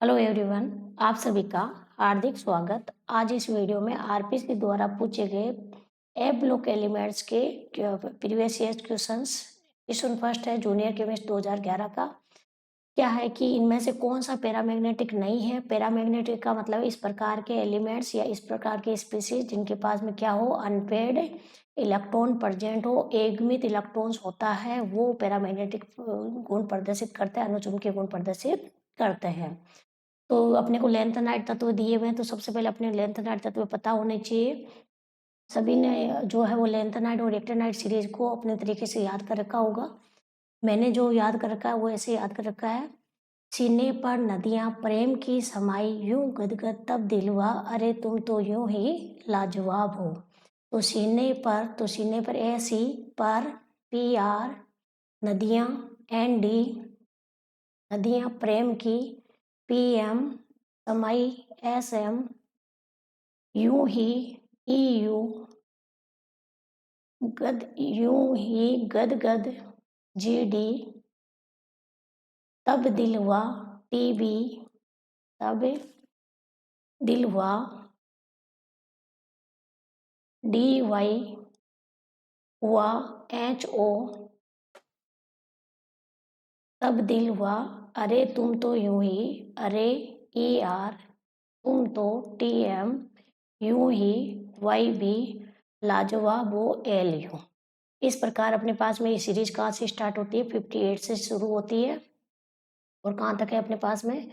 Hello everyone, आप सभी का हार्दिक स्वागत। आज इस वीडियो में आरपीसी द्वारा पूछे गए ए ब्लॉक एलिमेंट्स के previous year questions. Question first है जूनियर केमिस्ट 2011 का। क्या है कि इनमें से कौन सा पैरामैग्नेटिक नहीं है। पैरामैग्नेटिक का मतलब इस प्रकार के एलिमेंट्स या इस प्रकार के स्पीसीज जिनके पास में क्या हो, अनपेड इलेक्ट्रॉन प्रेजेंट हो, एकमित इलेक्ट्रॉन्स होता है, वो पैरामैग्नेटिक गुण प्रदर्शित करते हैं, अनुचुंबकीय गुण प्रदर्शित करते हैं। तो अपने को लेंथेनाइट तत्व दिए हुए हैं, तो सबसे पहले अपने लेंथेनाइट तत्व पता होने चाहिए। सभी ने जो है वो लेंथेनाइट और एक्टिनाइट सीरीज को अपने तरीके से याद कर रखा होगा। मैंने जो याद कर रखा है वो ऐसे याद कर रखा है। सीने पर नदियां प्रेम की समाई, यूं गदगद तब दिलवा, अरे तुम तो यूं ही लाजवाब हो। तो सीने पर ऐसी, पर पी आर, नदियां एन डी, नदियां प्रेम की, पी एम, समाई एस एम, यूं ही ई यू, गद यूं ही गद गद जी डी, तब दिलवा टी बी, तब दिलवा डी वाई, हुआ एच ओ, तब दिलवा, अरे तुम तो यूं ही, अरे ई आर, तुम तो टी एम, यूं ही वाई बी, लाजवाब वो एल यू। इस प्रकार अपने पास में ये सीरीज कहाँ से स्टार्ट होती है, 58 से शुरू होती है और कहाँ तक है अपने पास में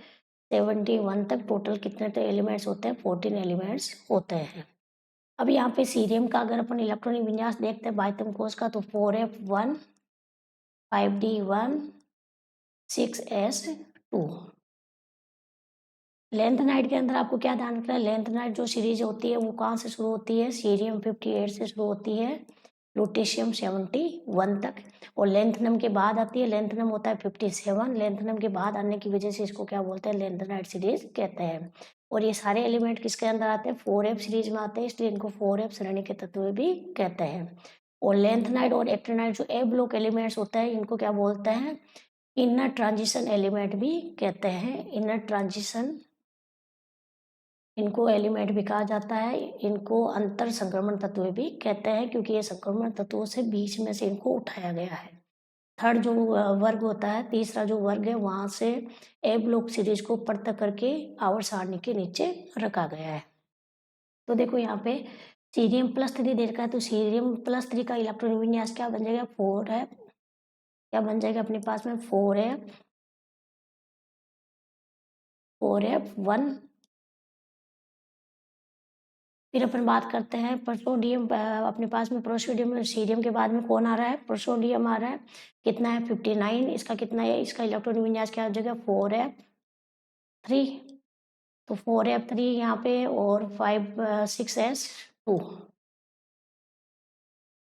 71 तक। टोटल कितने तो एलिमेंट्स होते हैं, 14 एलिमेंट्स होते हैं। अब यहाँ पे सीरियम का अगर अपन इलेक्ट्रॉनिक विन्यास देखते हैं बाह्यतम कोश का, तो 4f1, 5d1, 6s2। लेंथेनाइट के अंदर आपको क्या ध्यान रखना है, लेंथेनाइट जो सीरीज होती है वो कहाँ से शुरू होती है, सीरियम 58 से शुरू होती है, लुटेशियम 71 तक, और लेंथनम के बाद आती है, लेंथनम होता है 57। लेंथनम के बाद आने की वजह से इसको क्या बोलते हैं, लेंथेनाइट सीरीज कहते हैं। और ये सारे एलिमेंट किसके अंदर आते हैं, 4f सीरीज में आते हैं, इसलिए इनको 4f श्रेणी के तत्व भी कहते हैं। और लेंथनाइट और एक्टिनाइट जो ए ब्लॉक एलिमेंट्स होते हैं इनको क्या बोलते हैं, इनर ट्रांजिशन एलिमेंट भी कहते हैं। इनर ट्रांजिशन इनको एलिमेंट भी कहा जाता है। इनको अंतर संक्रमण तत्व भी कहते हैं, क्योंकि ये संक्रमण तत्वों से बीच में से इनको उठाया गया है। थर्ड जो वर्ग होता है, तीसरा जो वर्ग है, वहां से ए ब्लॉक सीरीज को पृथक करके आवर्त सारणी के नीचे रखा गया है। तो देखो यहाँ पे सीरियम +3 दे रखा है, तो सीरियम +3 का इलेक्ट्रॉनिक विन्यास क्या बन जाएगा, 4 है, क्या बन जाएगा अपने पास में 4f1। फिर अपन बात करते हैं प्रोसोडियम, अपने पास में प्रोसोडियम और सीरियम के बाद में कौन आ रहा है, प्रोसोडियम आ रहा है। कितना है 59, इसका कितना है, इसका इलेक्ट्रॉनिक विन्यास क्या हो जाएगा 4f3। तो 4f3 यहाँ पे और 6s2।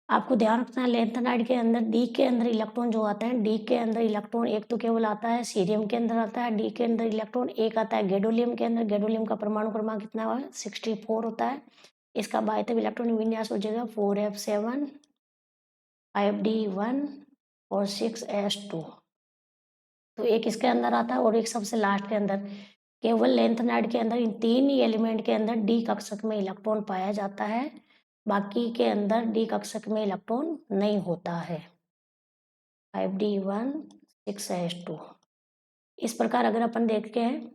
आपको ध्यान रखना है लेंथेनाइड के अंदर डी के अंदर इलेक्ट्रॉन जो आते हैं, डी के अंदर इलेक्ट्रॉन एक तो केवल आता है सीरियम के अंदर आता है, डी के अंदर इलेक्ट्रॉन एक आता है गैडोलियम के अंदर। गैडोलियम का परमाणु क्रमांक कितना है, 64 होता है। इसका बाह्यतम इलेक्ट्रॉनिक विन्यास हो जाएगा 4f7, 5d1 और 6s2। तो एक इसके अंदर आता है और एक सबसे लास्ट के अंदर। केवल लेंथेनाइड के अंदर इन तीन ही एलिमेंट के अंदर डी कक्षक में इलेक्ट्रॉन पाया जाता है, बाकी के अंदर डी कक्षक में इलेक्ट्रॉन नहीं होता है। 5d1, 6s2। इस प्रकार अगर अपन देखते हैं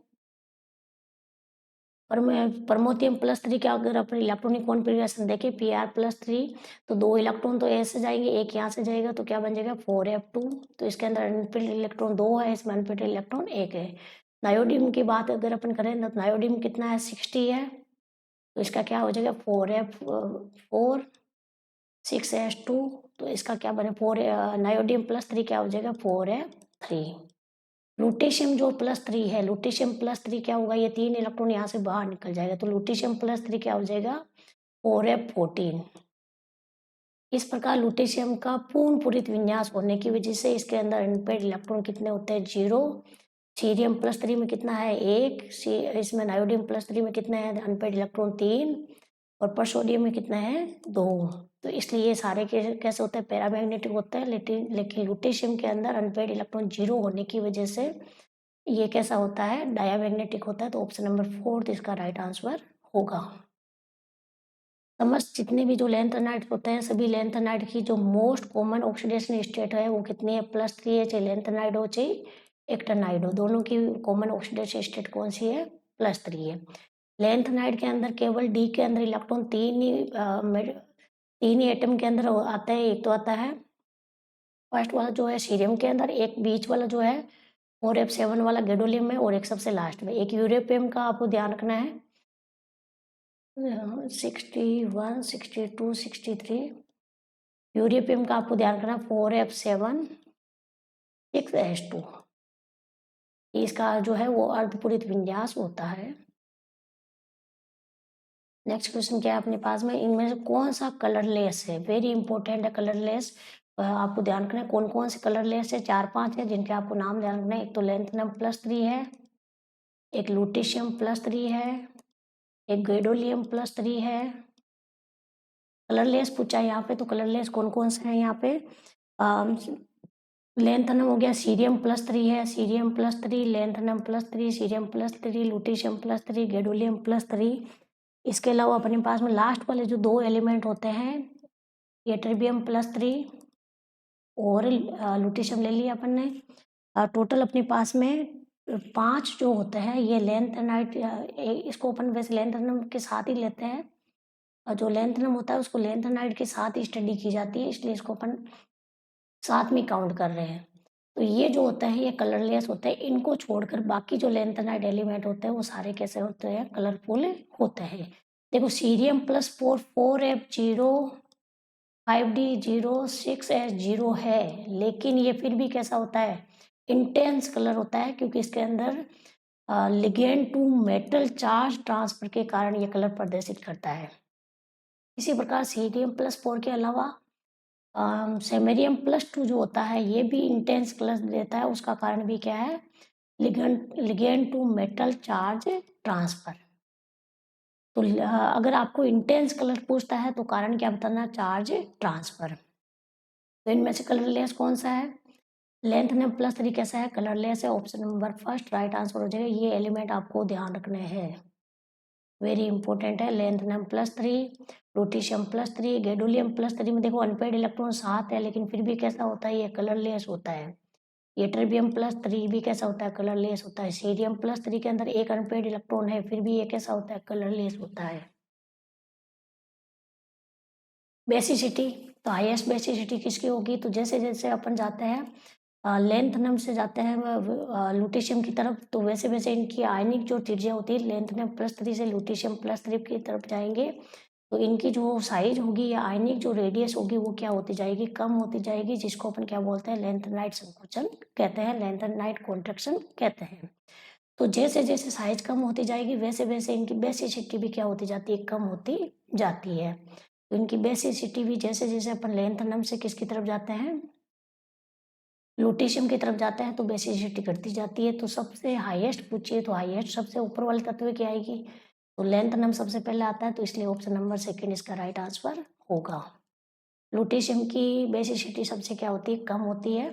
प्रमोथियम +3 का अगर अपन इलेक्ट्रॉनिक कॉन्फ़िगरेशन देखें Pr+3, तो 2 इलेक्ट्रॉन तो ऐसे जाएंगे, एक यहाँ से जाएगा, तो क्या बन जाएगा 4f2। तो इसके अंदर अनपेड इलेक्ट्रॉन 2 है, इसमें अनपेड इलेक्ट्रॉन 1 है। नायोडीन की बात अगर अपन करें तो नायोडीन कितना है, 60 है, तो इसका क्या हो जाएगा 4f4, 6s2। तो इसका क्या बने 4 नायोडीन +3 क्या हो जाएगा 4f3। लुटेशियम जो +3 है, लुटेशियम +3 क्या होगा, ये 3 इलेक्ट्रॉन यहाँ से बाहर निकल जाएगा, तो लुटेशियम +3 क्या हो जाएगा 4f14। इस प्रकार लुटेशियम का पूर्ण पूरित विन्यास होने की वजह से इसके अंदर अनपेड इलेक्ट्रॉन कितने होते हैं, 0। सीरियम +3 में कितना है 1, इसमें नायोडीन +3 में कितने हैं अनपेड इलेक्ट्रॉन 3, और परसोडियम में कितना है 2। तो इसलिए ये सारे कैसे होते हैं, पैरामैग्नेटिक होते हैं। लेकिन लुटेशियम के अंदर अनपेड इलेक्ट्रॉन 0 होने की वजह से ये कैसा होता है, डायामैग्नेटिक होता है। तो ऑप्शन नंबर 4 इसका राइट आंसर होगा। समस्त जितने भी जो लैंथेनाइड होते हैं, सभी लैंथेनाइड की जो मोस्ट कॉमन ऑक्सीडेशन स्टेट है वो कितनी है, +3 है, चाहे लैंथेनाइड हो चाहे एक्टिनाइड हो, दोनों की कॉमन ऑक्सीडेशन स्टेट कौन सी है, +3 है। लैंथेनाइड के अंदर केवल डी के अंदर इलेक्ट्रॉन तीन ही एटम के अंदर आता है। एक तो आता है फर्स्ट वाला जो है सीरियम के अंदर, एक बीच वाला जो है 4f7 वाला गैडोलियम में, और एक सबसे लास्ट में एक यूरेपियम का आपको ध्यान रखना है। 61, 62, 63 यूरेपियम का आपको ध्यान रखना, 4f7 6s2 इसका जो है वो अर्धपूरित विन्यास होता है। नेक्स्ट क्वेश्चन क्या है अपने पास में, इनमें से कौन सा कलरलेस है, वेरी इंपॉर्टेंट है कलरलेस। आपको ध्यान रखना है कौन कौन से कलरलेस है, 4-5 है जिनके आपको नाम ध्यान रखना है। एक तो लैंथेनम +3 है, एक लुटेशियम +3 है, एक गैडोलियम +3 है। कलरलेस पूछा है यहाँ पे, तो कलरलेस कौन कौन से हैं यहाँ पे, लैंथेनम हो गया, सीरियम +3 है, cerium +3, lanthanum +3, cerium +3, lutetium +3, gadolinium +3। इसके अलावा अपने पास में लास्ट वाले जो 2 एलिमेंट होते हैं, यट्रिबियम +3 और लुटेशियम ले लिया अपन ने। टोटल अपने पास में 5 जो होते हैं ये लैंथेनाइड, इसको अपन वैसे लैंथेनम के साथ ही लेते हैं, और जो लैंथेनम होता है उसको लैंथेनाइड के साथ ही स्टडी की जाती है, इसलिए इसको अपन साथ में काउंट कर रहे हैं। तो ये जो होते हैं ये कलरलेस होते हैं, इनको छोड़कर बाकी जो लैंथेनाइड एलिमेंट होते हैं वो सारे कैसे होते हैं, कलरफुल होते हैं। देखो सीरियम +4 4f0 5d0 6s0 है, लेकिन ये फिर भी कैसा होता है, इंटेंस कलर होता है, क्योंकि इसके अंदर ligand to metal charge transfer के कारण ये कलर प्रदर्शित करता है। इसी प्रकार सीरियम +4 के अलावा सेमेरियम +2 जो होता है ये भी इंटेंस कलर देता है, उसका कारण भी क्या है, ligand to metal charge transfer. तो अगर आपको इंटेंस कलर पूछता है तो कारण क्या बताना, चार्ज ट्रांसफर। तो इनमें से कलरलेस कौन सा है, लैंथेनम +3 कैसा है, कलरलेस है। Option number first right answer हो जाएगा। ये एलिमेंट आपको ध्यान रखने हैं, वेरी इंपॉर्टेंट है। लैंथेनम +3, लुटेशियम +3, गैडोलियम +3 में देखो अनपेड इलेक्ट्रॉन 7 है, लेकिन फिर भी कैसा होता है, ये कलरलेस होता है। यट्रिबियम +3 भी कैसा होता है, कलरलेस होता है। सीरियम +3 के अंदर एक अनपेड इलेक्ट्रॉन है, फिर भी ये कैसा होता है, कलरलेस होता है। बेसिसिटी, तो हाईएस्ट बेसिसिटी किसकी होगी, तो जैसे जैसे अपन जाते हैं लैंथेनम से जाते हैं लुटेशियम की तरफ, तो वैसे वैसे इनकी आयनिक जो त्रिज्या होती है, लैंथेनम +3 से लुटेशियम +3 की तरफ जाएंगे, तो इनकी जो साइज होगी या आयनिक जो रेडियस होगी वो क्या होती जाएगी, कम होती जाएगी, जिसको अपन क्या बोलते हैं, लैंथेनाइड संकोचन कहते हैं, लैंथेनाइड कॉन्ट्रैक्शन कहते हैं। तो जैसे जैसे साइज कम होती जाएगी वैसे वैसे इनकी बेसिसिटी भी क्या होती जाती है, कम होती जाती है। तो इनकी बेसिसिटी भी जैसे जैसे अपन लैंथेनम से किसकी तरफ जाते हैं, लुटेशियम की तरफ जाते हैं, तो बेसिसिटी घटती जाती है। तो सबसे हाईएस्ट पूछिए तो हाईएस्ट सबसे ऊपर वाले तत्व की आएगी, तो लैंथेनम सबसे पहले आता है, तो इसलिए ऑप्शन नंबर सेकंड इसका राइट आंसर होगा। लुटेशियम की बेसिसिटी सबसे क्या होती है, कम होती है।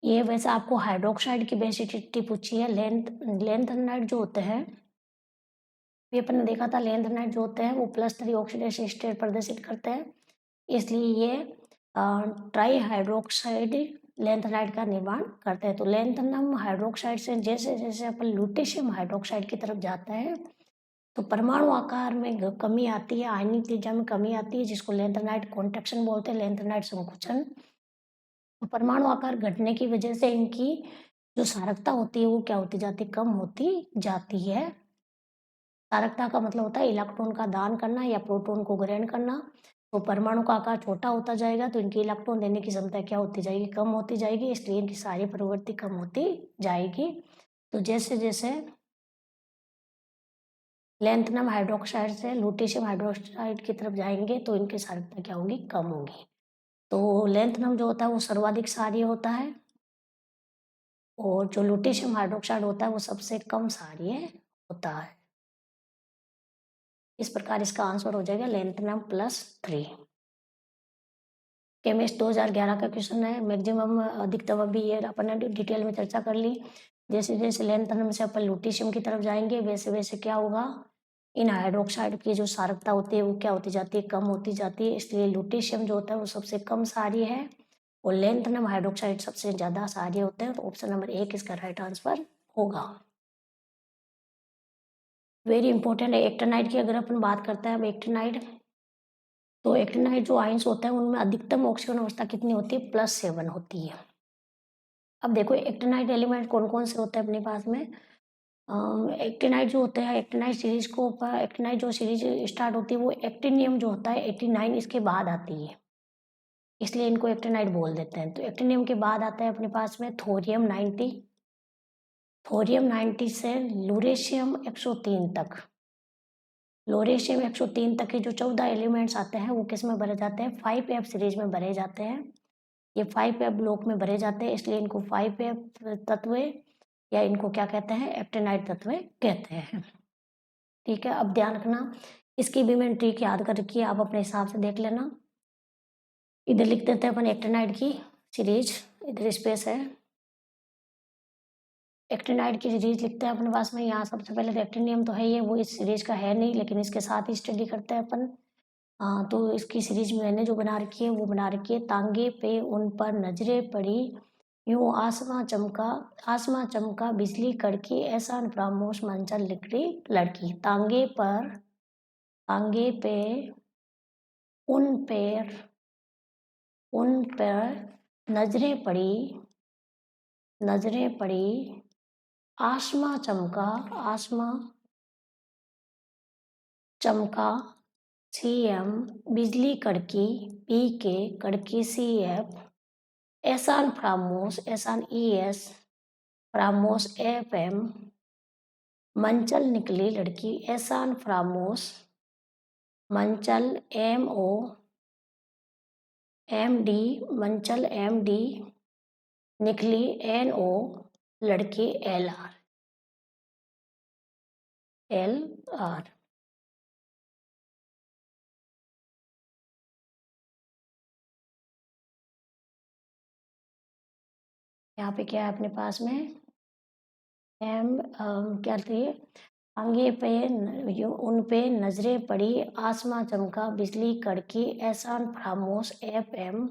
ये वैसे आपको हाइड्रोक्साइड की बेसिसिटी पूछी है। लैंथेनाइड जो होते हैं, ये अपन ने देखा था, लैंथेनाइड जो होते हैं वो +3 ऑक्सीडेशन स्टेट प्रदर्शित करते हैं, इसलिए ये ट्राई हाइड्रोक्साइड लैंथेनाइड का निर्माण करते हैं। तो लैंथेनम हाइड्रोक्साइड से जैसे जैसे अपन लुटेशियम हाइड्रोक्साइड की तरफ जाते हैं, तो परमाणु आकार में कमी आती है, आयनिक त्रिज्या में कमी आती है, जिसको लैंथेनाइड कॉन्ट्रैक्शन बोलते हैं, लैंथेनाइड संकुचन। तो परमाणु आकार घटने की वजह से इनकी जो क्षारकता होती है वो क्या होती जाती है, कम होती जाती है। क्षारकता का मतलब होता है इलेक्ट्रॉन का दान करना या प्रोटॉन को ग्रहण करना। तो परमाणु का आकार छोटा होता जाएगा, तो इनकी इलेक्ट्रॉन देने की क्षमता क्या होती जाएगी, कम होती जाएगी, इसलिए इनकी सारी प्रवृत्ति कम होती जाएगी। तो जैसे जैसे लैंथेनम हाइड्रोक्साइड से लुटेशियम हाइड्रोक्साइड की तरफ जाएंगे, तो इनकी क्षारकता क्या होगी, कम होगी। तो लैंथेनम जो होता है वो सर्वाधिक क्षारीय होता है, और जो लुटेशियम हाइड्रोक्साइड होता है वो सबसे कम क्षारीय होता है। इस प्रकार इसका आंसर हो जाएगा लैंथेनम +3। केमिस्ट 2011 का क्वेश्चन है, मैक्सिमम अधिकतम अभी ये अपन ने डिटेल में चर्चा कर ली। जैसे जैसे लैंथनम से अपन लुटीशियम की तरफ जाएंगे वैसे वैसे क्या होगा, इन हाइड्रोक्साइड की जो क्षारकता होती है वो क्या होती जाती है, कम होती जाती है। इसलिए लुटीशियम जो होता है वो सबसे कम क्षारीय है और लैंथनम हाइड्रोक्साइड सबसे ज़्यादा क्षारीय होते हैं। तो ऑप्शन नंबर 1 इसका राइट आंसर होगा। वेरी इंपॉर्टेंट है एक्टिनाइड की अगर अपन बात करते हैं। अब एक्टिनाइड, तो एक्टिनाइड जो आयंस होते हैं उनमें अधिकतम ऑक्सीजन अवस्था कितनी होती है, +7 होती है। अब देखो एक्टिनाइड एलिमेंट कौन कौन से होते हैं अपने पास में। एक्टिनाइड जो होते हैं, एक्टिनाइड सीरीज को एक्टिनाइड जो सीरीज स्टार्ट होती है वो एक्टिनियम जो होता है 89 इसके बाद आती है, इसलिए इनको एक्टिनाइड बोल देते हैं। तो एक्टिनियम के बाद आता है अपने पास में थोरियम 90, थोरियम 90 से लूरेशियम 103 तक। लोरेशियम 103 तक के जो 14 एलिमेंट्स आते हैं वो किस में भरे जाते हैं, 5F सीरीज में भरे जाते हैं। ये 5F ब्लॉक में भरे जाते हैं, इसलिए इनको 5F तत्व या इनको क्या कहते हैं, एक्टिनाइड तत्व कहते हैं। ठीक है, अब ध्यान रखना, इसकी भी मैंने ट्रिक याद कर रखी है, आप अपने हिसाब से देख लेना। इधर लिख देते हैं अपन एक्टिनाइड की सीरीज, इधर स्पेस है, एक्टिनाइड की सीरीज लिखते हैं अपने पास में। यहाँ सबसे पहले तो एक्टिनियम तो है ही है, वो इस सीरीज का है नहीं, लेकिन इसके साथ ही स्टडी करते हैं अपन। तो इसकी सीरीज मैंने जो बना रखी है वो बना रखी है, तांगे पे उन पर नजरें पड़ी, यूं आसमां चमका बिजली कड़की, ऐसा प्रामोश मंचल लिखी लड़की। तांगे पे उन पर नजरें पड़ी, आसमां चमका CM, बिजली कड़की PK, कड़की CF, एहसान ES, फ्रामोस FM, मंचल निकली लड़की, एहसान फ्रामोस, मंचल MO, MD, मंचल MD, निकली NO, लड़की LR। यहाँ पे क्या है अपने पास में, क्या थी, आगे पे उन पे नजरें पड़ी, आसमां चमका बिजली कड़की, एहसान फ्रामोस FM,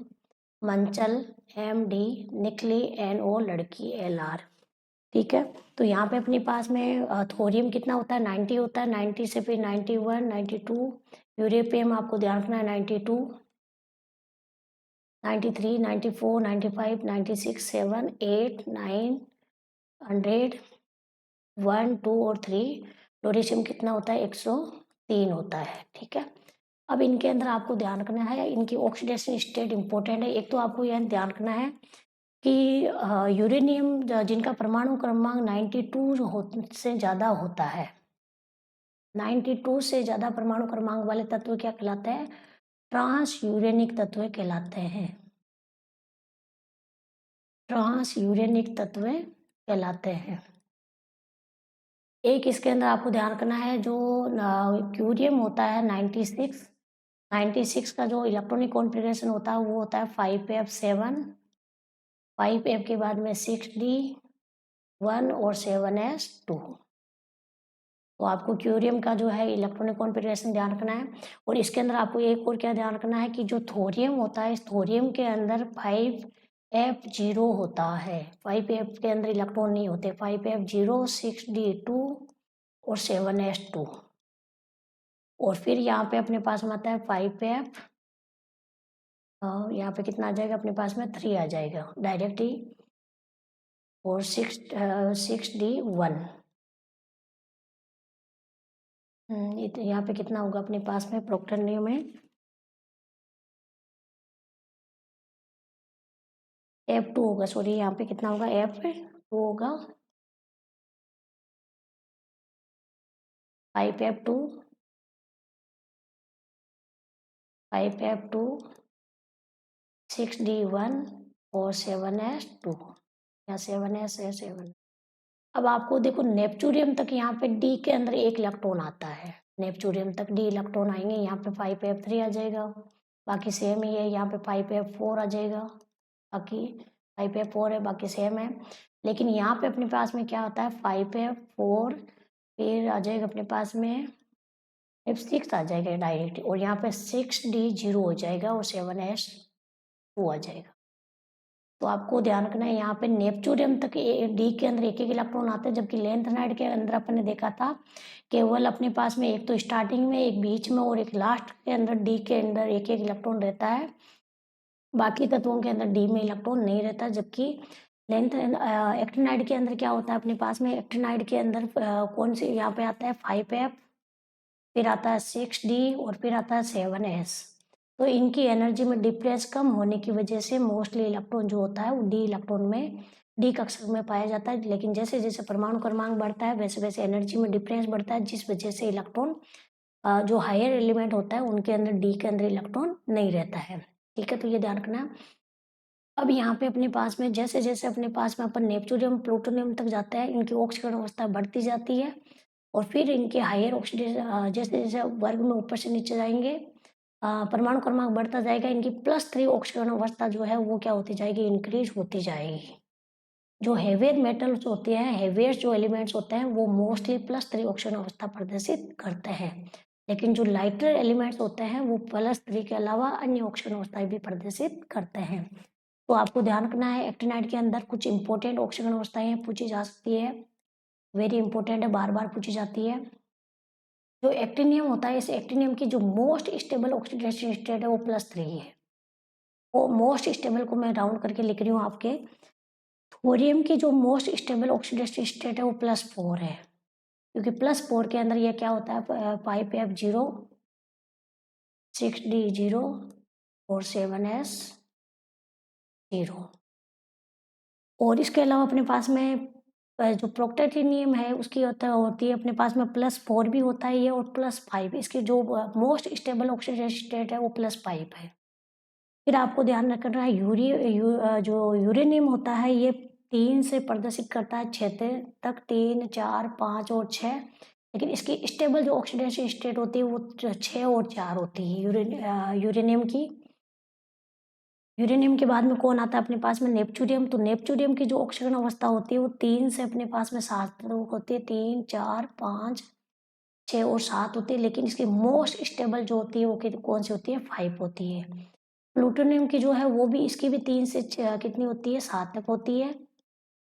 मंचल MD, निकली NO, लड़की LR। ठीक है, तो यहाँ पे अपने पास में थोरियम कितना होता है, 90 होता है, 90 से फिर 91, 92, यूरेपियम आपको ध्यान रखना है 92, 93, 94, 95, 96, 7, 8, 9, 100, 1, 2 और 3। लोरेशियम कितना होता है, 103 होता है। ठीक है, अब इनके अंदर आपको ध्यान रखना है, इनकी ऑक्सीडेशन स्टेट इंपॉर्टेंट है। एक तो आपको यह ध्यान रखना है कि यूरेनियम जिनका परमाणु क्रमांक 92 से ज़्यादा होता है, 92 से ज़्यादा परमाणु क्रमांक वाले तत्व क्या कहलाते हैं, ट्रांस यूरेनिक तत्व कहलाते हैं। ट्रांस यूरेनिक तत्व कहलाते हैं। एक इसके अंदर आपको ध्यान रखना है, जो क्यूरियम होता है 96 का जो इलेक्ट्रॉनिक कॉन्फ़िगरेशन होता है वो होता है 5F7, 5F के बाद में 6D1 और 7S2। तो आपको क्यूरियम का जो है इलेक्ट्रॉनिक कॉन्फ़िगरेशन ध्यान रखना है। और इसके अंदर आपको एक और क्या ध्यान रखना है कि जो थोरियम होता है, इस थोरियम के अंदर 5F0 होता है, 5F के अंदर इलेक्ट्रॉन नहीं होते, 5F0, 6D2 और 7S2। और फिर यहाँ पे अपने पास में आता है 5F, यहाँ पे कितना आ जाएगा अपने पास में 3 आ जाएगा डायरेक्ट ही, और 6D1। यहाँ पे कितना होगा अपने पास में प्रोक्टोनियम में F2 होगा, सॉरी यहाँ पे कितना होगा, F2 होगा, 5F2, 6D1 और 7S2 या 7S है 7। अब आपको देखो नेपच्यूरियम तक यहाँ पे D के अंदर एक इलेक्ट्रॉन आता है, नेपच्यूरियम तक D इलेक्ट्रॉन आएंगे, यहाँ पे 5F3 आ जाएगा, बाकी सेम ही है, यहाँ पे 5F4 आ जाएगा, बाकी 5F4 है, बाकी सेम है। लेकिन यहाँ पे अपने पास में क्या होता है, 5 है, 4, फिर आ जाएगा अपने पास में F6 आ जाएगा डायरेक्ट, और यहाँ पे 6D 0 हो जाएगा और 7S 2 आ जाएगा। तो आपको ध्यान रखना है यहाँ पे नेपच्यूरियम तक डी के अंदर एक एक इलेक्ट्रॉन आते हैं, जबकि लैंथेनाइड के अंदर अपन ने देखा था केवल अपने पास में एक तो स्टार्टिंग में, एक बीच में और एक लास्ट के अंदर डी के अंदर एक एक इलेक्ट्रॉन रहता है। बाकी तत्वों के अंदर डी में इलेक्ट्रॉन नहीं रहता। जबकि लेंथ एक्टिनाइड के अंदर क्या होता है अपने पास में, एक्टिनाइड के अंदर कौन सी यहाँ पे आता है 5F, फिर आता है 6D और फिर आता है 7S। तो इनकी एनर्जी में डिफरेंस कम होने की वजह से मोस्टली इलेक्ट्रॉन जो होता है वो डी इलेक्ट्रॉन में, डी कक्षक में पाया जाता है। लेकिन जैसे जैसे परमाणु क्रमांक बढ़ता है वैसे वैसे एनर्जी में डिफरेंस बढ़ता है, जिस वजह से इलेक्ट्रॉन जो हायर एलिमेंट होता है उनके अंदर, डी के अंदर इलेक्ट्रॉन नहीं रहता है। ठीक है, तो ये ध्यान रखना। अब यहाँ पे अपने पास में जैसे जैसे अपने पास में अपन नेपच्यूरियम प्लूटोनियम तक जाते हैं, इनकी ऑक्सीकरण अवस्था बढ़ती जाती है और फिर इनके हायर ऑक्सीडेशन जैसे जैसे वर्ग में ऊपर से नीचे जाएंगे परमाणु क्रमांक बढ़ता जाएगा, इनकी +3 ऑक्सीकरण अवस्था जो है वो क्या होती जाएगी, इंक्रीज होती जाएगी। जो हेवियर मेटल्स होते हैं, हेवियर जो एलिमेंट्स होते हैं वो मोस्टली +3 ऑक्सीकरण अवस्था प्रदर्शित करते हैं, लेकिन जो लाइटर एलिमेंट्स होते हैं वो +3 के अलावा अन्य ऑक्सीकरण अवस्थाएं भी प्रदर्शित करते हैं। तो आपको ध्यान रखना है एक्टिनाइड के अंदर कुछ इंपॉर्टेंट ऑक्सीकरण अवस्थाएं पूछी जा सकती है, वेरी इंपॉर्टेंट है, बार बार पूछी जाती है। जो एक्टिनियम होता है, इस एक्टिनियम की जो मोस्ट स्टेबल ऑक्सीडेशन स्टेट है वो +3 है। वो मोस्ट स्टेबल को मैं राउंड करके लिख रही हूँ आपके। थोरियम की जो मोस्ट स्टेबल ऑक्सीडेशन स्टेट है वो +4 है, क्योंकि +4 के अंदर ये क्या होता है 5F 0, 6D 0 और 7S 0। और इसके अलावा अपने पास में जो प्रोक्टेटिनियम है उसकी होती है अपने पास में +4 भी होता है ये, और +5। इसकी जो मोस्ट स्टेबल ऑक्सीडेशन स्टेट है वो +5 है। फिर आपको ध्यान रखना है जो यूरेनियम होता है ये 3 से प्रदर्शित करता है 6 तक, 3, 4, 5 और 6। लेकिन इसकी स्टेबल जो ऑक्सीडेशन स्टेट होती है वो 6 और 4 होती है यूरेनियम की। यूरेनियम के बाद में कौन आता है अपने पास में, नेपच्यूरियम। तो नेपच्यूरियम की जो ऑक्सीकरण अवस्था होती है वो 3 से अपने पास में 7 तक होती है, 3, 4, 5, 6 और 7 होती है। लेकिन इसकी मोस्ट स्टेबल जो होती है वो कौन सी होती है, 5 होती है। प्लूटोनियम की जो है वो भी, इसकी भी 3 से कितनी होती है, 7 तक होती है।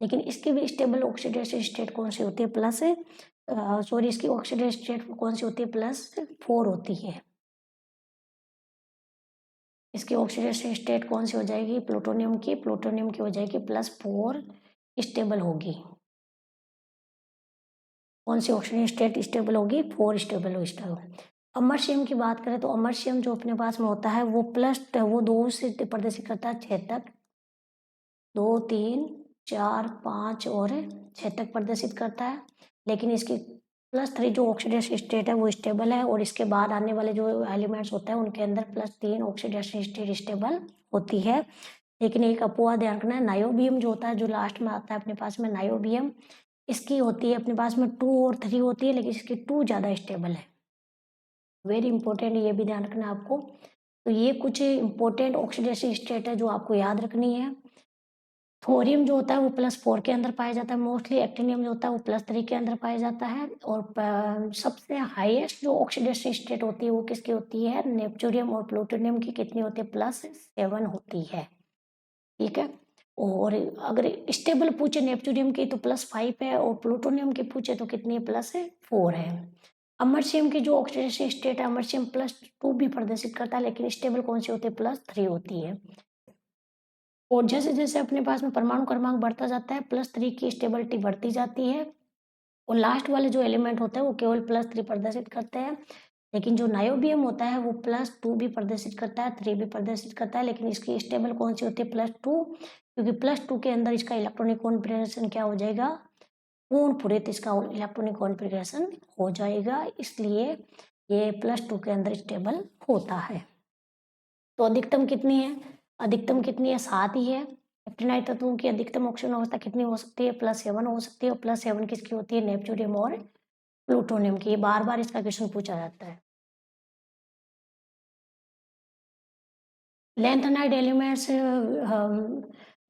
लेकिन इसकी भी स्टेबल ऑक्सीडेशन स्टेट कौन सी होती है, इसकी ऑक्सीडेशन स्टेट कौन सी होती है, +4 होती है। इसकी ऑक्सीडेशन स्टेट कौन सी हो जाएगी, प्लूटोनियम की हो जाएगी +4 स्टेबल होगी। कौन सी ऑक्सीजन स्टेट स्टेबल होगी, 4 स्टेबल हो। अमरशियम की बात करें तो अमरशियम जो अपने पास में होता है वो 2 से प्रदर्शित करता है 6 तक, 2, 3, 4, 5 और 6 तक प्रदर्शित करता है। लेकिन इसकी +3 जो ऑक्सीडेशन स्टेट है वो स्टेबल है, और इसके बाद आने वाले जो एलिमेंट्स होते हैं उनके अंदर +3 ऑक्सीडेशन स्टेट स्टेबल होती है। लेकिन एक अपवाद ध्यान रखना है, नायोबियम जो होता है जो लास्ट में आता है अपने पास में, नायोबियम इसकी होती है अपने पास में 2 और 3 होती है, लेकिन इसकी 2 ज़्यादा स्टेबल है। वेरी इंपॉर्टेंट, ये भी ध्यान रखना है आपको। तो ये कुछ इंपॉर्टेंट ऑक्सीडेशन स्टेट है जो आपको याद रखनी है। थोरियम जो होता है वो +4 के अंदर पाया जाता है मोस्टली, एक्टिनियम जो होता है वो +3 के अंदर पाया जाता है, और सबसे हाईएस्ट जो ऑक्सीडेशन स्टेट होती है वो किसकी होती है, नेपच्यूरियम और प्लूटोनियम की कितनी होती है, +7 होती है। ठीक है, और अगर स्टेबल पूछे नेपच्यूरियम की तो +5 है, और प्लूटोनियम की पूछे तो कितनी है, +4 है। अमरशियम की जो ऑक्सीडेशन स्टेट है, अमरशियम +2 भी प्रदर्शित करता है, लेकिन स्टेबल कौन सी होती है, +3 होती है। और जैसे जैसे अपने पास में परमाणु क्रमांक बढ़ता जाता है +3 की स्टेबिलिटी बढ़ती जाती है, और लास्ट वाले जो एलिमेंट होते हैं वो केवल +3 प्रदर्शित करते हैं। लेकिन जो नायोबियम होता है वो +2 भी प्रदर्शित करता है, 3 भी प्रदर्शित करता है, लेकिन इसकी स्टेबल कौन सी होती है, +2, क्योंकि +2 के अंदर इसका इलेक्ट्रॉनिक कॉन्फ़िगरेशन क्या हो जाएगा, पूर्ण पूरित इसका इलेक्ट्रॉनिक कॉन्फ़िगरेशन हो जाएगा, इसलिए ये +2 के अंदर स्टेबल होता है। तो अधिकतम कितनी है, अधिकतम कितनी है, 7 ही है। एक्टिनाइड तत्वों की अधिकतम ऑक्सीजन अवस्था कितनी हो सकती है, +7 हो सकती है, और +7 किसकी होती है, नेपच्यूरियम और प्लूटोनियम की। बार बार इसका क्वेश्चन पूछा जाता है। लैंथेनाइड एलिमेंट्स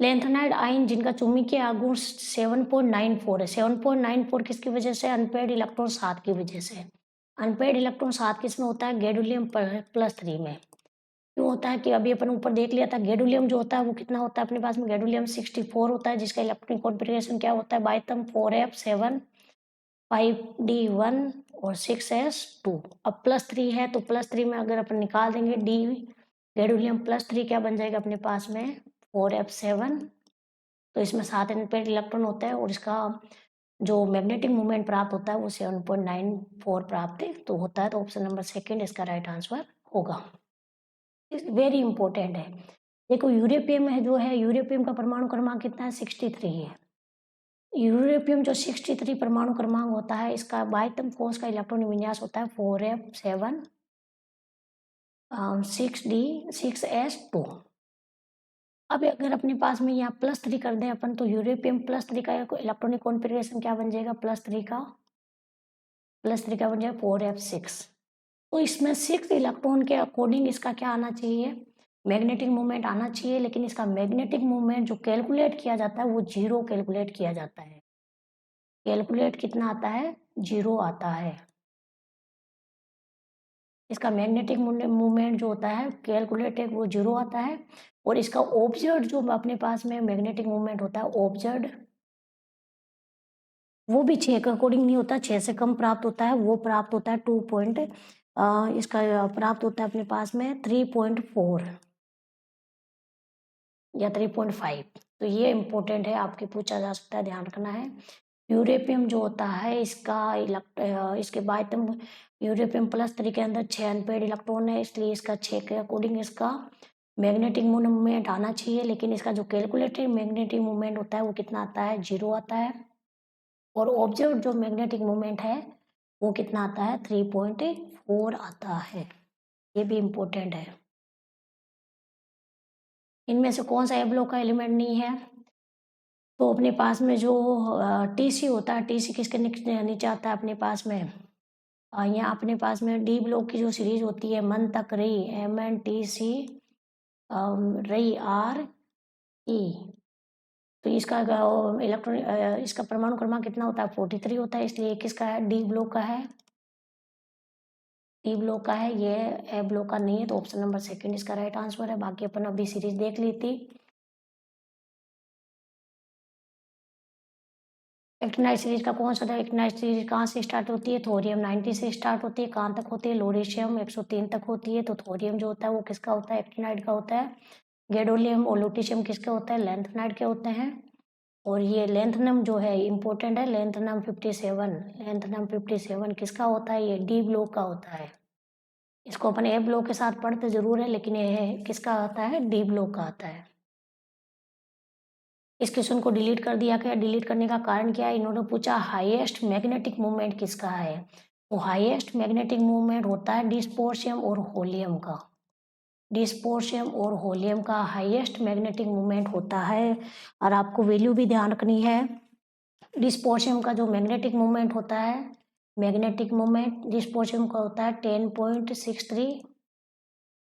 लैंथेनाइड आयन जिनका चुंबकीय आघूर्ण 7.94 है। 7.94 किसकी वजह से? अनपेयर्ड इलेक्ट्रॉन 7 की वजह से। अनपेयर्ड इलेक्ट्रॉन 7 किस में होता है? गैडोलियम +3 में। क्यों होता है कि अभी अपन ऊपर देख लिया था, गैडोलियम जो होता है वो कितना होता है अपने पास में? गैडोलियम 64 होता है, जिसका इलेक्ट्रॉनिक कॉन्फ़िगरेशन क्या होता है? बाइथम 4f7 5d1 और 6s2। अब +3 है तो +3 में अगर अपन निकाल देंगे डी, गैडोलियम +3 क्या बन जाएगा अपने पास में? 4f7। तो इसमें 7 अनपेयर्ड इलेक्ट्रॉन होता है और इसका जो मैग्नेटिक मोमेंट प्राप्त होता है वो 7.94 प्राप्त है तो होता है। तो ऑप्शन नंबर सेकंड इसका राइट आंसर होगा। वेरी इंपॉर्टेंट है। देखो यूरेपियम है जो है, यूरेपियम का परमाणु क्रमांक कितना है? 63 है। यूरेपियम जो 63 परमाणु क्रमांक होता है, इसका बाइटम कोष का इलेक्ट्रॉन विन्यास होता है 4f7 6d6s2। अब अगर अपने पास में यहाँ +3 कर दें अपन, तो यूरेपियम +3 का इलेक्ट्रॉनिक कॉन्फ़िगरेशन क्या बन जाएगा? +3 का बन जाएगा 4f6। तो इसमें 6 इलेक्ट्रॉन के अकॉर्डिंग इसका क्या आना चाहिए? मैग्नेटिक मोमेंट आना चाहिए, लेकिन इसका मैग्नेटिक मोमेंट जो कैलकुलेट किया जाता है वो 0 कैलकुलेट किया जाता है। कैलकुलेट कितना आता है? 0 आता है। इसका मैग्नेटिक मूवमेंट जो होता है कैलकुलेटेड वो 0 आता है। और इसका ऑब्जर्व्ड जो अपने पास में मैग्नेटिक मूवमेंट होता है, ऑब्जर्व्ड, वो भी 6 के अकॉर्डिंग नहीं होता, 6 से कम प्राप्त होता है। वो प्राप्त होता है 2 पॉइंट, इसका प्राप्त होता है अपने पास में 3.4 या 3.5। तो ये इम्पोर्टेंट है, आपके पूछा जा सकता है, ध्यान रखना है। यूरेपियम जो होता है इसके बाइटम यूरेपियम +3 के अंदर 6 अनपेयर्ड इलेक्ट्रॉन है, इसलिए इसका 6 के अकॉर्डिंग इसका मैग्नेटिक मूवमेंट आना चाहिए, लेकिन इसका जो कैलकुलेटेड मैग्नेटिक मूवमेंट होता है वो कितना आता है? 0 आता है। और ऑब्जर्व जो मैग्नेटिक मूवमेंट है वो कितना आता है? 3.4 आता है। ये भी इम्पोर्टेंट है। इनमें से कौन सा ए ब्लॉक का एलिमेंट नहीं है? तो अपने पास में जो टीसी होता है, टीसी किसके नीचे आता है अपने पास में? यहाँ अपने पास में डी ब्लॉक की जो सीरीज होती है, मन तक रई, MNTC रई RE। तो इसका इलेक्ट्रॉन इसका परमाणु क्रमांक कितना होता है? 43 होता है, इसलिए किसका है? डी ब्लॉक का है। डी ब्लॉक का है, ये ए ब्लॉक का नहीं है, तो ऑप्शन नंबर सेकंड इसका राइट आंसर है। बाकी अपन अभी सीरीज देख ली थी। एक्टिनाइड सीरीज का कौन सा था? एक्टिनाइड सीरीज कहाँ से स्टार्ट होती है? थोरियम 90 से स्टार्ट होती है। कहाँ तक होती है? लोरेशियम 103 तक होती है। तो थोरियम जो होता है वो किसका होता है? एक्टिनाइड का होता है। गैडोलियम और लुटिशियम किसके होता है? लैंथेनाइड के होते हैं। और ये लेंथनम जो है इंपॉर्टेंट है, लेंथनम 57 किसका होता है? ये डी ब्लॉक का होता है। इसको अपन ए ब्लॉक के साथ पढ़ते जरूर है, लेकिन ये किसका आता है? डी ब्लॉक का आता है। इस क्वेश्चन को डिलीट कर दिया गया। डिलीट करने का कारण क्या है? इन्होंने पूछा हाईएस्ट मैग्नेटिक मूवमेंट किसका है। तो हाईएस्ट मैग्नेटिक मूवमेंट होता है डिस्पोर्शियम और होलियम का। डिस्पोर्शियम और होलियम का हाईएस्ट मैग्नेटिक मूवमेंट होता है। और आपको वैल्यू भी ध्यान रखनी है। डिस्पोर्शियम का जो मैग्नेटिक मूवमेंट होता है, मैग्नेटिक मूवमेंट डिस्पोर्शियम का होता है 10.63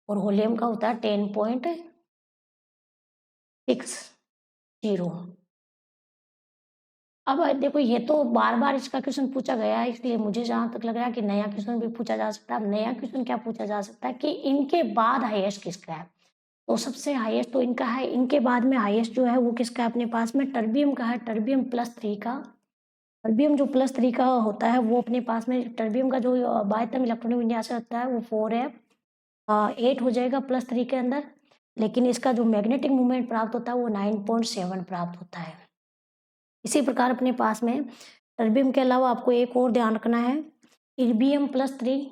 और होलियम का होता है 10.60। अब देखो, ये तो बार बार इसका क्वेश्चन पूछा गया है, इसलिए मुझे जहां तक लग रहा है कि नया क्वेश्चन भी पूछा जा सकता है। अब नया क्वेश्चन क्या पूछा जा सकता है कि इनके बाद हाईएस्ट किसका है। तो सबसे हाईएस्ट तो इनका है, इनके बाद में हाईएस्ट जो है वो किसका है अपने पास में? टर्बियम का है, टर्बियम +3 का। टर्बियम जो +3 का होता है वो अपने पास में, टर्बियम का जो बाह्यतम इलेक्ट्रॉनिक विन्यास होता है वो 4f8 हो जाएगा +3 के अंदर। लेकिन इसका जो मैग्नेटिक मूवमेंट प्राप्त होता है वो 9.7 प्राप्त होता है। इसी प्रकार अपने पास में टर्बियम के अलावा आपको एक और ध्यान रखना है, इर्बियम +3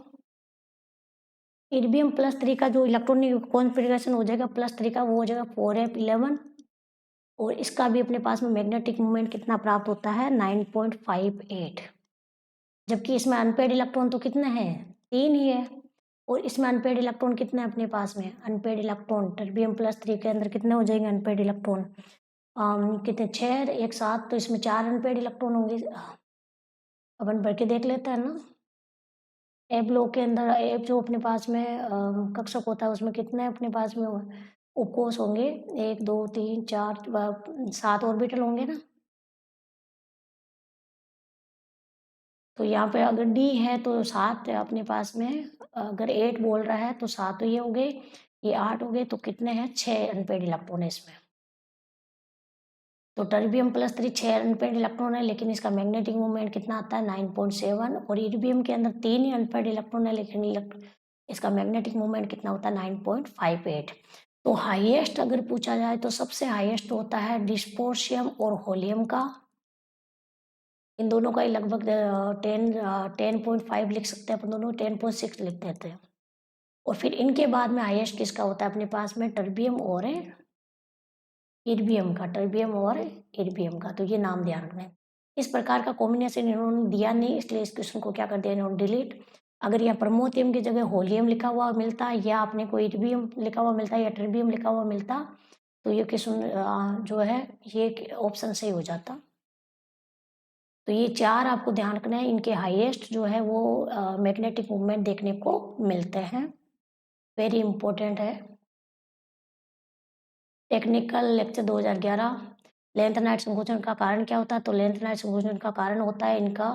का जो इलेक्ट्रॉनिक कॉन्फ़िगरेशन हो जाएगा +3 का, वो हो जाएगा 4f11। और इसका भी अपने पास में मैग्नेटिक मूवमेंट कितना प्राप्त होता है? 9.58। जबकि इसमें अनपेयर्ड इलेक्ट्रॉन तो कितने हैं? 3 ही है। और इसमें अनपेयर्ड इलेक्ट्रॉन कितने हैं अपने पास में? अनपेयर्ड इलेक्ट्रॉन टर्बियम +3 के अंदर कितने हो जाएंगे अनपेयर्ड इलेक्ट्रॉन? कितने? 6 एक साथ, तो इसमें 4 अनपेयर्ड इलेक्ट्रॉन होंगे। अपन भर के देख लेते हैं ना। ए ब्लॉक के अंदर ए जो अपने पास में कक्षक होता है उसमें कितने अपने पास में उपकोष होंगे, 1 2 3 4 7 ऑर्बिटल होंगे ना। तो यहाँ पे अगर डी है तो 7 है अपने पास में, अगर 8 बोल रहा है तो 7 तो ये हो गए, ये 8 हो गए, तो कितने हैं, 6 अनपेड इलेक्ट्रॉन है इसमें। तो टर्बियम प्लस 3 6 अनपेड इलेक्ट्रॉन है, लेकिन इसका मैग्नेटिक मोमेंट कितना आता है, 9.7। और इर्बियम के अंदर 3 ही अनपेड इलेक्ट्रॉन है, लेकिन इसका मैग्नेटिक मोमेंट कितना होता है, 9.58। तो हाईएस्ट अगर पूछा जाए तो सबसे हाईएस्ट होता है डिस्पोर्शियम और होलियम का। इन दोनों का ही लगभग 10.5 लिख सकते हैं अपन दोनों, 10.6 लिख देते हैं। और फिर इनके बाद में हाईएस्ट किसका होता है अपने पास में, टर्बियम और इर्बियम का, टर्बियम और इर्बियम का। तो ये नाम ध्यान रखना है। इस प्रकार का कॉम्बिनेशन इन्होंने दिया नहीं, इसलिए इस क्वेश्चन को क्या कर दिया इन्होंने, डिलीट। अगर यहाँ प्रमोथियम की जगह होलियम लिखा हुआ मिलता, या आपने कोई इर्बियम लिखा हुआ मिलता, या टर्बियम लिखा हुआ मिलता, तो ये क्वेश्चन जो है ये ऑप्शन सही हो जाता। तो ये 4 आपको ध्यान रखना है, इनके हाईएस्ट जो है वो मैग्नेटिक मूवमेंट देखने को मिलते हैं। वेरी इंपॉर्टेंट है। टेक्निकल लेक्चर 2011, लेंथ नाइट संकोचन का कारण क्या होता है, तो लेंथ नाइट संकोचन का कारण होता है इनका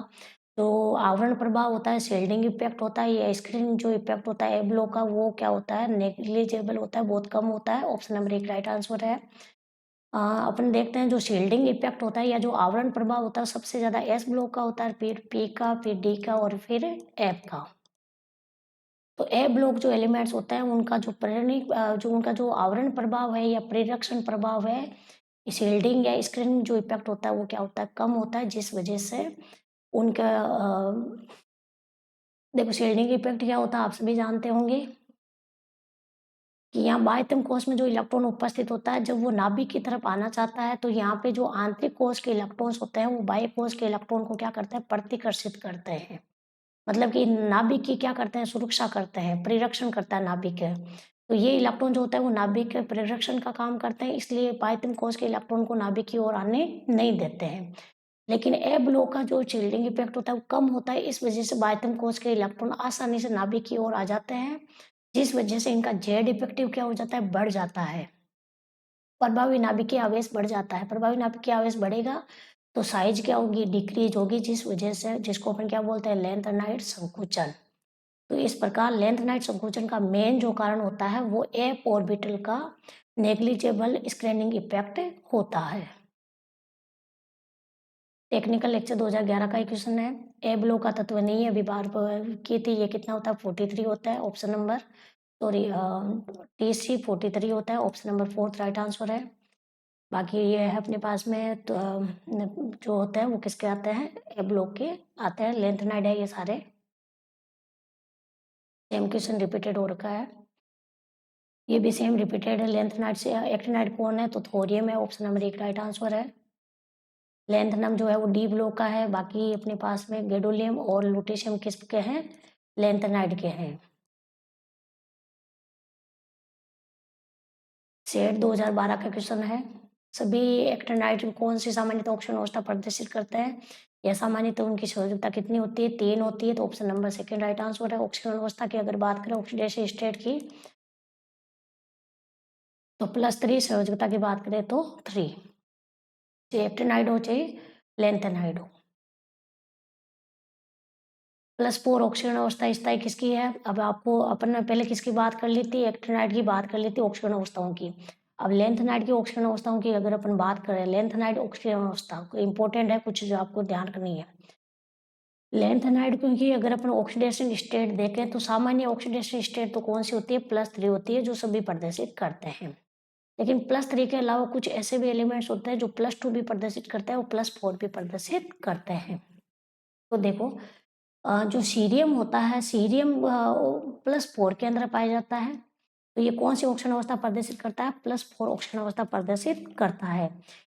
जो आवरण प्रभाव होता है, शील्डिंग इफेक्ट होता है, या स्क्रीन जो इफेक्ट होता है एब्लो का, वो क्या होता है, नेग्लिजिबल होता है, बहुत कम होता है। ऑप्शन नंबर 1 राइट आंसर है। अपन देखते हैं जो शील्डिंग इफेक्ट होता है या जो आवरण प्रभाव होता है, सबसे ज्यादा एस ब्लॉक का होता है, फिर पी का, फिर डी का, और फिर एफ का। तो ए ब्लॉक जो एलिमेंट्स होता है उनका जो जो उनका जो आवरण प्रभाव है या प्रेरक्षण प्रभाव है, शील्डिंग या स्क्रीन जो इफेक्ट होता है वो क्या होता है, कम होता है, जिस वजह से उनका देखो शील्डिंग इफेक्ट क्या होता है आप सभी जानते होंगे कि यहाँ बाह्यतम कोश में जो इलेक्ट्रॉन उपस्थित होता है, जब वो नाभिक की तरफ आना चाहता है तो यहाँ पे जो आंतरिक कोश के इलेक्ट्रॉन्स होते हैं वो बाह्य कोश के इलेक्ट्रॉन को क्या करते हैं, प्रतिकर्षित करते हैं। मतलब कि नाभिक की क्या करते हैं, सुरक्षा करते हैं, परिरक्षण करता है नाभिक का। तो ये इलेक्ट्रॉन जो होता है वो नाभिक के परिरक्षण का काम करते हैं, इसलिए बाह्यतम कोश के इलेक्ट्रॉन को नाभिक की ओर आने नहीं देते हैं। लेकिन ए ब्लॉक का जो शील्डिंग इफेक्ट होता है वो कम होता है, इस वजह से बाह्यतम कोश के इलेक्ट्रॉन आसानी से नाभिक की ओर आ जाते हैं, जिस वजह से इनका जेड इफेक्टिव क्या हो जाता है, बढ़ जाता है। प्रभावी नाभिकीय आवेश बढ़ जाता है। प्रभावी नाभिकीय आवेश बढ़ेगा तो साइज क्या होगी, डिक्रीज होगी, जिस वजह से जिसको अपन क्या बोलते हैं, लेंथ नाइट संकुचन। तो इस प्रकार लेंथ नाइट संकुचन का मेन जो कारण होता है वो एप ऑर्बिटल का नेग्लिजिबल स्क्रीनिंग इफेक्ट होता है। टेक्निकल लेक्चर 2011 का क्वेश्चन है। ए ब्लॉक का तत्व नहीं है, अभी बार की थी, ये कितना होता है, 43 होता है। ऑप्शन नंबर सॉरी टी 43 होता है। ऑप्शन नंबर 4 राइट आंसर है। बाकी ये है अपने पास में तो जो होते हैं वो किसके आते हैं, ए ब्लॉक के आते हैं। लेंथ नाइट है ये सारे, सेम क्वेश्चन रिपीटेड हो रखा है। ये भी सेम रिपीटेड है। लेंथ नाइट से एक्टिनाइड कौन है, तो थोरियम है। ऑप्शन नंबर 1 राइट आंसर है। लेंथनम जो है वो डी ब्लॉक का है। बाकी अपने पास में गैडोलियम और लुटेशियम किसके हैं, लेंथनाइड के हैं। सेट 2012 का क्वेश्चन है। सभी एक्टिनाइड कौन सी सामान्यतः ऑक्सीजन अवस्था प्रदर्शित करते हैं, या सामान्यतः उनकी संयोजकता कितनी होती है, 3 होती है। तो ऑप्शन नंबर 2 राइट आंसर है। ऑक्सीजन अवस्था की अगर बात करें ऑक्सीडेशन स्टेट की, तो +3, संयोजकता की बात करें तो 3, चाहे एक्टिनाइड हो चाहे लेंथेनाइड हो। +4 ऑक्सीजन अवस्था स्थायी किसकी है, अब आपको अपन ने पहले किसकी बात कर ली थी, एक्टिनाइड की बात कर ली थी ऑक्सीजन अवस्थाओं की। अब लेंथनाइड की ऑक्सीजन अवस्थाओं की अगर अपन बात करें, लेंथनाइड ऑक्सीजन अवस्था इंपॉर्टेंट है, कुछ जो आपको ध्यान रखनी है। लेंथनाइड क्योंकि अगर अपन ऑक्सीडेशन स्टेट देखें तो सामान्य ऑक्सीडेशन स्टेट तो कौन सी होती है, +3 होती है, जो सभी प्रदर्शित करते हैं। लेकिन +3 के अलावा कुछ ऐसे भी एलिमेंट्स होते हैं जो +2 भी प्रदर्शित करते हैं और +4 भी प्रदर्शित करते हैं। तो देखो जो सीरियम होता है, सीरियम +4 के अंदर पाया जाता है। तो ये कौन सी ऑक्सीजन अवस्था प्रदर्शित करता है, +4 ऑक्सीजन अवस्था प्रदर्शित करता है।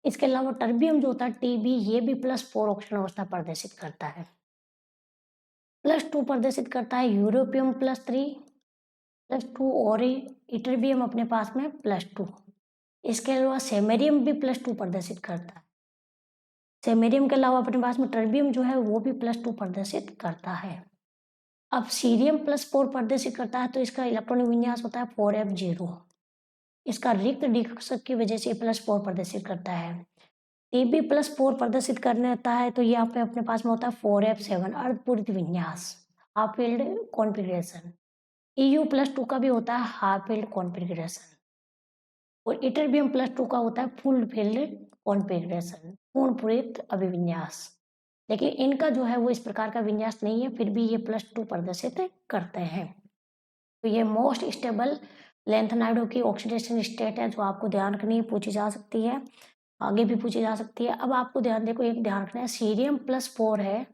इसके अलावा टर्बियम जो होता है टीबी, ये भी +4 ऑक्सीजन अवस्था प्रदर्शित करता है। +2 प्रदर्शित करता है यूरोपियम +3 और इटरबियम अपने पास में +2। इसके अलावा सेमेरियम भी +2 प्रदर्शित करता है। सेमेरियम के अलावा अपने पास में टर्बियम जो है वो भी +2 प्रदर्शित करता है। अब सीरियम +4 प्रदर्शित करता है तो इसका इलेक्ट्रॉनिक विन्यास होता है 4f0। इसका रिक्त डिकर्षक की वजह से +4 प्रदर्शित करता है। Tb +4 प्रदर्शित करने होता है तो ये यहाँ पे अपने पास में होता है 4f7 अर्धपूरित विन्यास, हाफ फील्ड कॉन्फ़िगरेशन। Eu+2 का भी होता है हाफ फील्ड कॉन्फ़िगरेशन और Ytterbium+2 का होता है फुल फील्ड कॉन्फ़िगरेशन, पूर्ण पूरित अभिविन्यास। लेकिन इनका जो है वो इस प्रकार का विन्यास नहीं है, फिर भी ये +2 प्रदर्शित करते हैं। तो ये मोस्ट स्टेबल लैंथेनाइडों की ऑक्सीडेशन स्टेट है जो आपको ध्यान रखनी है, पूछी जा सकती है, आगे भी पूछी जा सकती है। अब आपको एक ध्यान रखना है, सीरियम+4 है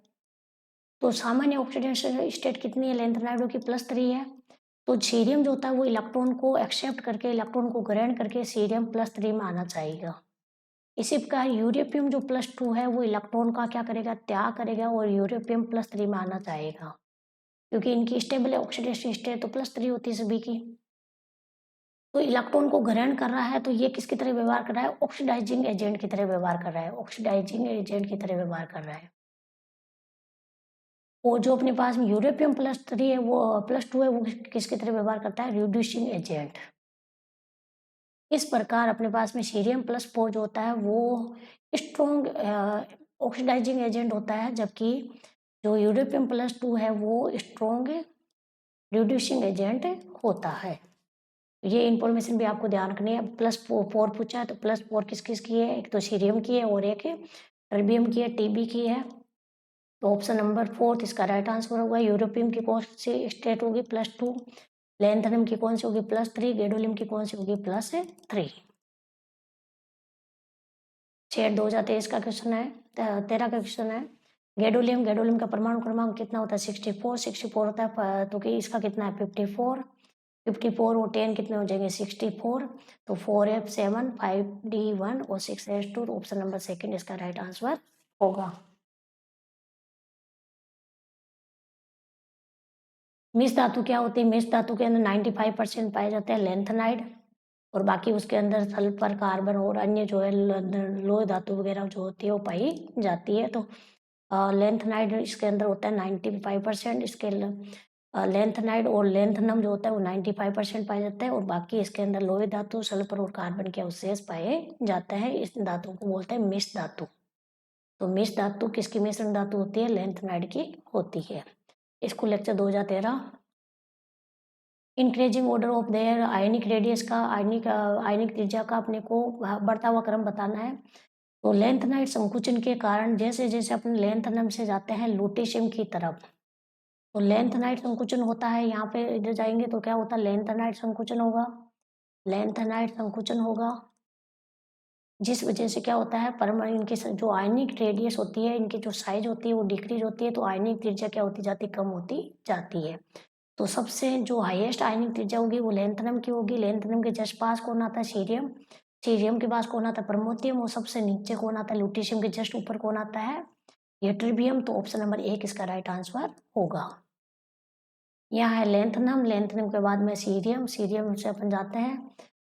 तो सामान्य ऑक्सीडेशन स्टेट कितनी है लैंथेनाइडों की? +3 है। तो सीरियम जो होता है वो इलेक्ट्रॉन को एक्सेप्ट करके, इलेक्ट्रॉन को ग्रहण करके सीरियम +3 में आना चाहेगा। इसी प्रकार यूरेपियम जो +2 है वो इलेक्ट्रॉन का क्या करेगा? त्याग करेगा और यूरेपियम +3 में आना चाहेगा, क्योंकि इनकी स्टेबल ऑक्सीडेशन स्टेट तो +3 होती है सभी की। तो इलेक्ट्रॉन को ग्रहण कर रहा है तो ये किसकी तरह व्यवहार कर रहा है? ऑक्सीडाइजिंग एजेंट की तरह व्यवहार कर रहा है, ऑक्सीडाइजिंग एजेंट की तरह व्यवहार कर रहा है। और जो अपने पास में यूरेपियम +3 है वो +2 है वो किसकी तरह व्यवहार करता है? Reducing agent. इस प्रकार अपने पास में सीरियम+4 जो होता है वो स्ट्रॉन्ग ऑक्सीडाइजिंग एजेंट होता है, जबकि जो यूरेपियम +2 है वो स्ट्रॉन्ग रिड्यूसिंग एजेंट होता है। ये इन्फॉर्मेशन भी आपको ध्यान रखनी है। +4 पूछा है तो +4 किस किस की है? एक तो सीरियम की है और एक टर्बियम की है, टीबी की है। तो ऑप्शन नंबर 4 इसका राइट आंसर होगा। यूरोपियम की कौन सी स्टेट होगी? +2। लैंथेनम की कौन सी होगी? +3। गैडोलियम की कौन सी होगी? +3। 6/2023 का क्वेश्चन है, 13 का क्वेश्चन है। गैडोलियम का परमाणु क्रमांक कितना होता है? 64 होता है, तो कि इसका कितना है? 54 और 10 कितने हो जाएंगे? 64। तो 4f7 5d1 और 6s2, ऑप्शन नंबर 2 इसका राइट आंसर होगा। मिस धातु क्या होती है? मिस धातु के अंदर 95% पाए जाते हैं लैंथेनाइड और बाकी उसके अंदर सल्फर, कार्बन और अन्य जो है लोह धातु वगैरह जो होती है वो पाई जाती है। तो लैंथेनाइड इसके अंदर होता है 95%, इसके लैंथेनाइड और लैंथेनम जो होता है वो 95% पाए जाते हैं और बाकी इसके अंदर लोहे धातु, सल्फर और कार्बन के अवशेष पाए जाते हैं। इस धातु को बोलते हैं मिश्र धातु। तो मिश्र धातु किसकी मिश्रण धातु होती है? लैंथेनाइड की होती है। इसको lecture 2013 increasing order of their ionic radius का आयनिक त्रिज्या का अपने को बढ़ता हुआ क्रम बताना है। तो लैंथेनाइड संकुचन के कारण जैसे जैसे अपने लैंथेनम से जाते हैं लुटेशियम की तरफ, तो लैंथेनाइड संकुचन होता है। यहाँ पे इधर जाएंगे तो क्या होता है? लैंथेनाइड संकुचन होगा। लैंथेनाइड संकुचन होगा जिस वजह से क्या होता है? परमाणु इनकी जो आयनिक रेडियस होती है, इनकी जो साइज होती है वो डिक्रीज होती है, तो आयनिक त्रिज्या क्या होती जाती? कम होती जाती है। तो सबसे जो हाईएस्ट आयनिक त्रिज्या होगी वो लैंथेनम की होगी। लैंथेनम के जस्ट पास कौन आता है? सीरियम। सीरियम के पास कौन आता है? प्रमोथियम। और सबसे नीचे कौन आता है? लुटीशियम के जस्ट ऊपर कौन आता है? यट्रिबियम। तो ऑप्शन नंबर 1 इसका राइट आंसर होगा। यहाँ है लैंथेनम, लैंथेनम के बाद में सीरियम, सीरियम से अपन जाते हैं,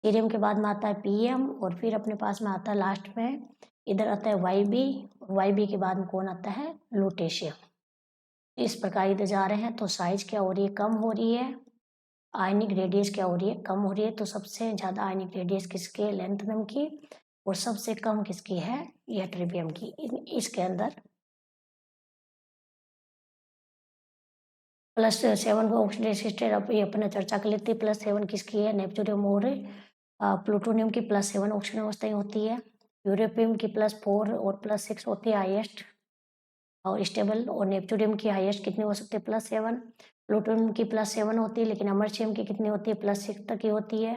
सीरियम के बाद में आता है पीएम और फिर अपने पास में आता है लास्ट में इधर आता है वाईबी, वाईबी के बाद में कौन आता है? लुटेशियम। इस प्रकार इधर जा रहे हैं तो साइज क्या हो रही है? कम हो रही है। आयनिक रेडियस क्या हो रही है? कम हो रही है। तो सबसे ज्यादा आयनिक रेडियस किसकी है? लैंथेनम की। और सबसे कम किसकी है? यट्रिबियम की। इसके अंदर +7 को ऑक्सीडेशन स्टेट अपने चर्चा कर लेते हैं। +7 किसकी है? नेपच्यूनियम और प्लूटोनियम की +7 ऑक्सीजन अवस्थाएं होती है। यूरेपियम की +4 और +6 होती है हाईएस्ट और स्टेबल, और नेपच्यूनियम की हाईएस्ट कितनी हो सकती है? +7। प्लूटोनियम की +7 होती है, लेकिन अमरशियम की कितनी होती है? +6 तक की होती है।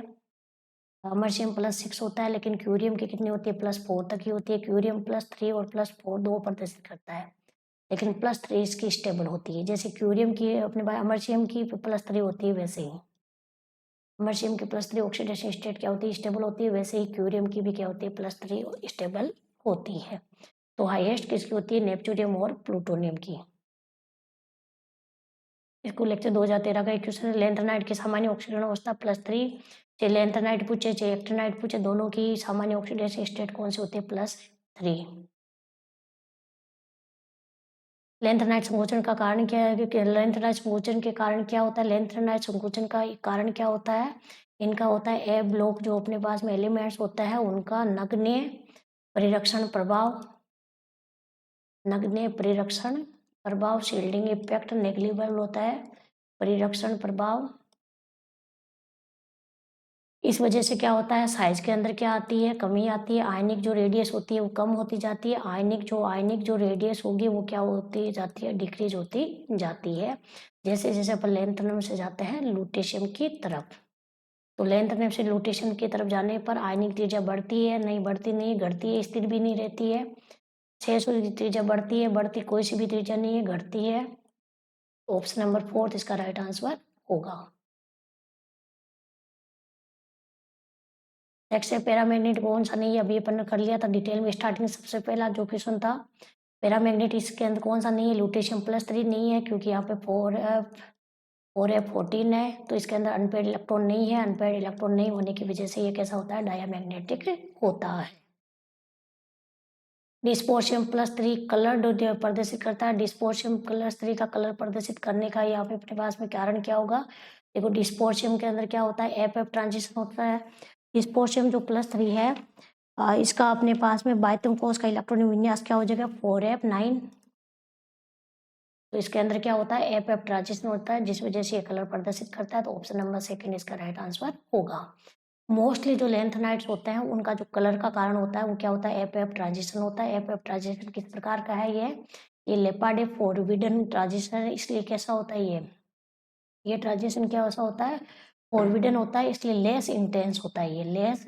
अमरशियम +6 होता है, लेकिन क्यूरियम की कितनी होती है? +4 तक की होती है। क्यूरियम +3 और +4 दो प्रदर्शित करता है, लेकिन +3 इसकी स्टेबल होती है। जैसे क्यूरियम की अपने पास अमरशियम की +3 होती है, वैसे ही अमरशियम की +3 ऑक्सीडेशन स्टेट क्या होती है? स्टेबल होती है। वैसे ही क्यूरियम की भी क्या होती है? +3 स्टेबल होती है। तो हाईएस्ट किसकी होती है? नेपच्यूनियम और प्लूटोनियम की। इसको लेक्चर 2013 का एक क्वेश्चन है, लैंथेनाइड की सामान्य ऑक्सीजन अवस्था +3। चाहे लैंथेनाइड पूछे चाहे एक्टिनाइड पूछे, दोनों की सामान्य ऑक्सीडेशन स्टेट कौन सी होती है? +3। लैंथेनाइड संकोचन का कारण क्या है? क्योंकि लैंथेनाइड संकोचन के कारण क्या होता है? लैंथेनाइड संकोचन का कारण क्या होता है? इनका होता है ए ब्लॉक जो अपने पास में एलिमेंट्स होता है उनका नगण्य परिरक्षण प्रभाव, नगण्य परिरक्षण प्रभाव, शील्डिंग इफेक्ट नेग्लिजिबल होता है परिरक्षण प्रभाव। इस वजह से क्या होता है, साइज के अंदर क्या आती है, कमी आती है, आयनिक जो रेडियस होती है वो कम होती जाती है, आयनिक जो रेडियस होगी वो क्या होती जाती है, डिक्रीज होती जाती है जैसे जैसे अपन लेंथनम से जाते हैं लुटेशियम की तरफ। तो लेंथनम से लुटेशियम की तरफ जाने पर आयनिक त्रिज्या बढ़ती है, नहीं बढ़ती नहीं, घटती है, स्थिर भी नहीं रहती है। 600 की त्रिज्या बढ़ती है, बढ़ती कोई सी भी त्रिज्या नहीं है, घटती है। ऑप्शन नंबर 4 इसका राइट आंसर होगा। नेक्स्ट है पैरामैग्नेट कौन सा नहीं है, अभी अपन ने कर लिया था डिटेल में स्टार्टिंग सबसे पहला जो क्वेश्चन था। पैरामैग्नेट इसके अंदर कौन सा नहीं है, लुटेशियम +3 नहीं है क्योंकि यहाँ पे 4f14 है, तो इसके अंदर अनपेड इलेक्ट्रॉन नहीं है, अनपेड इलेक्ट्रॉन नहीं होने की वजह से ये कैसा होता है, डायमैग्नेटिक होता है। डिस्पोर्शियम +3 कलर प्रदर्शित करता है, डिस्पोर्शियम +3 का कलर प्रदर्शित करने का यहाँ पे अपने पास में कारण क्या होगा, देखो डिस्पोर्शियम के अंदर क्या होता है, एफ ट्रांजिशन होता है। डिस्पोर्शियम जो +3 है इसका अपने पास में बायतम कोष का इलेक्ट्रॉनिक विन्यास क्या हो जाएगा, 4f9। तो इसके अंदर क्या होता है, एफ ट्रांजिशन होता है जिस वजह से ये कलर प्रदर्शित करता है, तो ऑप्शन नंबर 2 इसका राइट आंसर होगा। मोस्टली जो लेंथनाइट्स होते हैं उनका जो कलर का कारण होता है वो क्या होता है, एफ ट्रांजिशन होता है। एफ ट्रांजिशन किस प्रकार का है, ये लेपार्डे फॉरबिडन ट्रांजिशन है, इसलिए कैसा होता है, ये ट्रांजिशन क्या ऐसा होता है, फॉरबिडन होता है, इसलिए लेस इंटेंस होता है, ये लेस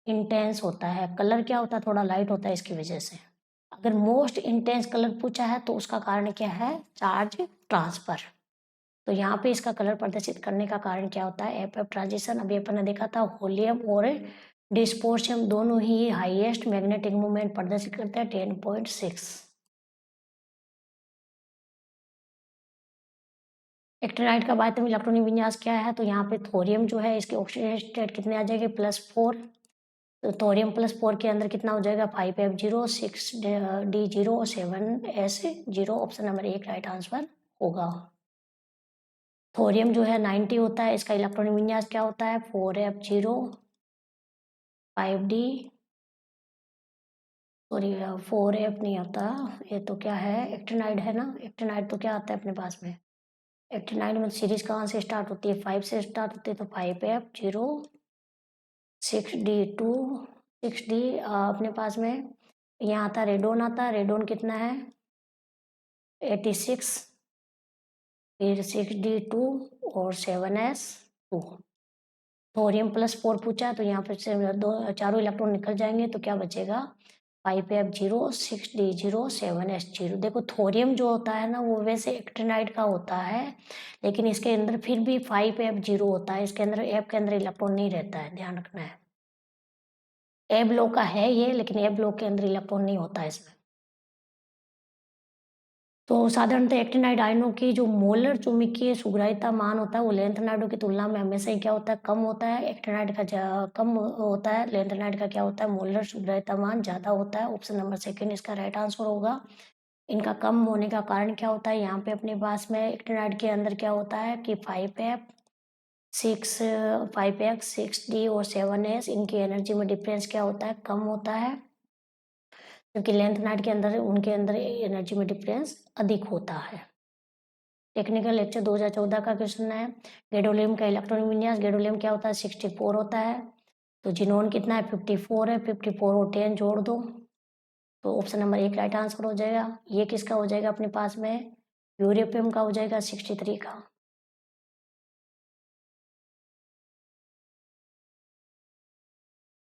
इंटेंस होता है। कलर क्या होता है, थोड़ा लाइट होता है इसकी वजह से। अगर मोस्ट इंटेंस कलर पूछा है तो उसका कारण क्या है, चार्ज ट्रांसफर। तो यहाँ पे इसका कलर प्रदर्शित करने का कारण क्या होता है, एफ ट्रांजिशन। अभी अपन ने देखा था होलियम और डिस्पोर्शियम दोनों ही हाईएस्ट मैग्नेटिक मूवमेंट प्रदर्शित करते हैं 10.6। एक्टिनाइड का बायतम इलेक्ट्रॉनिक विन्यास क्या है, तो यहाँ पे थोरियम जो है इसके ऑक्सीजन स्टेट कितने आ जाएंगे, +4। तो थोरियम +4 के अंदर कितना हो जाएगा, 5f0 6d0 7s0। Option number 1 right answer होगा। थोरियम जो है 90 होता है, इसका इलेक्ट्रॉनिक विन्यास क्या होता है, 4f0 5d, सॉरी 4f नहीं आता, ये तो क्या है, एक्टिनाइड है ना, एक्टिनाइड तो क्या आता है अपने पास में, एक्टिनाइड में सीरीज कहाँ से स्टार्ट होती है, 5 से स्टार्ट होती है, तो 5f0 6d2 6d अपने पास में यहाँ आता है, रेडोन आता है, रेडोन कितना है 86, फिर 6d2 और 7s2। थोरियम +4 पूछा है तो यहाँ पर से चारों इलेक्ट्रॉन निकल जाएंगे, तो क्या बचेगा 5f0 6d0 7s0। देखो थोरियम जो होता है ना वो वैसे एक्टिनाइड का होता है, लेकिन इसके अंदर फिर भी 5f0 होता है, इसके अंदर एफ के अंदर इलेक्ट्रॉन नहीं रहता है, ध्यान रखना है। ए ब्लॉक का है ये, लेकिन ए ब्लॉक के अंदर इलेक्ट्रॉन नहीं होता है इसमें। तो साधारणतः एक्टिनाइड आयनों की जो मोलर चुंबकीय सुग्राहिता मान होता है वो लेंथनाइडों की तुलना में हमेशा ही क्या होता है, कम होता है। एक्टिनाइड का कम होता है, लेंथनाइड का क्या होता है, मोलर सुग्राहिता मान ज़्यादा होता है। ऑप्शन नंबर 2 इसका राइट आंसर होगा। इनका कम होने का कारण क्या होता है, यहाँ पे अपने पास में एक्टिनाइड के अंदर क्या होता है कि 5x 6d और 7s इनकी एनर्जी में डिफरेंस क्या होता है, कम होता है, क्योंकि लेंथनाइड के अंदर उनके अंदर एनर्जी में डिफरेंस अधिक होता है। टेक्निकल लेक्चर 2014 का क्वेश्चन है, गैडोलियम का इलेक्ट्रॉनिक विन्यास, गैडोलियम क्या होता है 64 होता है, तो जिनोन कितना है 54 है, 54 और 10 जोड़ दो, तो ऑप्शन नंबर 1 राइट आंसर हो जाएगा। ये किसका हो जाएगा अपने पास में, यूरेपियम का हो जाएगा 63 का।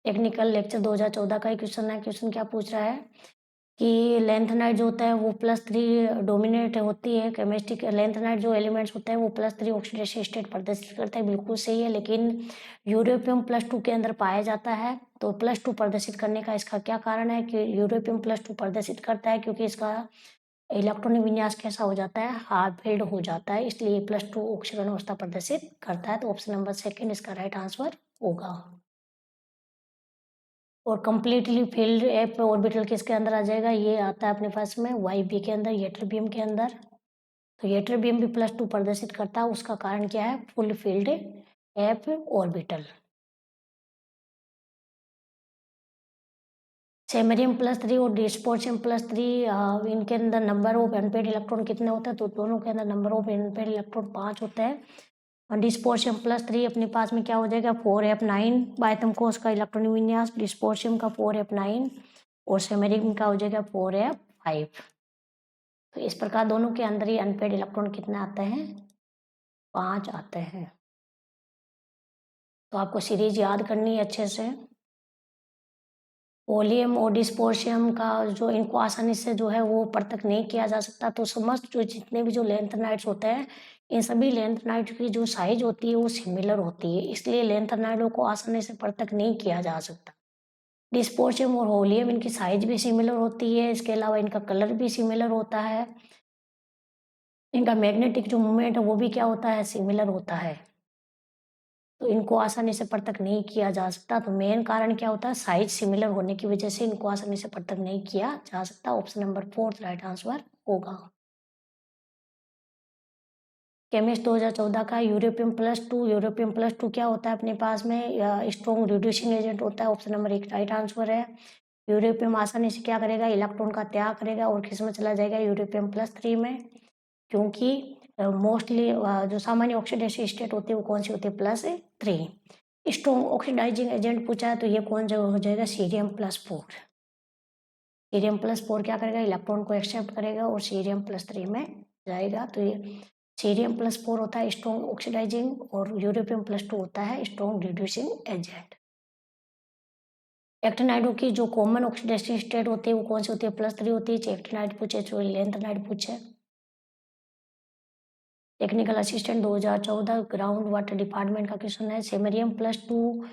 टेक्निकल लेक्चर 2014 का ही क्वेश्चन है। क्वेश्चन क्या पूछ रहा है कि लेंथनाइड जो होता है वो +3 डोमिनेट होती है, केमिस्ट्री लेंथनाइड जो एलिमेंट्स होते हैं वो +3 ऑक्सीडेशन स्टेट प्रदर्शित करता है, बिल्कुल सही है, लेकिन यूरेपियम +2 के अंदर पाया जाता है। तो +2 प्रदर्शित करने का इसका क्या कारण है कि यूरेपियम +2 प्रदर्शित करता है, क्योंकि इसका इलेक्ट्रॉनिक विन्यास कैसा हो जाता है, हाफ फिल्ड हो जाता है, इसलिए +2 ऑक्सीकरण अवस्था प्रदर्शित करता है। तो ऑप्शन नंबर 2 इसका राइट आंसर होगा। और कंप्लीटली फील्ड एप ऑर्बिटल किसके अंदर आ जाएगा, ये आता है अपने पास में YB के अंदर, येटरबियम के अंदर। तो येटरबियम भी +2 प्रदर्शित करता है, उसका कारण क्या है, full field F orbital. Samarium +3 और डिस्पर्सियम +3, इनके अंदर नंबर ऑफ अनपेड इलेक्ट्रॉन कितने होते हैं? तो दोनों के अंदर नंबर ऑफ अनपेड इलेक्ट्रॉन 5 होते हैं। और डिस्पर्सियम +3 अपने पास में क्या हो जाएगा? 4f9 बायतम कोष का इलेक्ट्रॉनिक विन्यास, डिस्पर्सियम का 4f9 और सेमेरियम का हो जाएगा 4f5। तो इस प्रकार दोनों के अंदर ही अनपेड इलेक्ट्रॉन कितने आते हैं? 5 आते हैं। तो आपको सीरीज याद करनी है अच्छे से। वॉल्यूम और डिस्पोर्शियम का जो इनको आसानी से जो है वो पृथक नहीं किया जा सकता, तो समस्त जो जितने भी जो लेंथेनाइड्स होते हैं, इन सभी लेंथेनाइड की जो साइज होती है वो सिमिलर होती है, इसलिए लेंथेनाइडों को आसानी से पृथक नहीं किया जा सकता। डिस्पोर्शियम और वॉल्यूम इनकी साइज भी सिमिलर होती है, इसके अलावा इनका कलर भी सिमिलर होता है, इनका मैग्नेटिक जो मूवमेंट है वो भी क्या होता है? सिमिलर होता है। तो इनको आसानी से पृथक नहीं किया जा सकता। तो मेन कारण क्या होता है? साइज सिमिलर होने की वजह से इनको आसानी से पृथक नहीं किया जा सकता। ऑप्शन नंबर 4 राइट आंसर होगा। केमिस्ट 2014 का यूरोपियम+2। यूरोपियम+2 क्या होता है अपने पास में? स्ट्रॉन्ग रिड्यूसिंग एजेंट होता है। ऑप्शन नंबर 1 राइट आंसर है। यूरोपियम आसानी से क्या करेगा? इलेक्ट्रॉन का त्याग करेगा और किस में चला जाएगा? यूरोपियम+3 में, क्योंकि मोस्टली जो सामान्य ऑक्सीडेशन स्टेट होती है वो कौन सी होती है? +3। स्ट्रॉन्ग ऑक्सीडाइजिंग एजेंट पूछा है तो ये कौन जो हो जाएगा? सीरियम+4। सीरियम+4 क्या करेगा? इलेक्ट्रॉन को एक्सेप्ट करेगा और सीरियम+3 में जाएगा। तो ये सीरियम+4 होता है स्ट्रॉन्ग ऑक्सीडाइजिंग और यूरोपियम+2 होता है स्ट्रॉन्ग रिड्यूसिंग एजेंट। एक्टिनाइडों की जो कॉमन ऑक्सीडेशन स्टेट होती है वो कौन सी होती है? +3 होती है। एक्टिनाइड पूछे, लेंथेनाइड पूछे। Technical assistant 2014 ground water department का क्वेश्चन है। सेमेरियम+2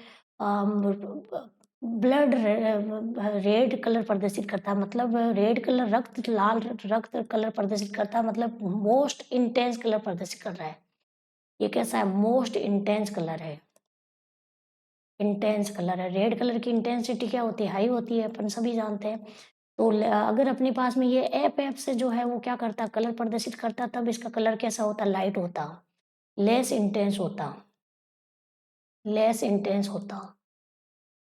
ब्लड रेड कलर प्रदर्शित करता है, मतलब रेड कलर रक्त, लाल रक्त कलर प्रदर्शित करता है, मतलब मोस्ट इंटेंस कलर प्रदर्शित कर रहा है। ये कैसा है? मोस्ट इंटेंस कलर है। इंटेंस कलर है। रेड कलर की इंटेंसिटी क्या होती है? हाई होती है, अपन सभी जानते हैं। तो अगर अपने पास में ये एफ से जो है वो क्या करता है? कलर प्रदर्शित करता, तब इसका कलर कैसा होता? लाइट होता, लेस इंटेंस होता, लेस इंटेंस होता।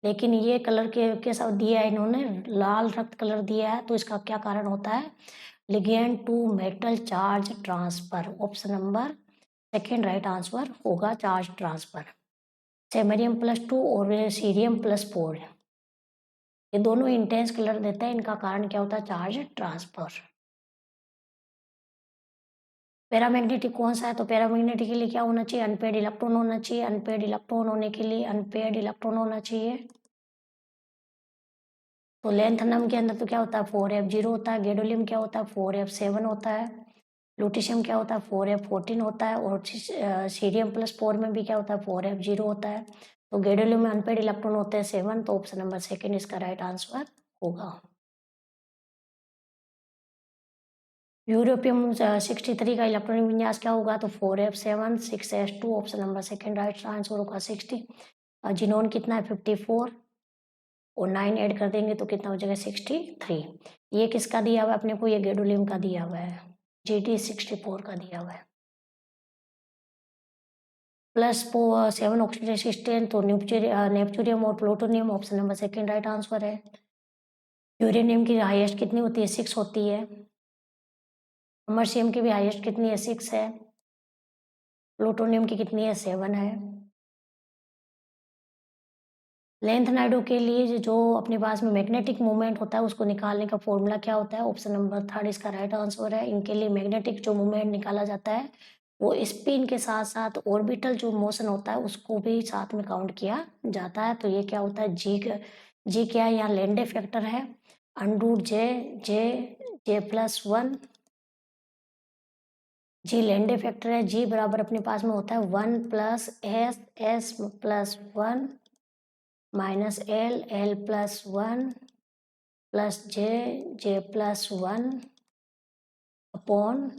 लेकिन ये कलर के साथ दिया है इन्होंने, लाल रक्त कलर दिया है, तो इसका क्या कारण होता है? Ligand to metal charge transfer. Option number 2 right answer होगा, चार्ज ट्रांसफर। सेमेरियम+2 और सीरियम+4 ये दोनों इंटेंस कलर देते हैं, इनका कारण क्या होता है? Charge transfer. पैरामैग्नेटिक कौन सा है? तो पैरामैग्नेटिक के लिए क्या होना चाहिए? अनपेड इलेक्ट्रॉन होना चाहिए। अनपेड इलेक्ट्रॉन होने के लिए अनपेड इलेक्ट्रॉन होना चाहिए। तो लेंथनम के अंदर तो क्या होता है? 4f0 होता है। गैडोलियम क्या होता है? 4f7 होता है। लुटिशियम क्या होता है? 4f14 होता है। और सीरियम+4 में भी क्या होता है? 4f0 होता है। तो गैडोलियम में अनपेड इलेक्ट्रॉन होते हैं 7, तो ऑप्शन नंबर 2 इसका राइट आंसर होगा। यूरोपियम 63 का इलेक्ट्रॉनिक विन्यास क्या होगा? तो 4f7 6s2, option number 2 right answer होगा 60। जिनोन कितना है? 54 और 9 ऐड कर देंगे तो कितना हो जाएगा? 63। ये किसका दिया हुआ है अपने को? ये गैडोलियम का दिया हुआ है, GT64 का दिया हुआ है। +7 ऑक्सीडेशन स्टेट, तो नेपच्यूरियम और plutonium, option number 2 right answer है। यूरेनियम की हाईएस्ट कितनी होती है? 6 होती है। अमरसियम की भी हाईएस्ट कितनी है? 6 है। प्लूटोनियम की कितनी है? 7 है। लेंथनाइडों के लिए जो अपने पास में मैग्नेटिक मूवमेंट होता है उसको निकालने का फॉर्मूला क्या होता है? ऑप्शन नंबर 3 इसका राइट आंसर है। इनके लिए मैग्नेटिक जो मूवमेंट निकाला जाता है वो स्पिन के साथ साथ ऑर्बिटल जो मोशन होता है उसको भी साथ में काउंट किया जाता है। तो ये क्या होता है? जी क्या है? यहाँ लेंडे फैक्टर है, √J J+1। जी लेंडे फैक्टर है। जी बराबर अपने पास में होता है 1 + S+1 -L+1 +J+1 upon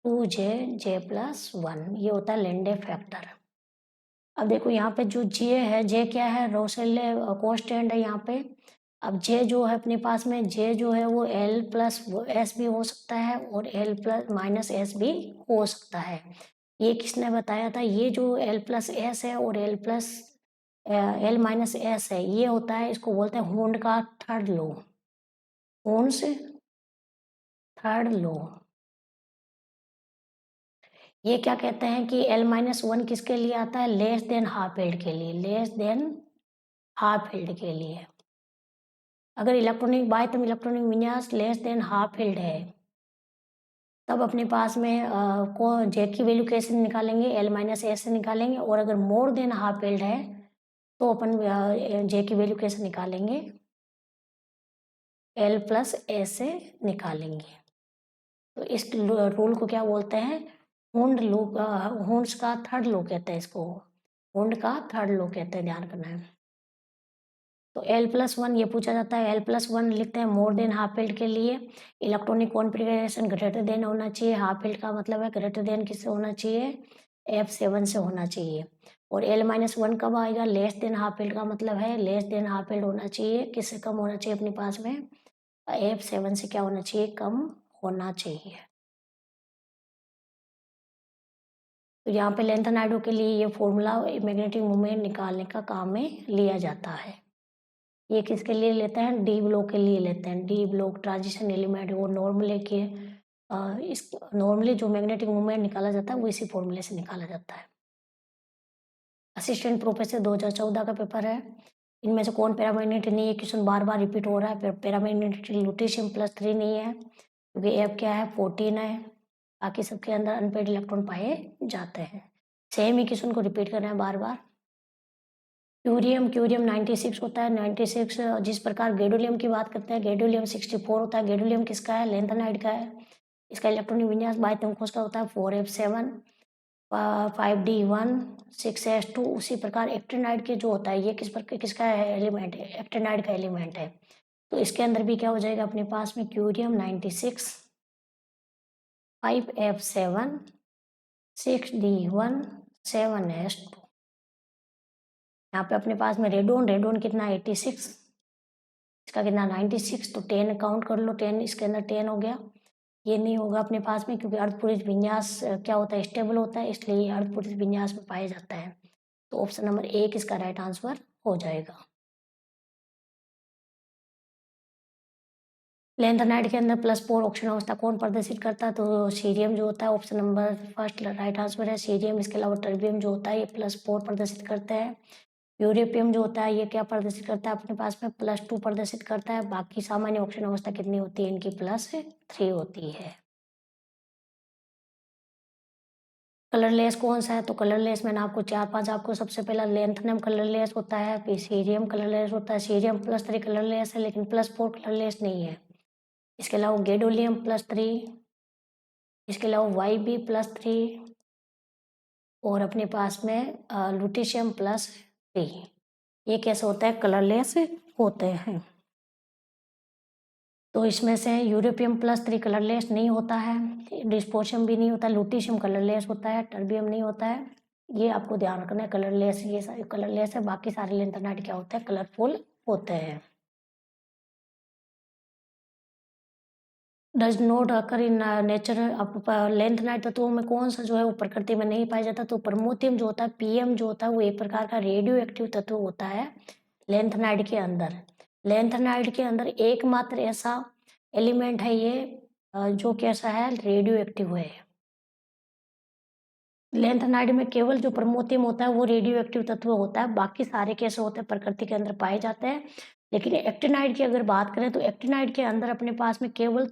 2J+1, ये होता है लेंडे फैक्टर। अब देखो यहाँ पे जो J है, J क्या है? रोसेले कांस्टेंट है यहाँ पे। अब J जो है अपने पास में, J जो है वो L+S भी हो सकता है और L+ - S भी हो सकता है। ये किसने बताया था? ये जो L+S है और L-S है, ये होता है, इसको बोलते हैं हूंड का third law. Hund's third law. ये क्या कहते हैं कि L-1 किसके लिए आता है? लेस देन हाफ फील्ड के लिए, लेस देन हाफ फील्ड के लिए। अगर इलेक्ट्रॉनिक बाह्यतम इलेक्ट्रॉनिक विन्यास लेस देन हाफ फील्ड है, तब अपने पास में को जे की वैल्यू कैसे निकालेंगे? L-S से निकालेंगे। और अगर मोर देन हाफ फील्ड है, तो अपन जे की वैल्यू कैसे निकालेंगे? L+S से निकालेंगे। तो इस रूल को क्या बोलते हैं? हुंड्स का थर्ड लॉ कहते हैं इसको। हुंड का थर्ड लॉ कहते हैं, ध्यान करना है। तो L+1 ये पूछा जाता है, L+1 लिखते हैं मोर देन हाफ फील्ड के लिए। इलेक्ट्रॉनिक कॉन्फ़िगरेशन ग्रेटर देन होना चाहिए। हाफ फील्ड का मतलब है ग्रेटर देन किससे होना चाहिए? F7 से होना चाहिए। और L-1 कब आएगा? लेस देन हाफ फील्ड का मतलब है लेस देन हाफ फील्ड होना चाहिए। किससे कम होना चाहिए अपने पास में? F7 से क्या होना चाहिए? कम होना चाहिए। तो यहाँ पे लेंथेनाइडो के लिए ये फॉर्मूला मैग्नेटिक मोमेंट निकालने का काम में लिया जाता है। ये किसके लिए लेते हैं? डी ब्लॉक के लिए लेते हैं। डी ब्लॉक ट्रांजिशन एलिमेंट वो नॉर्मली के इस नॉर्मली जो मैग्नेटिक मोमेंट निकाला जाता है वो इसी फॉर्मूले से निकाला जाता है। असिस्टेंट प्रोफेसर 2014 का पेपर है। इनमें से कौन पैरामैग्नेटिक नहीं है? क्वेश्चन बार बार रिपीट हो रहा है। पैरामैग्नेटिक लुटेशियम +3 नहीं है, क्योंकि एफ क्या है? 14 है। बाकी सबके अंदर अनपेड इलेक्ट्रॉन पाए जाते हैं। सेम ही क्वेश्चन को रिपीट करना है बार बार। क्यूरियम 96 होता है। 96 जिस प्रकार गैडोलियम की बात करते हैं, गैडोलियम 64 होता है। गैडोलियम किसका है? लेंथेनाइड का है। इसका इलेक्ट्रॉनिक विन्यास बाह्यतम कोश का होता है 4f7 5d1 6s2। उसी प्रकार एक्टिनाइड के जो होता है, ये किसका है? एलिमेंट है, एक्टिनाइड का एलिमेंट है। तो इसके अंदर भी क्या हो जाएगा अपने पास में? Curium 96 5f7 6d1 7s2। यहाँ पे अपने पास में रेडोन कितना? 86। इसका कितना? 96। तो 10 काउंट कर लो, 10 इसके अंदर 10 हो गया। ये नहीं होगा अपने पास में, क्योंकि अर्धपूरित विन्यास क्या होता है? स्टेबल होता है, इसलिए ये अर्धपूरित विन्यास में पाया जाता है। तो ऑप्शन नंबर 1 इसका राइट आंसर हो जाएगा। लेंथेनाइड के अंदर +4 ऑक्सीजन अवस्था कौन प्रदर्शित करता है? तो सीरियम जो होता है, option number first right answer है सीरियम। इसके अलावा टर्बियम जो होता है ये +4 प्रदर्शित करते हैं। यूरेपियम जो होता है ये क्या प्रदर्शित करता है अपने पास में? +2 प्रदर्शित करता है। बाकी सामान्य ऑक्सीजन अवस्था कितनी होती है इनकी? +3 होती है। कलरलेस कौन सा है? तो कलरलेस मैंने आपको 4-5 आपको सबसे पहला लेंथनम कलरलेस होता है, फिर सीरियम कलरलेस होता है। सीरियम +3 कलरलेस है, लेकिन +4 कलरलेस नहीं है। इसके अलावा गैडोलियम +3, इसके अलावा YB+3 और अपने पास में लुटेशियम +3। ये कैसे होता है? कलरलेस होते हैं। तो इसमें से यूरेपियम +3 कलरलेस नहीं होता है, डिस्पोशियम भी नहीं होता, लुटेशियम कलरलेस होता है, टर्बियम नहीं होता है। ये आपको ध्यान रखना है, कलरलेस ये सारे कलरलेस है। बाकी सारे लेंथेनाइड क्या होते हैं? कलरफुल होते हैं। Does not occur in nature. अब लेंथेनाइड तत्वों में कौन सा जो है वो प्रकृति में नहीं पाया जाता? तो प्रमोथियम जो होता है, पीएम जो होता है, वो एक प्रकार का रेडियो एक्टिव तत्व होता है लेंथेनाइड के अंदर। लेंथेनाइड के अंदर एकमात्र ऐसा एलिमेंट है ये जो कैसा है? रेडियो एक्टिव है। लेंथेनाइड में केवल जो प्रमोथियम होता है वो रेडियो एक्टिव तत्व होता है। बाकी सारे कैसे होते हैं? प्रकृति के अंदर पाए जाते हैं। लेकिन एक्टिनाइड की अगर बात करें तो एक्टिनाइड के अंदर अपने पास में केवल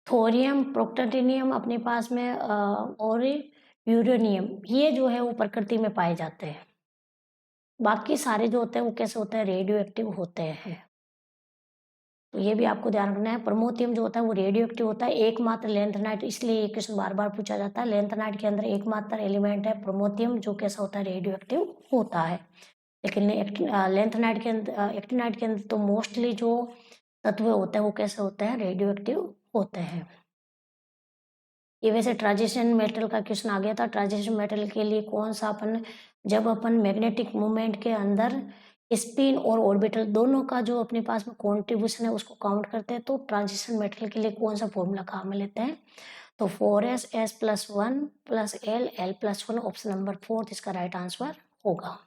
थोरियम प्रोक्टाटिनियम अपने पास में और यूरेनियम, ये जो है वो प्रकृति में पाए जाते हैं। बाकी सारे जो होते हैं वो कैसे होते हैं? रेडियो एक्टिव होते हैं। तो ये भी आपको ध्यान रखना है। प्रमोथियम जो होता है वो रेडियो एक्टिव होता है। एकमात्र लेंथेनाइड, इसलिए ये क्वेश्चन बार बार पूछा जाता है। लेंथेनाइड के अंदर एकमात्र एलिमेंट है प्रमोथियम, जो कैसा होता है? रेडियो एक्टिव होता है। लेकिन लेंथेनाइड के अंदर एक्टिनाइड के अंदर तो मोस्टली जो तत्व होते हैं वो कैसे होते हैं? रेडियो एक्टिव होते हैं। ये वैसे ट्रांजिशन मेटल का क्वेश्चन आ गया था। ट्रांजिशन मेटल के लिए कौन सा जब अपन मैग्नेटिक मूवमेंट के अंदर स्पिन और ऑर्बिटल दोनों का जो अपने पास में कॉन्ट्रीब्यूशन है उसको काउंट करते हैं, तो ट्रांजिशन मेटल के लिए कौन सा फॉर्मूला काम में लेते हैं? तो 4s s plus 1 plus l l plus 1 option number 4 इसका राइट आंसर होगा।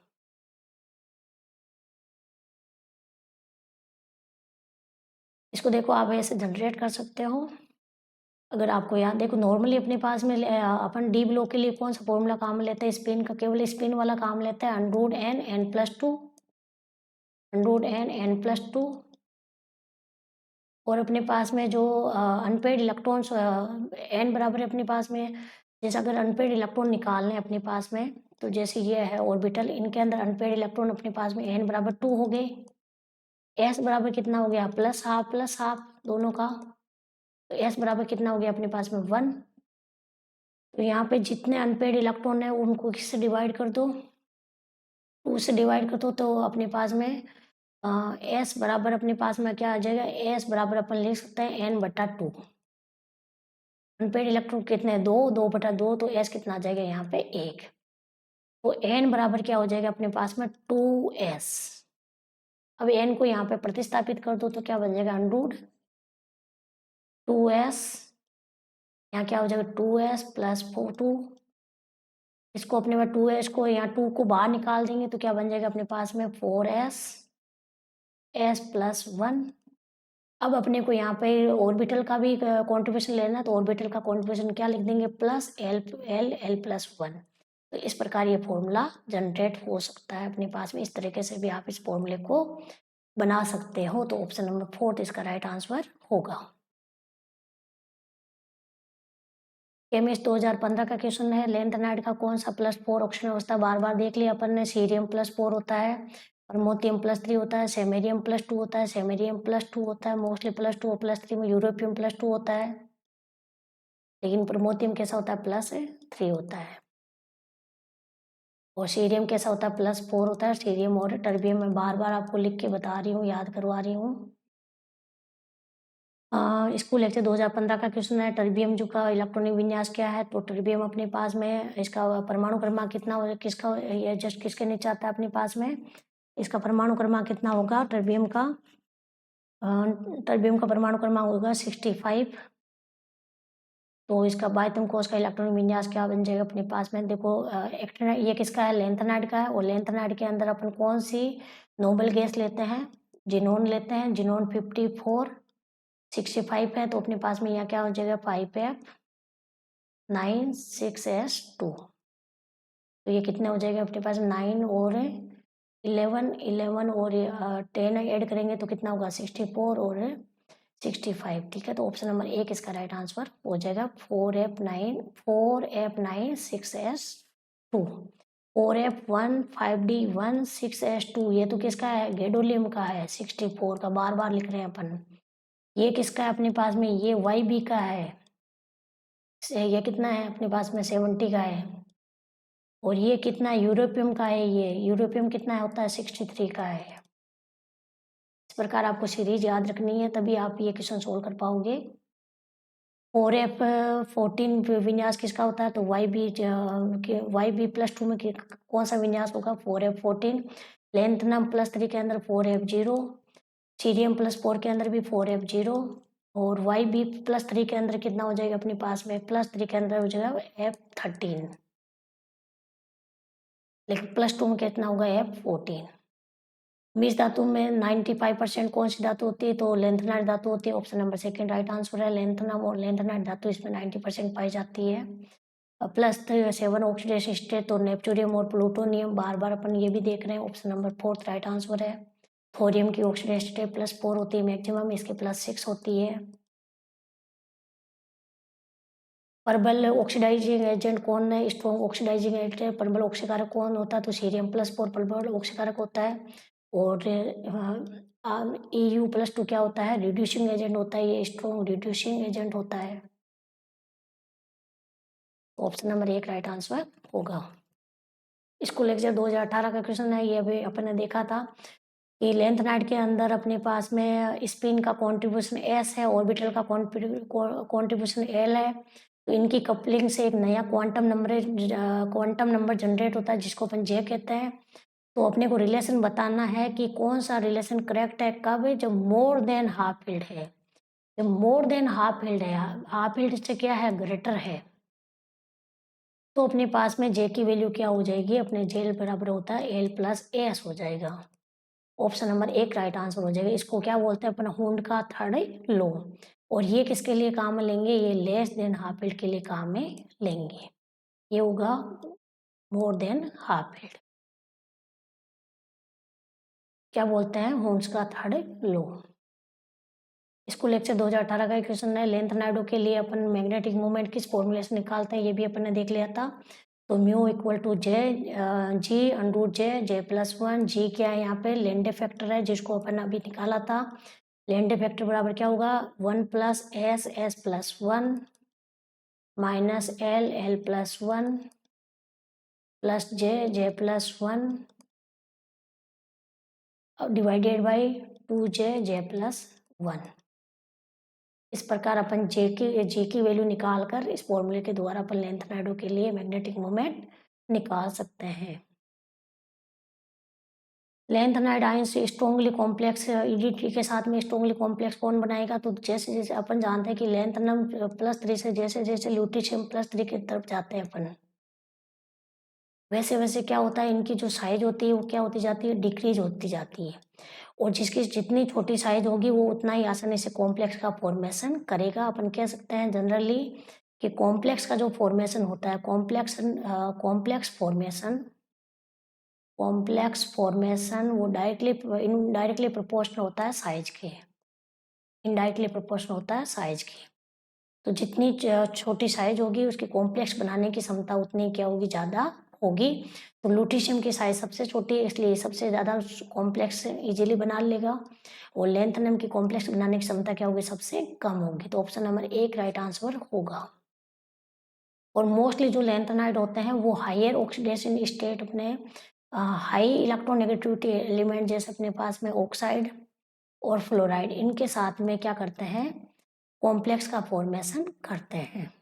इसको देखो आप ऐसे जनरेट कर सकते हो। अगर आपको याद देखो नॉर्मली अपने पास में अपन डी ब्लॉक के लिए कौन सा फॉर्मूला काम लेते हैं, स्पिन का केवल स्पिन वाला काम लेता है under root N N plus two, under root N N plus two. और अपने पास में जो अनपेड इलेक्ट्रॉन्स एन बराबर है अपने पास में, जैसे अगर अनपेड इलेक्ट्रॉन निकालने हैं अपने पास में, तो जैसे ये है ऑर्बिटल, इनके अंदर अनपेड इलेक्ट्रॉन अपने पास में एन बराबर 2 हो गए, एस बराबर कितना हो गया प्लस हाफ दोनों का, तो एस बराबर कितना हो गया अपने पास में 1। तो यहाँ पे जितने अनपेड इलेक्ट्रॉन है उनको किससे डिवाइड कर दो, 2 से डिवाइड कर दो, तो अपने पास में एस बराबर अपने पास में क्या आ जाएगा, एस बराबर अपन लिख सकते हैं एन बटा 2। अनपेड इलेक्ट्रॉन कितने, 2 तो एस कितना आ जाएगा यहाँ पे 1। तो एन बराबर क्या हो जाएगा अपने पास में 2s। अब एन को यहाँ पे प्रतिस्थापित कर दो तो क्या बन जाएगा अंडर 2s, यहाँ क्या हो जाएगा 2s प्लस 2। इसको अपने पास 2s को यहाँ 2 को बाहर निकाल देंगे तो क्या बन जाएगा अपने पास में 4s s प्लस 1। अब अपने को यहाँ पे ऑर्बिटल का भी कंट्रीब्यूशन लेना है, तो ऑर्बिटल का कंट्रीब्यूशन क्या लिख देंगे plus L L L plus 1। तो इस प्रकार ये फॉर्मूला जनरेट हो सकता है अपने पास में। इस तरीके से भी आप इस फॉर्मूले को बना सकते हो। तो ऑप्शन नंबर 4 इसका राइट आंसर होगा। केमिस्ट 2015 का क्वेश्चन है, लेंथेनाइड का कौन सा +4 ऑक्सीजन अवस्था, बार बार देख लिया अपन ने, सीरियम +4 होता है, प्रमोथियम +3 होता है, सेमेरियम +2 होता है, सेमेरियम +2 होता है, मोस्टली +2 और +3 में यूरोपियम +2 होता है, लेकिन प्रमोथियम कैसा होता है +3 होता है। और सीरियम कैसा होता है +4 होता है। सीरियम और टर्बियम में बार बार आपको लिख के बता रही हूँ, याद करवा रही हूँ। स्कूल लेक्चर 2015 का क्वेश्चन है, टर्बियम जो का इलेक्ट्रॉनिक विन्यास क्या है। तो टर्बियम अपने पास में इसका परमाणु क्रमांक कितना हो, किसका ये जस्ट किसके नीचे आता है अपने पास में, इसका परमाणु क्रमांक कितना होगा टर्बियम का, टर्बियम का परमाणु क्रमांक होगा 65। तो इसका बायतम कोष का इलेक्ट्रॉनिक विन्यास क्या बन जाएगा अपने पास में, देखो ये किसका है लेंथेनाइड का है। और लेंथेनाइड के अंदर अपन कौन सी नोबल गैस लेते हैं, जिनोन लेते हैं, जिनोन 54 65 है। तो अपने पास में यहाँ क्या हो जाएगा 5f9 6s2। तो ये कितने हो जाएगा अपने पास 9 और 11 और 10 ऐड करेंगे तो कितना होगा 64 और 65। ठीक है, तो ऑप्शन नंबर 1 इसका राइट आंसर हो जाएगा 4f9 6s2। 4f1 5d1 6s2 ये तो किसका है गैडोलियम का है 64 का, बार बार लिख रहे हैं अपन। ये किसका है अपने पास में, ये YB का है, ये कितना है अपने पास में 70 का है। और ये कितना यूरोपियम का है, ये यूरोपियम कितना होता है 63 का है। इस प्रकार आपको सीरीज याद रखनी है, तभी आप ये क्वेश्चन सोल्व कर पाओगे। 4f14 विन्यास किसका होता है, तो YB +2 में कौन सा विन्यास होगा 4f14। लेंथनम +3 के अंदर 4f0, सीरियम +4 के अंदर भी 4f0, और YB+3 के अंदर कितना हो जाएगा अपने पास में +3 के अंदर हो जाएगा f13, लेकिन +2 में कितना होगा f14। मिस धातु में 95% कौन सी धातु होती है, तो लेंथेनाइड धातु होती है। ऑप्शन नंबर 2 राइट आंसर है, लेंथनम और लेंथेनाइड धातु इसमें 90% पाई जाती है। +7 ऑक्सीडेशन स्टेट, तो नेपच्यूरियम और प्लूटोनियम बार बार अपन ये भी देख रहे हैं। ऑप्शन नंबर 4 राइट आंसर है। थोरियम की ऑक्सीडेशन स्टेट +4 होती है मैक्सिमम, इसके +6 होती है। परबल ऑक्सीडाइजिंग एजेंट कौन है, स्ट्रॉन्ग ऑक्सीडाइजिंग एजेंट परबल ऑक्सीकारक कौन होता है, तो सीरियम +4 परबल ऑक्सीकारक होता है। और EU+2 क्या होता है रिड्यूसिंग एजेंट होता है, ये स्ट्रॉन्ग रिड्यूसिंग एजेंट होता है। ऑप्शन नंबर 1 राइट आंसर होगा। स्कूल लेक्चर 2018 का क्वेश्चन है, ये अभी अपन ने देखा था कि लेंथेनाइड के अंदर अपने पास में स्पिन का कॉन्ट्रीब्यूशन s है, ऑर्बिटल का कॉन्ट्रीब्यूशन l है। तो इनकी कपलिंग से एक नया क्वांटम नंबर जनरेट होता है जिसको अपन J कहते हैं। तो अपने को रिलेशन बताना है कि कौन सा रिलेशन करेक्ट है, कब है, जब मोर देन हाफ फील्ड है। जब मोर देन हाफ फील्ड है, हाफ फील्ड से क्या है, ग्रेटर है, तो अपने पास में जे की वैल्यू क्या हो जाएगी, अपने जेल बराबर होता है एल प्लस एस हो जाएगा। ऑप्शन नंबर 1 राइट आंसर हो जाएगा। इसको क्या बोलते हैं अपन, हुंड का थर्ड लॉ। और ये किसके लिए काम में लेंगे, ये लेस देन हाफ फील्ड के लिए काम में लेंगे। ये होगा मोर देन हाफ फील्ड, क्या बोलते हैं, हुंड्स का थर्ड लॉ। इसको लेक्चर 2018 का क्वेश्चन है। लेंथ नाइडो के लिए अपन मैग्नेटिक मोमेंट किस फॉर्मूले से निकालते हैं, ये भी अपन ने देख लिया था। तो mu equal to J G under root J plus 1। G क्या है, यहाँ पे लेंडे फैक्टर है जिसको अपन अभी निकाला था। लेंडे फैक्टर बराबर क्या होगा, 1 plus S plus 1 minus L plus 1 plus J plus 1 divided by 2जे प्लस 1। इस प्रकार अपन जे की वैल्यू निकाल कर इस फॉर्मूले के द्वारा अपन लेंथ नाइडो के लिए मैग्नेटिक मोमेंट निकाल सकते हैं। लेंथ नाइड आयन से स्ट्रॉन्गली कॉम्प्लेक्स ईडीटी के साथ में स्ट्रॉन्गली कॉम्प्लेक्स कौन बनाएगा, तो जैसे जैसे अपन जानते हैं कि लेंथ नम प्लस 3 से जैसे जैसे ल्यूटिशियम प्लस 3 की तरफ जाते हैं अपन, वैसे वैसे क्या होता है, इनकी जो साइज होती है वो क्या होती जाती है, डिक्रीज होती जाती है। और जिसकी जितनी छोटी साइज होगी वो उतना ही आसानी से कॉम्प्लेक्स का फॉर्मेशन करेगा। अपन कह सकते हैं जनरली कि कॉम्प्लेक्स का जो फॉर्मेशन होता है, कॉम्प्लेक्स फॉर्मेशन वो इनडायरेक्टली प्रोपोर्शनल होता है साइज के, इनडायरेक्टली प्रोपोर्शनल होता है साइज की। तो जितनी छोटी साइज होगी उसकी कॉम्प्लेक्स बनाने की क्षमता उतनी क्या होगी, ज़्यादा होगी। तो लुटीशियम की साइज सबसे छोटी है इसलिए सबसे ज़्यादा कॉम्प्लेक्स इजीली बना लेगा, और लेंथनम की कॉम्प्लेक्स बनाने की क्षमता क्या होगी, सबसे कम होगी। तो ऑप्शन नंबर 1 राइट आंसर होगा। और मोस्टली जो लेंथेनाइड होते हैं वो हायर ऑक्सीडेशन स्टेट अपने हाई इलेक्ट्रोनेगेटिविटी एलिमेंट जैसे अपने पास में ऑक्साइड और फ्लोराइड, इनके साथ में क्या करते हैं, कॉम्प्लेक्स का फॉर्मेशन करते हैं।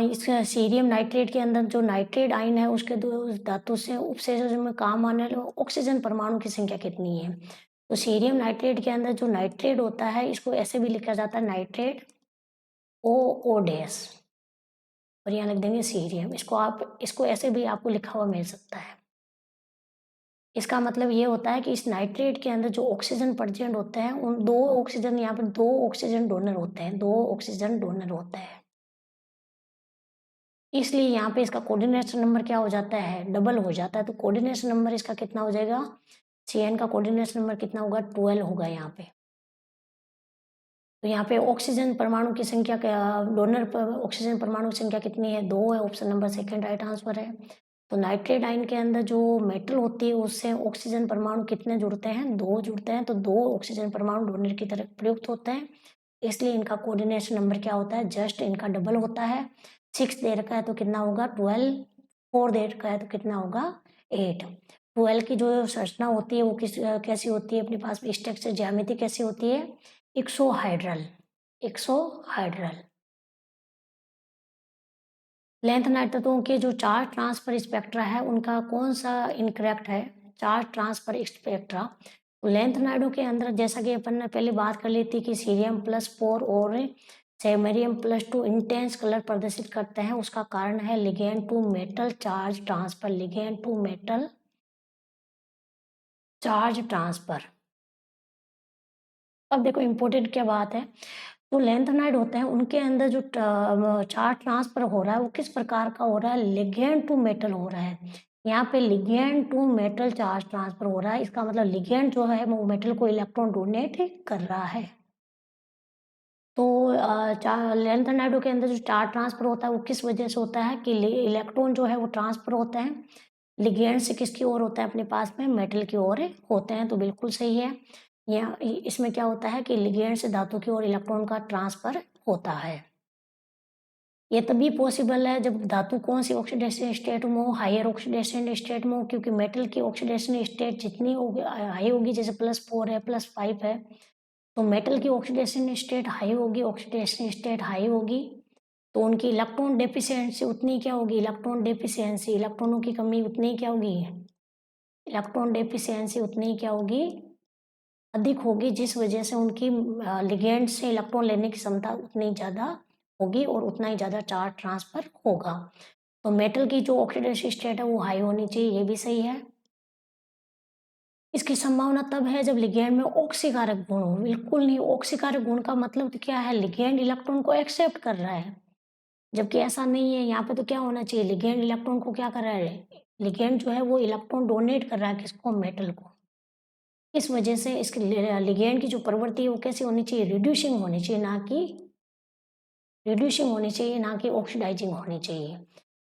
इस सीरियम नाइट्रेट के अंदर जो नाइट्रेट आयन है उसके दो धातु से उपसेचन में काम आने वाले ऑक्सीजन परमाणु की संख्या कितनी है। तो सीरियम नाइट्रेट के अंदर जो नाइट्रेट होता है इसको ऐसे भी लिखा जाता है नाइट्रेट ओ डैश, और यहाँ लिख देंगे सीरियम। इसको ऐसे भी आपको लिखा हुआ मिल सकता है। इसका मतलब ये होता है कि इस नाइट्रेट के अंदर जो ऑक्सीजन प्रेजेंट होते हैं उन दो ऑक्सीजन, यहाँ पर दो ऑक्सीजन डोनर होते हैं, दो ऑक्सीजन डोनर होते हैं, इसलिए यहाँ पे इसका कोऑर्डिनेशन नंबर क्या हो जाता है, डबल हो जाता है। तो कोऑर्डिनेशन नंबर इसका कितना हो जाएगा, CN का कोऑर्डिनेशन नंबर कितना होगा, 12 होगा यहाँ पे। तो यहाँ पे ऑक्सीजन परमाणु की संख्या डोनर पर ऑक्सीजन परमाणु की संख्या कितनी है, 2 है। ऑप्शन नंबर 2 राइट आंसर है। तो नाइट्रेट आयन के अंदर जो मेटल होती है उससे ऑक्सीजन परमाणु कितने जुड़ते हैं, 2 जुड़ते हैं। तो 2 ऑक्सीजन परमाणु डोनर की तरफ प्रयुक्त होते हैं, इसलिए इनका कोऑर्डिनेशन नंबर क्या होता है, जस्ट इनका डबल होता है। 6 दे रखा है तो कितना होगा 12, 4 दे रखा है तो कितना होगा 8। 12 की जो संरचना होती है वो कैसी होती है, अपने पास में स्ट्रक्चर ज्यामिति कैसी होती है, एक्सोहाइड्रल। लेंथ नाइट्रोजन के जो चार ट्रांसफर स्पेक्ट्रा है उनका कौन सा इनकरेक्ट है, चार ट्रांसफर स्पेक्ट्रा। लेंथ नाइडो के अंदर जैसा कि अपन ने पहले बात कर ली थी कि सीरियम +4 और सेमेरियम +2 इंटेंस कलर प्रदर्शित करते हैं, उसका कारण है ligand to metal charge transfer, ligand to metal charge transfer. अब देखो इंपॉर्टेंट क्या बात है, जो लेंथेनाइड होते हैं उनके अंदर जो चार्ज ट्रांसफर हो रहा है वो किस प्रकार का हो रहा है, लिगेंड टू मेटल हो रहा है। यहाँ पे ligand to metal charge transfer हो रहा है, इसका मतलब लिगेंड जो है वो मेटल को इलेक्ट्रॉन डोनेट कर रहा है। तो लेंथेनाइडो के अंदर जो चार्ज ट्रांसफर होता है वो किस वजह से होता है कि इलेक्ट्रॉन जो है वो ट्रांसफर होते हैं लिगेंड से किसकी ओर होता है, अपने पास में मेटल की ओर होते हैं। तो बिल्कुल सही है। या इसमें क्या होता है कि लिगेंड से धातु की ओर इलेक्ट्रॉन का ट्रांसफर होता है। ये तभी पॉसिबल है जब धातु कौन सी ऑक्सीडेशन स्टेट में हो, हायर ऑक्सीडेशन स्टेट में हो, क्योंकि मेटल की ऑक्सीडेशन स्टेट जितनी हाई होगी, जैसे +4 है +5 है, तो मेटल की ऑक्सीडेशन स्टेट हाई होगी, ऑक्सीडेशन स्टेट हाई होगी, तो उनकी इलेक्ट्रॉन डेफिशिएंसी उतनी क्या होगी, इलेक्ट्रॉन डेफिशिएंसी, इलेक्ट्रॉनों की कमी उतनी क्या होगी, इलेक्ट्रॉन डेफिशिएंसी उतनी क्या होगी अधिक होगी, जिस वजह से उनकी लिगेंड से इलेक्ट्रॉन लेने की क्षमता उतनी ज़्यादा होगी और उतना ही ज़्यादा चार्ज ट्रांसफ़र होगा। तो मेटल की जो ऑक्सीडेशन स्टेट है वो हाई होनी चाहिए, ये भी सही है। इसकी संभावना तब है जब लिगैंड में ऑक्सीकारक गुण हो। बिल्कुल नहीं, ऑक्सीकारक गुण का मतलब तो क्या है, लिगैंड इलेक्ट्रॉन को एक्सेप्ट कर रहा है, जबकि ऐसा नहीं है। यहाँ पे तो क्या होना चाहिए, लिगैंड इलेक्ट्रॉन को क्या कर रहा है, लिगैंड जो है वो इलेक्ट्रॉन डोनेट कर रहा है, किसको, मेटल को। इस वजह से इसके लिगैंड की जो प्रवृत्ति है वो कैसी होनी चाहिए, रिड्यूसिंग होनी चाहिए, ना कि ऑक्सीडाइजिंग होनी चाहिए।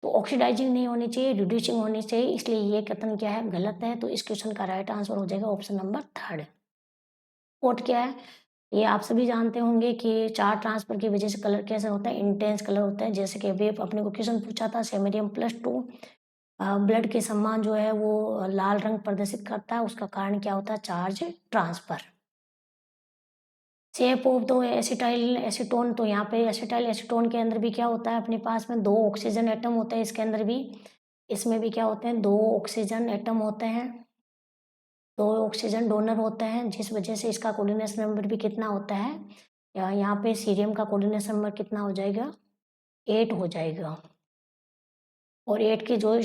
तो ऑक्सीडाइजिंग नहीं होनी चाहिए, रिड्यूसिंग होनी चाहिए, इसलिए ये कथन क्या है, गलत है। तो इस क्वेश्चन का राइट आंसर हो जाएगा ऑप्शन नंबर 3। कोट क्या है, ये आप सभी जानते होंगे कि चार्ज ट्रांसफर की वजह से कलर कैसे होता है, इंटेंस कलर होता है। जैसे कि अभी अपने को क्वेश्चन पूछा था, सेमेरियम+2 ब्लड के समान जो है वो लाल रंग प्रदर्शित करता है, उसका कारण क्या होता है, चार्ज ट्रांसफर। शेप ऑफ दो एसिटाइल एसीटोन, तो यहाँ पे एसिटाइल एसीटोन के अंदर भी क्या होता है, अपने पास में 2 ऑक्सीजन एटम होते हैं, इसके अंदर भी, इसमें भी क्या होते हैं, 2 ऑक्सीजन एटम होते हैं, 2 ऑक्सीजन डोनर होते हैं, जिस वजह से इसका कोऑर्डिनेशन नंबर भी कितना होता है, यहाँ पे सीरियम का कोऑर्डिनेशन नंबर कितना हो जाएगा, 8 हो जाएगा। और 8 की जो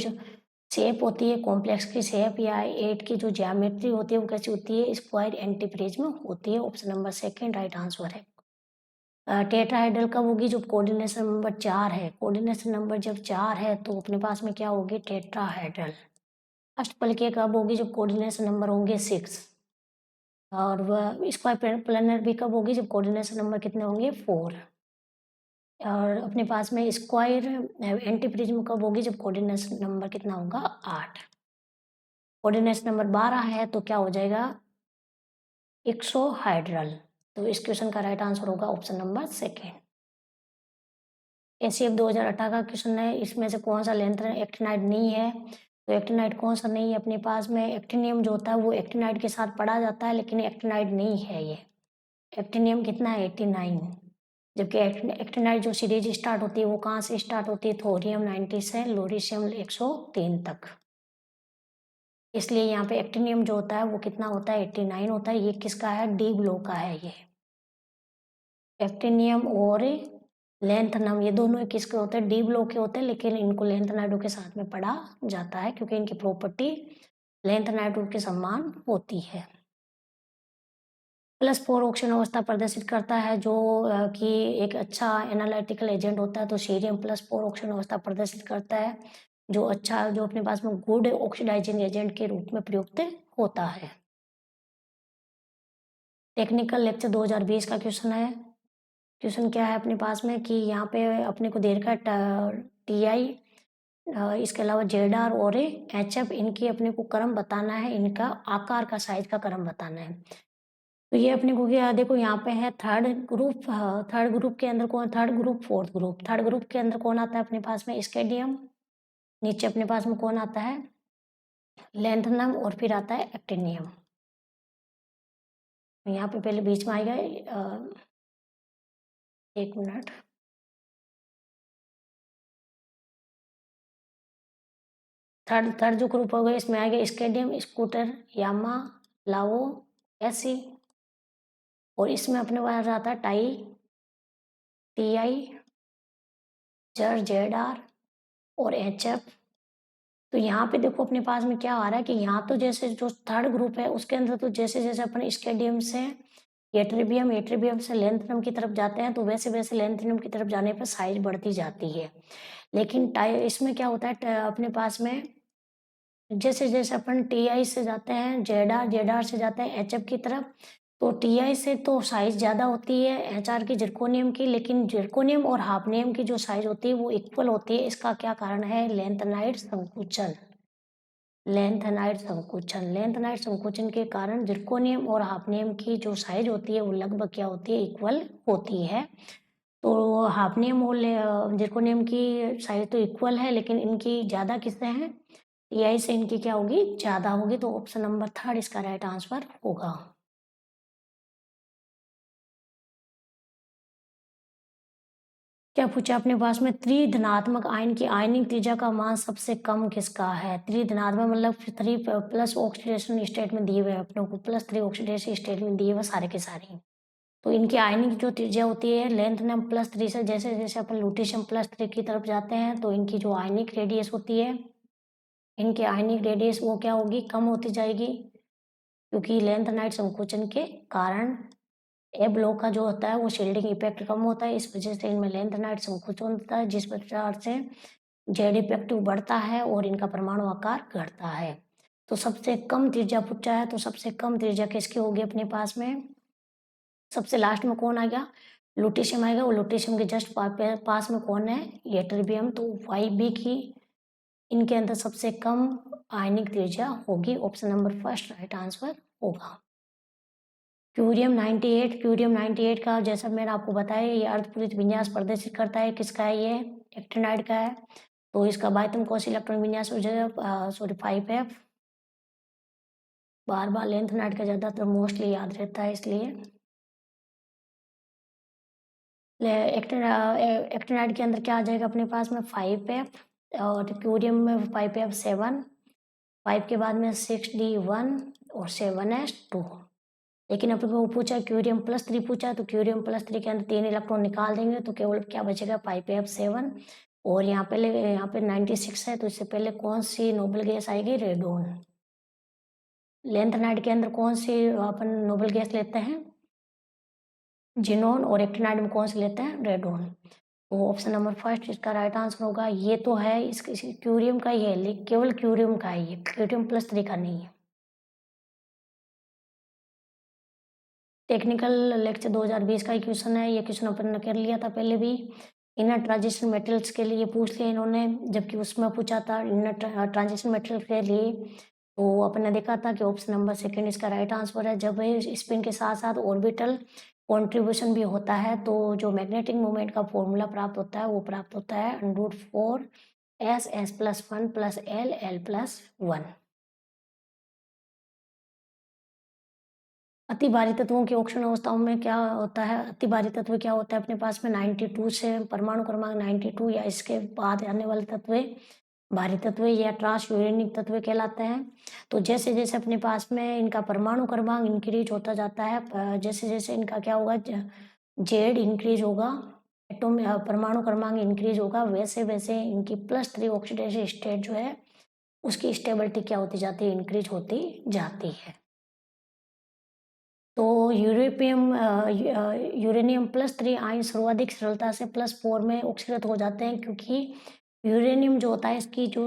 शेप होती है, कॉम्प्लेक्स की शेप, या 8 की जो ज्योमेट्री होती है वो कैसी होती है, स्क्वायर एंटीप्रिज्म होती है। ऑप्शन नंबर 2 राइट आंसर है। टेट्राहेड्रल कब होगी, जब कोऑर्डिनेशन नंबर 4 है। कोऑर्डिनेशन नंबर जब 4 है तो अपने पास में क्या होगी, टेट्राहेड्रल। अष्टफलकीय कब होगी, जब कोऑर्डिनेशन नंबर होंगे 6। और वह स्क्वायर प्लेनर भी कब होगी, जब कोऑर्डिनेशन नंबर कितने होंगे, 4। और अपने पास में स्क्वायर एंटीप्रिज्म कब होगी, जब कोऑर्डिनेशन नंबर कितना होगा, 8। कोऑर्डिनेशन नंबर 12 है तो क्या हो जाएगा, एक्सोहाइड्रल। तो इस क्वेश्चन का राइट आंसर होगा ऑप्शन नंबर 2। एसीएफ 2018 का क्वेश्चन है, इसमें से कौन सा लेंथ एक्टिनाइड नहीं है। तो एक्टिनाइड कौन सा नहीं है, अपने पास में एक्टिनियम जो होता है वो एक्टिनाइड के साथ पढ़ा जाता है, लेकिन एक्टिनाइड नहीं है ये। एक्टिनियम कितना है, 89। जबकि एक्टिनाइड जो सीरीज स्टार्ट होती है वो कहाँ से स्टार्ट होती है, थोरियम 90 से लोरीशियम 103 तक। इसलिए यहाँ पे एक्टिनियम जो होता है वो कितना होता है, 89 होता है। ये किसका है, डी ब्लॉक का है ये। एक्टिनियम और लेंथनम, ये दोनों किसके होते हैं, डी ब्लॉक के होते हैं, लेकिन इनको लेंथनाइडो के साथ में पढ़ा जाता है क्योंकि इनकी प्रॉपर्टी लेंथनाइडो के समान होती है। +4 ऑक्सीजन अवस्था प्रदर्शित करता है, जो कि एक अच्छा एनालिटिकल एजेंट होता है। तो सीरियम +4 ऑक्सीजन अवस्था प्रदर्शित करता है, जो अच्छा, जो अपने पास में गुड ऑक्सीडाइजिंग एजेंट के रूप में प्रयुक्त होता है। टेक्निकल लेक्चर 2020 का क्वेश्चन है। क्वेश्चन क्या है अपने पास में कि यहाँ पे अपने को दे रखा है TI, इसके अलावा ZR और HF, इनकी अपने को क्रम बताना है, इनका आकार का साइज का क्रम बताना है। तो ये अपने को क्या, देखो यहाँ पे है थर्ड ग्रुप, थर्ड ग्रुप के अंदर कौन, third group, fourth group. Third group के अंदर कौन आता है अपने पास में, स्केडियम। नीचे अपने पास में कौन आता है, लेंथनम, और फिर आता है एक्टिनियम। यहाँ पे पहले बीच में आएगा, एक मिनट, थर्ड जो ग्रुप होगा इसमें आएगा स्केडियम, स्कूटर, यामा, लावो, एसी। और इसमें अपने पास आता है टाई, TI, जर, ZR और HF। तो यहाँ पे देखो अपने पास में क्या आ रहा है कि यहाँ तो जैसे जो थर्ड ग्रुप है उसके अंदर तो जैसे जैसे अपन स्केडियम से एट्रीबियम, एट्रीबियम से लेंथनम की तरफ जाते हैं, तो वैसे वैसे लेंथनम की तरफ जाने पर साइज बढ़ती जाती है। लेकिन इसमें क्या होता है, अपने पास में जैसे जैसे अपन TI से जाते हैं, ZR से जाते हैं HF की तरफ, तो TI से तो साइज ज़्यादा होती है HR की, जिरकोनियम की, लेकिन जिरकोनियम और हाफनियम की जो साइज होती है वो इक्वल होती है। इसका क्या कारण है, लेंथनाइड संकुचन। लेंथनाइड संकुचन के कारण जिरकोनियम और हाफनियम की जो साइज होती है वो लगभग क्या होती है, इक्वल होती है। तो हाफनियम और जिरकोनियम की साइज तो इक्वल है, लेकिन इनकी ज़्यादा किससे हैं, TI से इनकी क्या होगी, ज़्यादा होगी। तो ऑप्शन नंबर 3 इसका राइट आंसर होगा। क्या पूछा अपने पास में, त्रिधनात्मक आयन की आयनिक त्रिज्या का मान सबसे कम किसका है। त्रिधनात्मक मतलब 3+ ऑक्सीडेशन स्टेट में दिए हुए हैं अपने को, +3 ऑक्सीडेशन स्टेट में दिए हुए सारे के सारे। तो इनकी आयनिक जो त्रिज्या होती है लेंथ में +3 से जैसे जैसे अपन लुटेशियम +3 की तरफ जाते हैं तो इनकी जो आयनिक रेडियस होती है, इनकी आयनिक रेडियस वो क्या होगी, कम होती जाएगी, क्योंकि लेंथनाइट संकोचन के कारण ए ब्लॉक का जो होता है वो शील्डिंग इफेक्ट कम होता है, इस वजह से इनमें लेंथनाइट संकोचन होता है, जिस प्रकार से जेड इफेक्टिव बढ़ता है और इनका परमाणु आकार घटता है। तो सबसे कम त्रिज्या पूछा है, तो सबसे कम त्रिज्या किसकी होगी अपने पास में, सबसे लास्ट में कौन आ गया, लुटेशियम आएगा, और लुटेशियम के जस्ट पास में कौन है, यट्रियम। तो YB की इनके अंदर सबसे कम आयनिक त्रिज्या होगी, option number first right answer होगा। क्यूरियम 98, क्यूरियम 98 का जैसा मैंने आपको बताया ये अर्धपूरित विन्यास प्रदर्शित करता है, किसका है ये, एक्टिनाइड का है। तो इसका बाह्यतम कोश इलेक्ट्रॉन विन्यास हो जाएगा 5f। बार बार लेंथनाइड का ज़्यादातर मोस्टली याद रहता है इसलिए। एक्टिनाइड के अंदर क्या आ जाएगा अपने पास में 5f, और क्यूरियम में 5f 7, 5 के बाद में 6d1 और 7s2। लेकिन अपने को पूछा क्यूरियम +3 पूछा, तो क्यूरियम +3 के अंदर 3 इलेक्ट्रॉन निकाल देंगे तो केवल क्या बचेगा 5f 7। और यहाँ पे 96 है, तो इससे पहले कौन सी नोबल गैस आएगी, रेडोन। लेंथनाइड के अंदर कौन सी अपन नोबल गैस लेते हैं, जिनोन, और एक्टिनाइड में कौन सी लेते हैं, रेडोन। तो ऑप्शन नंबर फर्स्ट इसका राइट आंसर होगा। ये तो है इस क्यूरियम का ही है, लेकिन केवल क्यूरियम का है, ये क्यूरियम +3 का नहीं है। टेक्निकल लेक्चर 2020 का ही क्वेश्चन है, ये क्वेश्चन अपन ने कर लिया था पहले भी। इनर ट्रांजिशन मेटल्स के लिए पूछ लिया इन्होंने, जबकि उसमें पूछा था इनर ट्रांजिशन मेटल के लिए, तो अपन ने देखा था कि ऑप्शन नंबर सेकंड इसका राइट आंसर है। जब स्पिन के साथ साथ ऑर्बिटल कॉन्ट्रीब्यूशन भी होता है तो जो मैग्नेटिक मोमेंट का फॉर्मूला प्राप्त होता है वो प्राप्त होता है √4 s+1 + l+1। अति भारी तत्वों की ऑक्सीजन अवस्थाओं में क्या होता है, अति भारी तत्व क्या होता है अपने पास में 92 से परमाणु क्रमांक 92 या इसके बाद आने वाले तत्व भारी तत्व या ट्रांस यूरेनिक तत्व कहलाते हैं। तो जैसे जैसे अपने पास में इनका परमाणु क्रमांक इंक्रीज होता जाता है, जैसे जैसे इनका क्या होगा, जेड इंक्रीज होगा, एटॉम परमाणु क्रमांक इंक्रीज होगा, वैसे वैसे इनकी +3 ऑक्सीडेशन स्टेट जो है उसकी स्टेबिलिटी क्या होती जाती है, इंक्रीज होती जाती है। तो यूरेनियम +3 आयन सर्वाधिक सरलता से +4 में ऑक्सीकृत हो जाते हैं, क्योंकि यूरेनियम जो होता है इसकी जो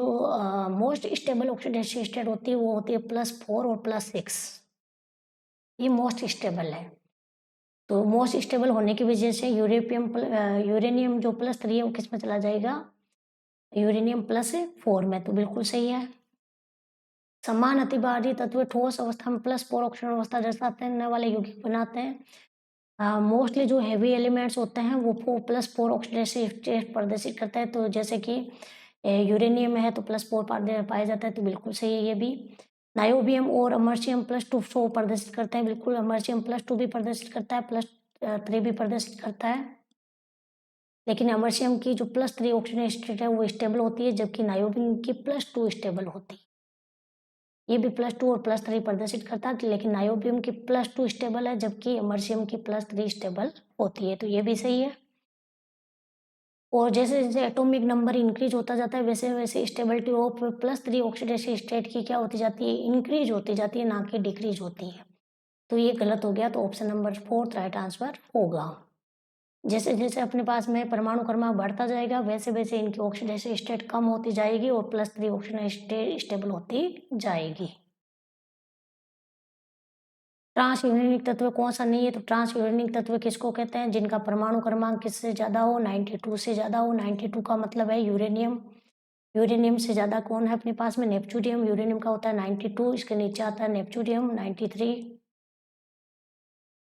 मोस्ट स्टेबल ऑक्सीडेशन स्टेट होती है वो होती है +4 और +6, ये मोस्ट स्टेबल है। तो मोस्ट स्टेबल होने की वजह से यूरेनियम जो +3 है वो किस में चला जाएगा, यूरेनियम +4 में। तो बिल्कुल सही है। समान अतिभारी तत्व ठोस अवस्था में +4 ऑक्सीजन अवस्था दर्शाने वाले यौगिक बनाते हैं। मोस्टली जो हैवी एलिमेंट्स होते हैं वो +4 ऑक्सीडेशन स्टेट प्रदर्शित करते हैं। तो जैसे कि यूरेनियम है तो +4 पाया जाता है, तो बिल्कुल सही है ये भी। नायोबियम और अमर्शियम +2 प्रदर्शित करते हैं, बिल्कुल अमर्शियम +2 भी प्रदर्शित करता है, +3 भी प्रदर्शित करता है। लेकिन अमर्शियम की जो +3 ऑक्सीजन स्टेट है वो स्टेबल होती है, जबकि नायोबियम की +2 स्टेबल होती है। ये भी +2 और +3 प्रदर्शित करता है, लेकिन नायोबियम की +2 स्टेबल है, जबकि अमर्शियम की +3 स्टेबल होती है, तो ये भी सही है। और जैसे जैसे एटॉमिक नंबर इंक्रीज होता जाता है वैसे वैसे स्टेबिलिटी ऑफ +3 ऑक्सीडेशन स्टेट की क्या होती जाती है, इंक्रीज होती जाती है, ना कि डिक्रीज होती है। तो ये गलत हो गया, तो ऑप्शन नंबर 4 राइट आंसर होगा। जैसे जैसे अपने पास में परमाणु क्रमांक बढ़ता जाएगा वैसे वैसे इनकी ऑक्सीडेशन स्टेट कम होती जाएगी और +3 ऑक्सीजन स्टेट स्टेबल होती जाएगी। ट्रांस यूरेनिक तत्व कौन सा नहीं है, तो ट्रांस यूरेनिक तत्व किसको कहते हैं, जिनका परमाणु क्रमांक किससे ज़्यादा हो, 92 से ज़्यादा हो। 92 का मतलब है यूरेनियम। यूरेनियम से ज़्यादा कौन है अपने पास में, नेपच्यूनियम। यूरेनियम का होता है 92, इसके नीचे आता है नेपच्यूनियम 93।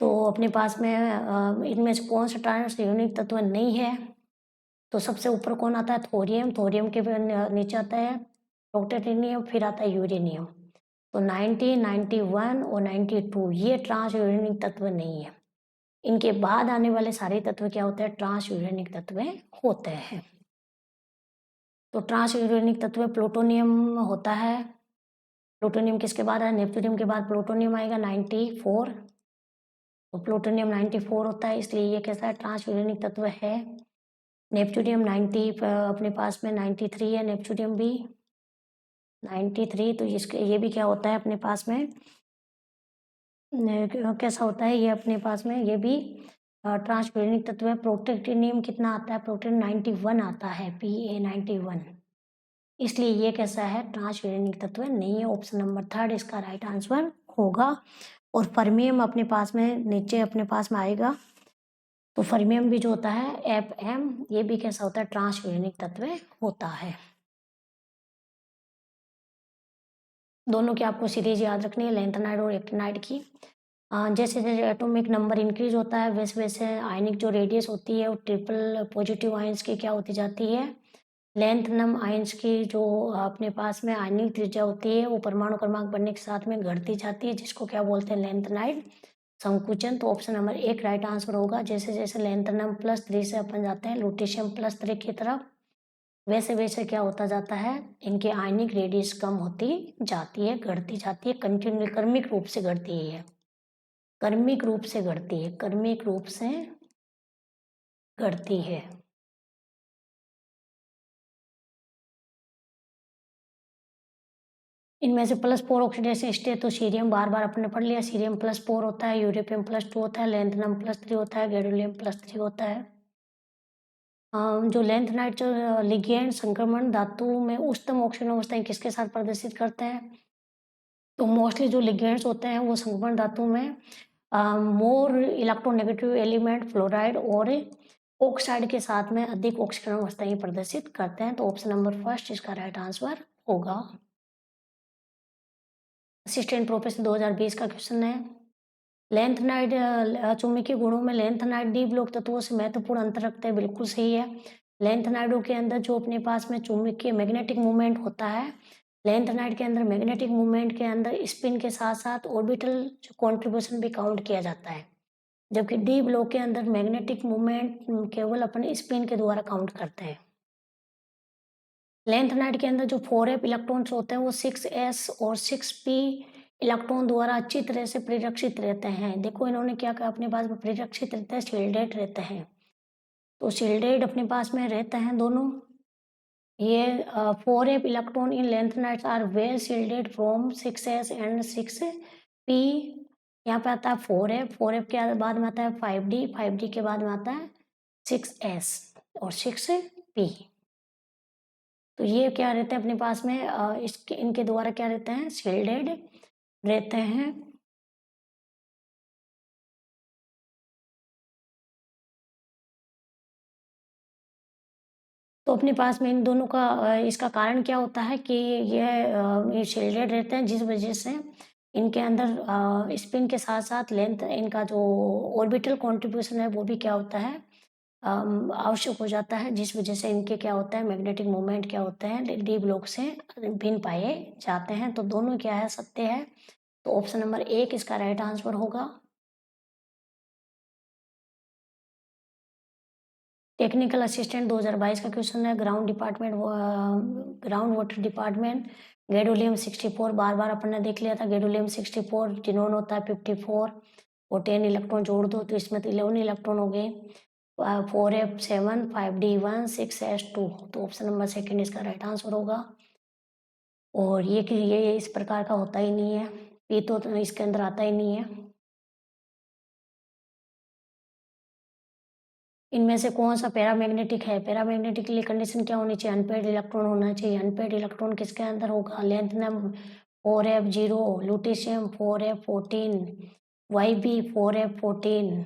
तो अपने पास में इनमें से कौन सा ट्रांस यूरेनिक तत्व नहीं है, तो सबसे ऊपर कौन आता है, थोरियम। थोरियम के नीचे आता है प्रोटेटिनियम, फिर आता है यूरेनियम। तो 90, 91 और 92 ये ट्रांस यूरेनिक तत्व नहीं है। इनके बाद आने वाले सारे तत्व क्या होते हैं? ट्रांस यूरेनिक तत्व होते हैं। तो ट्रांस यूरेनिक तत्व प्लूटोनियम होता है। प्लूटोनियम किसके बाद है? नेपच्यूनियम के बाद प्लूटोनियम आएगा 94। तो प्लूटोनियम 94 होता है, इसलिए ये कैसा है? ट्रांस यूरेनिक तत्व है। नेपच्यूनियम 90 अपने पास में 93 है, नेपच्यूनियम भी 93। तो इसके ये भी क्या होता है अपने पास में? कैसा होता है ये अपने पास में? ये भी ट्रांस यूरेनिक तत्व है। प्लूटोनियम कितना आता है? प्लूटोनियम 91 आता है, Pa91। इसलिए ये कैसा है? ट्रांस यूरेनिक तत्व नहीं है। ऑप्शन नंबर 3 इसका राइट आंसर होगा। और फर्मियम अपने पास में नीचे अपने पास में आएगा। तो फर्मियम भी जो होता है Fm, ये भी कैसा होता है? ट्रांस यूरेनिक तत्व होता है। दोनों की आपको सीरीज याद रखनी है, लैंथेनाइड और एक्टिनाइड की। जैसे जैसे एटॉमिक नंबर इंक्रीज होता है वैसे वैसे आयनिक जो रेडियस होती है वो ट्रिपल पॉजिटिव आयंस की क्या होती जाती है? लेंथ नम आयंस की जो अपने पास में आयनिक त्रिज्या होती है वो परमाणु क्रमांक बढ़ने के साथ में घटती जाती है, जिसको क्या बोलते हैं? लैंथेनाइड संकुचन। तो ऑप्शन नंबर 1 राइट आंसर होगा। जैसे जैसे लैंथेनम +3 से अपन जाते हैं लुटेशियम +3 की तरफ, वैसे वैसे क्या होता जाता है? इनकी आयनिक रेडियस कम होती जाती है, घटती जाती है, कंटिन्यू क्रमिक रूप से घटती है, क्रमिक रूप से घटती है, क्रमिक रूप से घटती है। इनमें से +4 ऑक्सीडेशन स्टेट तो सीरियम बार बार अपने पढ़ लिया, सीरियम +4 होता है, यूरेनियम +2 होता है, लैंथेनम +3 होता है, गैडोलियम +3 होता है। जो लैंथेनाइड जो लिगैंड संक्रमण धातु में उच्चतम ऑक्सीजन अवस्थाएं किसके साथ प्रदर्शित करते हैं? तो मोस्टली जो लिगेंड्स होते हैं वो संक्रमण धातु में मोर इलेक्ट्रोनेगेटिव एलिमेंट फ्लोराइड और ऑक्साइड के साथ में अधिक ऑक्सीकरण अवस्थाएं प्रदर्शित करते हैं। तो ऑप्शन नंबर 1 इसका राइट आंसर होगा। असिस्टेंट प्रोफेसर 2020 का क्वेश्चन है। लैंथेनाइड चुंबकीय गुणों में लैंथेनाइड डी ब्लॉक तत्वों से महत्वपूर्ण अंतर रखते हैं, बिल्कुल सही है। लैंथेनाइडों के अंदर जो अपने पास में चुंबकीय मैग्नेटिक मूवमेंट होता है, लैंथेनाइड के अंदर मैग्नेटिक मूवमेंट के अंदर स्पिन के साथ साथ ऑर्बिटल जो कॉन्ट्रीब्यूशन भी काउंट किया जाता है, जबकि डी ब्लॉक के अंदर मैग्नेटिक मूवमेंट केवल अपने स्पिन के द्वारा काउंट करते हैं। लैंथेनाइड के अंदर जो 4f इलेक्ट्रॉन्स होते हैं वो 6s और 6p इलेक्ट्रॉन द्वारा अच्छी तरह से परिरक्षित रहते हैं। देखो इन्होंने क्या कहा, अपने पास में परिरक्षित रहते हैं, शील्डेड रहते हैं। तो शील्डेड अपने पास में रहते हैं दोनों। ये 4f electron in lanthanides are well shielded from 6s and 6p। यहाँ पे आता है 4f के बाद में आता है 5d के बाद में आता है 6s और 6p। तो ये क्या रहते हैं अपने पास में इसके इनके द्वारा क्या रहते हैं? शील्डेड रहते हैं। तो अपने पास में इन दोनों का इसका कारण क्या होता है कि ये शील्डेड रहते हैं, जिस वजह से इनके अंदर स्पिन के साथ साथ लेंथ इनका जो ऑर्बिटल कंट्रीब्यूशन है वो भी क्या होता है? आवश्यक हो जाता है, जिस वजह से इनके क्या होता है? मैग्नेटिक मूवमेंट क्या होते हैं? डी ब्लॉक से भिन्न पाए जाते हैं। तो दोनों क्या है? सत्य है। तो ऑप्शन नंबर 1 इसका राइट आंसर होगा। टेक्निकल असिस्टेंट 2022 का क्वेश्चन है। Ground department ground water department gadolinium 64 बार बार अपन ने देख लिया था। गैडोलियम 64 जिनोन होता है 54 और 10 इलेक्ट्रॉन जोड़ दो तो इसमें तो 11 इलेक्ट्रॉन हो गए। 4f7 5d1 6s2। तो ऑप्शन नंबर 2 इसका राइट आंसर होगा। और ये इस प्रकार का होता ही नहीं है, ये तो इसके अंदर आता ही नहीं है। इनमें से कौन सा पैरामैग्नेटिक है? पैरामैग्नेटिक के लिए कंडीशन क्या होनी चाहिए? अनपेड इलेक्ट्रॉन होना चाहिए। अनपेड इलेक्ट्रॉन किसके अंदर होगा? Lanthanum 4f0, lutetium 4f14, Yb 4f14।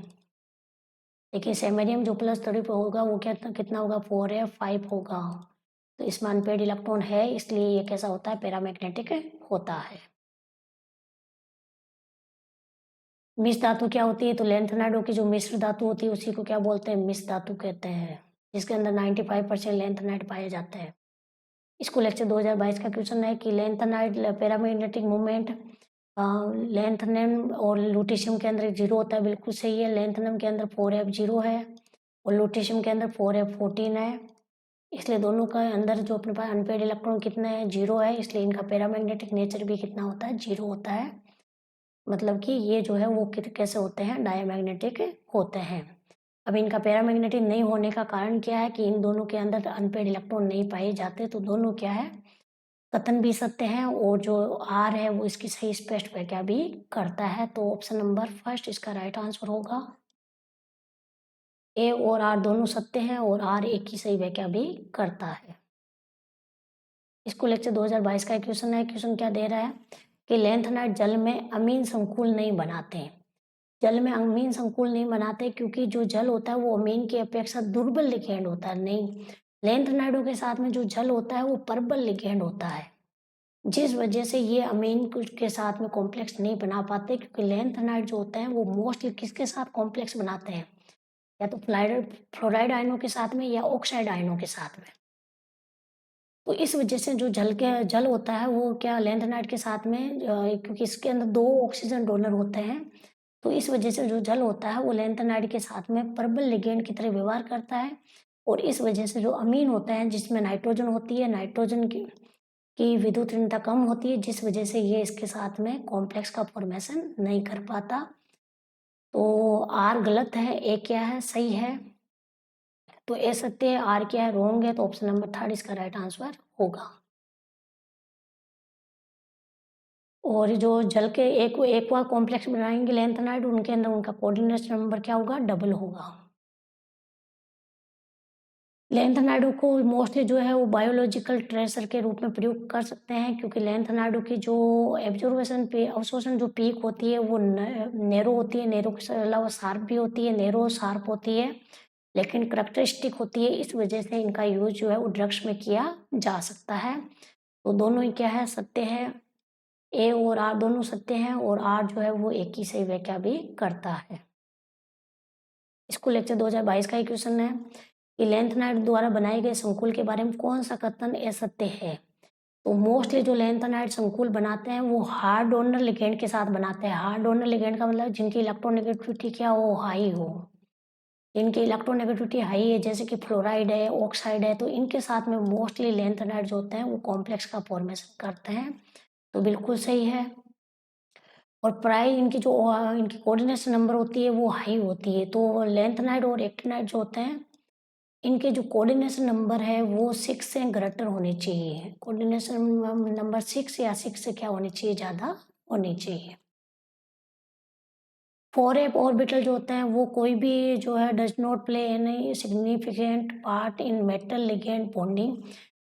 देखिए सेमेरियम जो +30 पे होगा वो क्या कितना होगा? 4f5 होगा। तो इसमें अनपेड इलेक्ट्रॉन है, इसलिए ये कैसा होता है? पैरामैग्नेटिक होता है। मिश्र धातु क्या होती है? तो लैंथेनाइडों की जो मिश्र धातु होती है उसी को क्या बोलते हैं? मिश्र धातु कहते हैं, जिसके अंदर 95% लैंथेनाइड पाए जाते हैं। इसको लेक्चर 2022 का क्वेश्चन है कि लैंथेनाइड पैरामैग्नेटिक मूवमेंट लेंथनम और लुटेशियम के अंदर 0 होता है, बिल्कुल सही है। लेंथनम के अंदर 4f 0 है और लुटेशियम के अंदर 4f 14 है, इसलिए दोनों का अंदर जो अपने पास अनपेड इलेक्ट्रॉन कितने हैं, 0 है, इसलिए इनका पैरामैग्नेटिक नेचर भी कितना होता है, 0 होता है। मतलब कि ये जो है वो कैसे होते हैं, डायमैग्नेटिक होते हैं। अब इनका पैरामैग्नेटिक नहीं होने का कारण क्या है कि इन दोनों के अंदर अनपेड इलेक्ट्रॉन नहीं पाए जाते, तो दोनों क्या है, कथन भी सत्य है और जो आर है वो इसकी सही स्पष्ट व्याख्या भी करता है। तो ऑप्शन नंबर फर्स्ट इसका राइट आंसर होगा। ए और आर दोनों सत्य हैं और आर एक की सही व्याख्या भी करता है। इसको लेक्चर 2022 का क्वेश्चन है। क्वेश्चन क्या दे रहा है कि लेंथनाइड जल में अमीन संकुल नहीं बनाते। जल में अमीन संकुल नहीं बनाते क्योंकि जो जल होता है वो अमीन की अपेक्षा दुर्बल लिगेंड होता है। नहीं, लेंथनाइडों के साथ में जो जल होता है वो प्रबल लिगेंड होता है, जिस वजह से ये अमीन के साथ में कॉम्प्लेक्स नहीं बना पाते, क्योंकि लेंथनाइड जो होते हैं वो मोस्टली किसके साथ कॉम्प्लेक्स बनाते हैं, या तो फ्लोराइड आयनों के साथ में या ऑक्साइड आयनों के साथ में। तो इस वजह से जो जल होता है वो क्या लेंथनाइड के साथ में क्योंकि इसके अंदर 2 ऑक्सीजन डोनर होते हैं, तो इस वजह से जो जल होता है वो लेंथनाइड के साथ में प्रबल लिगेंड की तरह व्यवहार करता है। और इस वजह से जो अमीन होते हैं जिसमें नाइट्रोजन होती है, नाइट्रोजन की विद्युत ऋणता कम होती है, जिस वजह से ये इसके साथ में कॉम्प्लेक्स का फॉर्मेशन नहीं कर पाता। तो आर गलत है, ए क्या है, सही है। तो ए सत्य है, आर क्या है, रॉन्ग है। तो ऑप्शन नंबर थर्ड इसका राइट आंसर होगा। और जो जल के एक्वा कॉम्प्लेक्स बनाएंगे लेंथनाइड, उनके अंदर उनका कोऑर्डिनेशन नंबर क्या होगा, डबल होगा। लेंथनाइडो को मोस्टली जो है वो बायोलॉजिकल ट्रेसर के रूप में प्रयोग कर सकते हैं, क्योंकि लेंथनाइडो की जो एब्जॉर्वेशन पे अवशोषण जो पीक होती है वो नैरो होती है, नैरो के अलावा शार्प भी होती है, नैरो शार्प होती है, लेकिन करेक्टरिस्टिक होती है। इस वजह से इनका यूज जो है वो ड्रग्स में किया जा सकता है। तो दोनों ही क्या है, सत्य है। ए और आर दोनों सत्य हैं और आर जो है वो एक ही सही व्याख्या भी करता है। इसको लेक्चर 2022 का ही क्वेश्चन है कि लेंथनाइड द्वारा बनाए गए संकुल के बारे में कौन सा कथन असत्य है। तो मोस्टली जो लेंथनाइड संकुल बनाते हैं वो हार्ड डोनर लिगेंड के साथ बनाते हैं। हार्ड डोनर लिगेंड का मतलब जिनकी इलेक्ट्रोनेगेटिविटी क्या हो, हाई हो। इनकी इलेक्ट्रोनेगेटिविटी हाई है, जैसे कि फ्लोराइड है, ऑक्साइड है, तो इनके साथ में मोस्टली लेंथनाइड जो होते हैं वो कॉम्प्लेक्स का फॉर्मेशन करते हैं। तो बिल्कुल सही है। और प्राय इनकी जो इनकी कोऑर्डिनेशन नंबर होती है वो हाई होती है। तो लेंथनाइड और एक्टिनाइड जो होते हैं इनके जो कोऑर्डिनेशन नंबर है वो 6 से ग्रेटर होने चाहिए। कोऑर्डिनेशन नंबर 6 या 6 से क्या होनी चाहिए, ज़्यादा होनी चाहिए। 4f ऑर्बिटल जो होते हैं वो कोई भी जो है does not play any significant part in metal ligand bonding.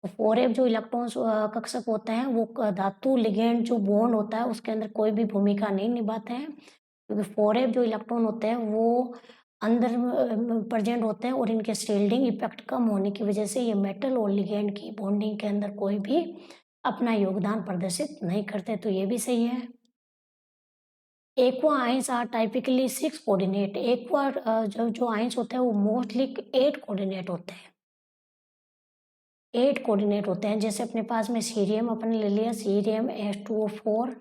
4f जो इलेक्ट्रॉन्स कक्षक होते हैं वो धातु लिगेंड जो बॉन्ड होता है उसके अंदर कोई भी भूमिका नहीं निभाते हैं, क्योंकि 4f जो इलेक्ट्रॉन होते हैं वो अंदर प्रेजेंट होते हैं और इनके शील्डिंग इफेक्ट कम होने की वजह से ये मेटल और लिगेंड की बॉन्डिंग के अंदर कोई भी अपना योगदान प्रदर्शित नहीं करते। तो ये भी सही है। Aqua ions are typically 6 coordinate. Aqua जो आइंस होते हैं वो मोस्टली 8 कोऑर्डिनेट होते हैं। 8 कोऑर्डिनेट होते हैं, जैसे अपने पास में सीरियम अपन ले लिया, सीरियम H2O4।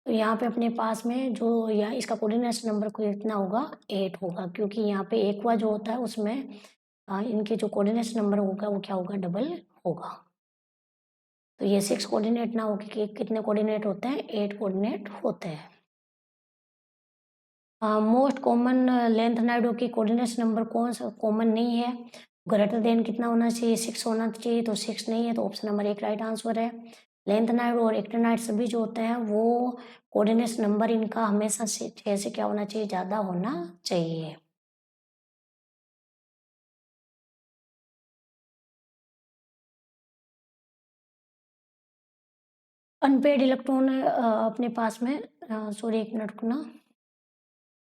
तो यहाँ पे अपने पास में जो यहाँ इसका कोऑर्डिनेशन नंबर कितना होगा, 8 होगा, क्योंकि यहाँ पे एक्वा जो होता है उसमें इनके जो कोऑर्डिनेशन नंबर होगा वो क्या होगा, डबल होगा। तो ये 6 कोऑर्डिनेट ना होके कि कितने कोऑर्डिनेट होते हैं, 8 कोऑर्डिनेट होते हैं। मोस्ट कॉमन लेंथनाइडो की कोऑर्डिनेशन नंबर कौन सा कॉमन नहीं है, ग्रेटर देन कितना होना चाहिए, 6 होना चाहिए। तो 6 नहीं है, तो ऑप्शन नंबर 1 राइट आंसर है। लेंथनाइड और एक्टिनाइड सभी जो होते हैं वो कोऑर्डिनेशन नंबर इनका हमेशा 6 से क्या होना चाहिए, ज़्यादा होना चाहिए। अनपेड इलेक्ट्रॉन अपने पास में सॉरी एक मिनट को ना,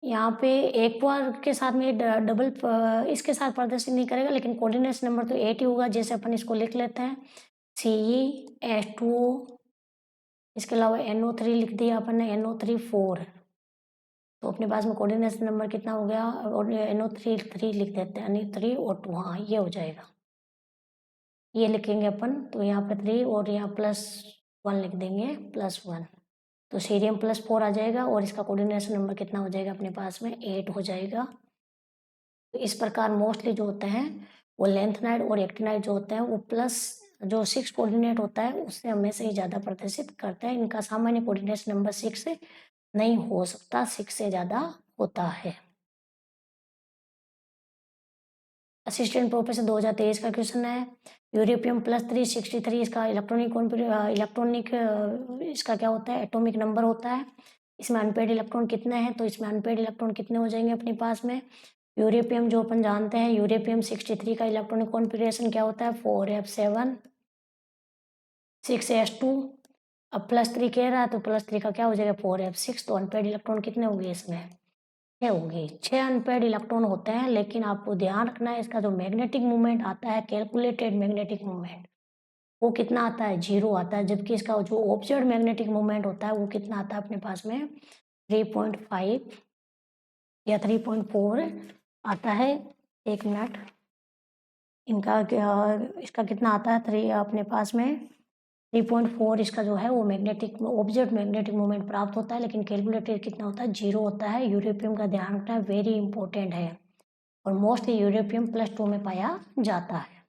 यहाँ पे एक बार के साथ में डबल इसके साथ प्रदर्शित नहीं करेगा, लेकिन कोऑर्डिनेशन नंबर तो 8 ही होगा। जैसे अपन इसको लिख लेते हैं CeH2O, इसके अलावा NO3 लिख दिया अपन ने, NO3 4। तो अपने पास में कोऑर्डिनेशन नंबर कितना हो गया, और NO3 3 लिख देते हैं, यानी 3 और 2, हाँ ये हो जाएगा। ये लिखेंगे अपन, तो यहाँ पे 3 और यहाँ प्लस 1 लिख देंगे +1, तो सीरियम +4 आ जाएगा और इसका कोऑर्डिनेशन नंबर कितना हो जाएगा अपने पास में 8 हो जाएगा। तो इस प्रकार मोस्टली जो होते हैं वो लेंथेनाइड और एक्टिनाइड जो होते हैं वो प्लस जो 6 कोऑर्डिनेट होता है उससे हमेशा ही ज़्यादा प्रदर्शित करते हैं। इनका सामान्य कोऑर्डिनेशन नंबर 6 नहीं हो सकता, 6 से ज़्यादा होता है। असिस्टेंट प्रोफेसर 2023 का क्वेश्चन है, यूरेपियम +363 इसका इलेक्ट्रॉनिक इसका क्या होता है, एटॉमिक नंबर होता है। इसमें अनपेड इलेक्ट्रॉन कितने हैं, तो इसमें अनपेड इलेक्ट्रॉन कितने हो जाएंगे अपने पास में। यूरेपियम जो अपन जानते हैं, यूरेपियम 63 का इलेक्ट्रॉनिक कॉन्फ़िगरेशन क्या होता है, 4f7 6s2। अब +3 कह रहा है तो +3 का क्या हो जाएगा 4f6, तो अनपेड इलेक्ट्रॉन कितने होंगे इसमें 6 होंगे। 6 अनपेड इलेक्ट्रॉन होते हैं, लेकिन आपको ध्यान रखना है इसका जो मैग्नेटिक मूवमेंट आता है, कैलकुलेटेड मैग्नेटिक मूवमेंट, वो कितना आता है 0 आता है, जबकि इसका जो ऑब्जर्व्ड मैग्नेटिक मूवमेंट होता है वो कितना आता है अपने पास में 3.5 या 3.4 आता है। एक मिनट, इनका इसका कितना आता है 3 अपने पास में 3.4 इसका जो है वो मैग्नेटिक ऑब्जर्व्ड मैग्नेटिक मूवमेंट प्राप्त होता है, लेकिन कैलकुलेटेड कितना होता है 0 होता है। यूरेपियम का ध्यान रखना है, वेरी इंपॉर्टेंट है और मोस्टली यूरेपियम +2 में पाया जाता है।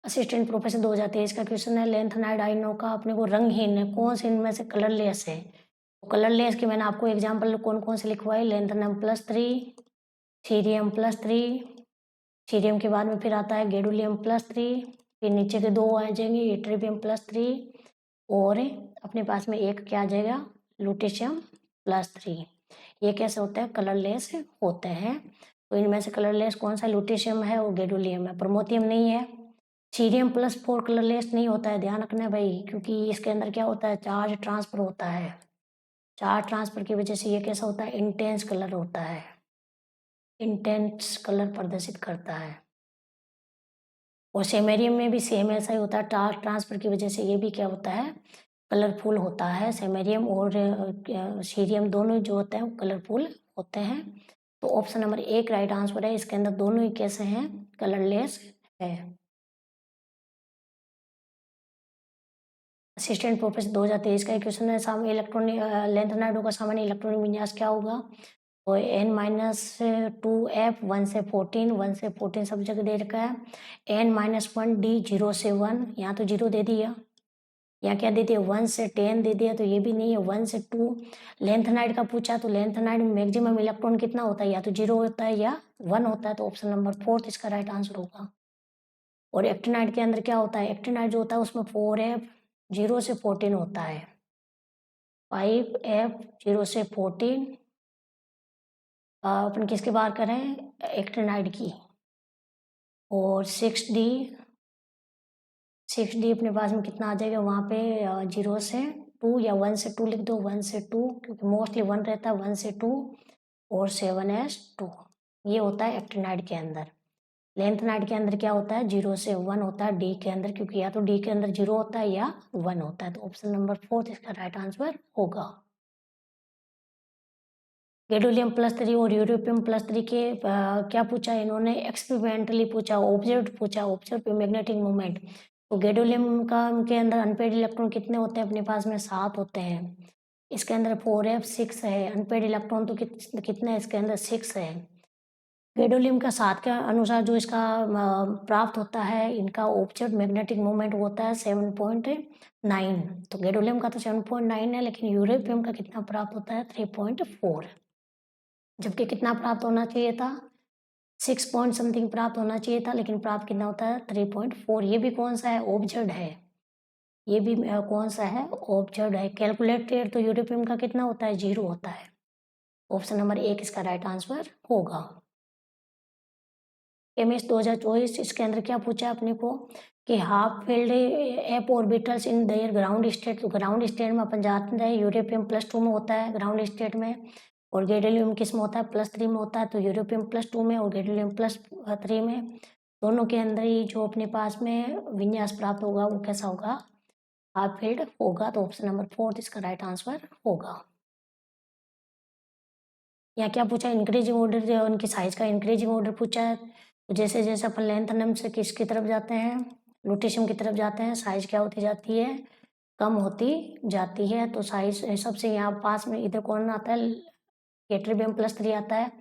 असिस्टेंट प्रोफेसर 2023 का क्वेश्चन है, लेंथेनाइड आयनों का अपने को रंगहीन है, कौन से इनमें से कलरलेस है। तो कलरलेस की मैंने आपको एग्जांपल कौन कौन से लिखवाए, लेंथेनम +3, सीरियम +3, सीरियम के बाद में फिर आता है गैडोलियम +3, फिर नीचे के 2 आ जाएंगे इट्रिबियम +3 और अपने पास में एक क्या आ जाएगा लुटेशियम +3। ये कैसे होते हैं, कलरलेस होते हैं। तो इनमें से कलरलेस कौन सा लुटेशियम है और गैडोलियम है, प्रमोथियम नहीं है। सीरियम +4 कलरलेस नहीं होता है, ध्यान रखना है भाई, क्योंकि इसके अंदर क्या होता है चार्ज ट्रांसफर होता है। चार्ज ट्रांसफर की वजह से ये कैसा होता है इंटेंस कलर होता है, इंटेंस कलर प्रदर्शित करता है। और सेमेरियम में भी सेम ऐसा ही होता है, चार्ज ट्रांसफर की वजह से ये भी क्या होता है कलरफुल होता है। सेमेरियम और सीरियम दोनों जो होते हैं वो कलरफुल होते हैं। तो ऑप्शन नंबर 1 राइट आंसर है, इसके अंदर दोनों ही कैसे हैं कलरलेस है। असिस्टेंट प्रोफेसर 2023 का क्वेश्चन है, सामने इलेक्ट्रॉनिक लेंथेनाइडों का सामान्य इलेक्ट्रॉनिक विन्यास क्या होगा। तो n-2f 1 से 14, 1 से 14 सब जगह दे रखा है। n-1 d 0 से 1, यहाँ तो 0 दे दिया, यहाँ क्या दे दिया 1 से 10 दे दिया, तो ये भी नहीं है। 1 से 2 लेंथेनाइड का पूछा, तो लेंथेनाइड में मैक्सिमम इलेक्ट्रॉन कितना होता है, या तो 0 होता है या 1 होता है, तो ऑप्शन नंबर 4 इसका राइट आंसर होगा। और एक्टिनाइड के अंदर क्या होता है, एक्टिनाइड जो होता है उसमें 4f 0 से 14 होता है, 5f 0 से 14। अपन किसकी बात करें एक्टिनाइड की। और 6d अपने पास में कितना आ जाएगा वहाँ पे 0 से 2 या 1 से 2 लिख दो, 1 से 2 क्योंकि मोस्टली 1 रहता है, 1 से 2 और 7s2 ये होता है एक्टिनाइड के अंदर। लेंथेनाइड के अंदर क्या होता है 0 से 1 होता है डी के अंदर, क्योंकि या तो डी के अंदर 0 होता है या 1 होता है, तो ऑप्शन नंबर 4 इसका राइट आंसर होगा। गैडोलियम +3 और यूरेपियम +3 के क्या पूछा इन्होंने एक्सपेरिमेंटली पूछा, ऑब्जर्व पूछा, ऑब्जर्व मैग्नेटिक मूवमेंट। तो गैडोलियम का के अंदर अनपेड इलेक्ट्रॉन कितने होते हैं अपने पास में 7 होते हैं। इसके अंदर 4f6 है, अनपेड इलेक्ट्रॉन तो कितने है इसके अंदर 6 है। गैडोलियम का 7 के अनुसार जो इसका प्राप्त होता है इनका ऑब्जर्व मैग्नेटिक मूवमेंट होता है 7.9। तो गैडोलियम का तो 7.9 है, लेकिन यूरेपियम का कितना प्राप्त होता है 3.4, जबकि कितना प्राप्त होना चाहिए था 6 पॉइंट समथिंग प्राप्त होना चाहिए था, लेकिन प्राप्त कितना होता है 3.4। ये भी कौन सा है ऑब्जर्व्ड है, ये भी कौन सा है ऑब्जर्व्ड है। कैलकुलेटेड तो यूरेपियम का कितना होता है 0 होता है। ऑप्शन नंबर 1 इसका राइट आंसर होगा। केमिस्ट 2024 इसके अंदर क्या पूछा अपने को कि half field app orbitals in their ground state. तो ग्राउंड स्टेट में अपन जानते हैं यूरेपियम +2 में होता है ग्राउंड स्टेट में, और गैडोलियम किस में होता है +3 में होता है। तो यूरेपियम +2 में और गैडोलियम +3 में दोनों के अंदर ही जो अपने पास में विन्यास प्राप्त होगा वो कैसा होगा हाफ फील्ड होगा। तो ऑप्शन नंबर 4 इसका राइट आंसर होगा। यहाँ क्या पूछा इंक्रीजिंग ऑर्डर, उनकी साइज का इंक्रीजिंग ऑर्डर पूछा है। तो जैसे जैसे अपन लेंथ से किसकी तरफ जाते हैं लुटेशियम की तरफ जाते हैं, साइज क्या होती जाती है, कम होती जाती है। तो साइज सबसे यहाँ पास में इधर कौन आता है, यट्रियम प्लस 3 आता है।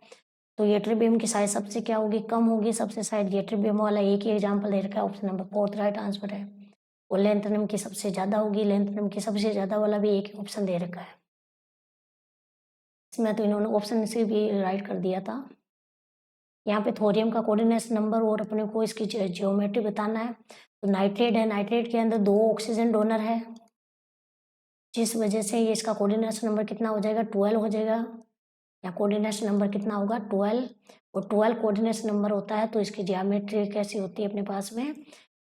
तो यट्रियम की साइज सबसे क्या होगी, कम होगी। सबसे साइज यट्रियम वाला एक ही एग्जाम्पल दे रखा है, ऑप्शन नंबर 4 राइट आंसर है। और लेंथेनम की सबसे ज़्यादा होगी, लेंथेनम की सबसे ज़्यादा वाला भी एक ही ऑप्शन दे रखा है। इसमें तो इन्होंने ऑप्शन से भी राइट कर दिया था। यहाँ पे थोरियम का कोऑर्डिनेशन नंबर और अपने को इसकी ज्योमेट्री बताना है। तो नाइट्रेट है, नाइट्रेट के अंदर 2 ऑक्सीजन डोनर है, जिस वजह से ये इसका कोऑर्डिनेशन नंबर कितना हो जाएगा, 12 हो जाएगा। या कोऑर्डिनेशन नंबर कितना होगा, 12। और 12 कोऑर्डिनेशन नंबर होता है तो इसकी ज्योमेट्री कैसी होती है अपने पास में,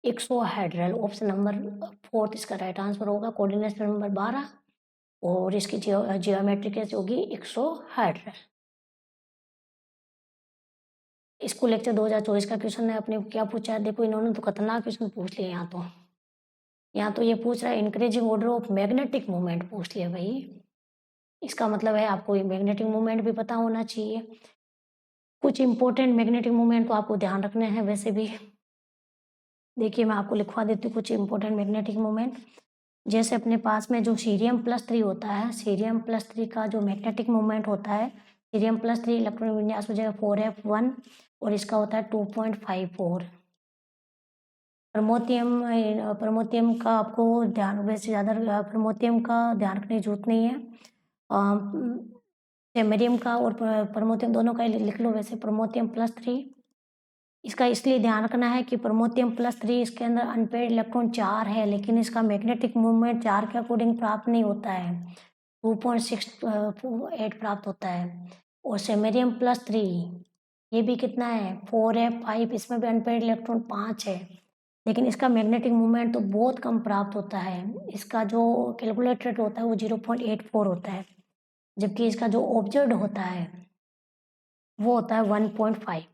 एक्सोहेड्रल। ऑप्शन नंबर 4 इसका राइट आंसर होगा, कोऑर्डिनेशन नंबर 12। और इसकी ज्योमेट्री कैसी होगी, एक्सोहेड्रल। स्कूल लेक्चर 2024 का क्वेश्चन है, अपने को क्या पूछा है, देखो इन्होंने तो खतरनाक क्वेश्चन पूछ लिया। यहाँ तो ये पूछ रहा है increasing order of magnetic movement पूछ लिया भाई। इसका मतलब है आपको ये मैग्नेटिक मूवमेंट भी पता होना चाहिए। कुछ इंपॉर्टेंट मैग्नेटिक मूवमेंट तो आपको ध्यान रखने हैं वैसे भी। देखिए मैं आपको लिखवा देती हूँ कुछ इंपॉर्टेंट मैग्नेटिक मूवमेंट। जैसे अपने पास में जो सीरियम प्लस 3 होता है, सीरियम प्लस 3 का जो मैग्नेटिक मूवमेंट होता है, सीरियम प्लस 3 इलेक्ट्रॉन विन्यास हो जाएगा 4f1 और इसका होता है 2.54। प्रमोथियम का आपको ध्यान वैसे ज़्यादा प्रमोथियम का ध्यान रखने की जरूरत नहीं है। सेमेरियम का और प्रमोथियम दोनों का लिख लो वैसे, प्रमोथियम प्लस 3। इसका इसलिए ध्यान रखना है कि प्रमोथियम प्लस 3 इसके अंदर अनपेड इलेक्ट्रॉन 4 है, लेकिन इसका मैग्नेटिक मूवमेंट 4 के अकॉर्डिंग प्राप्त नहीं होता है, 2.68 प्राप्त होता है। और सेमेरियम प्लस 3 ये भी कितना है, 4f5, इसमें भी अनपेड इलेक्ट्रॉन 5 है, लेकिन इसका मैग्नेटिक मूवमेंट तो बहुत कम प्राप्त होता है। इसका जो कैलकुलेटेड होता है वो 0.84 होता है, जबकि इसका जो ऑब्जर्व्ड होता है वो होता है 1.5।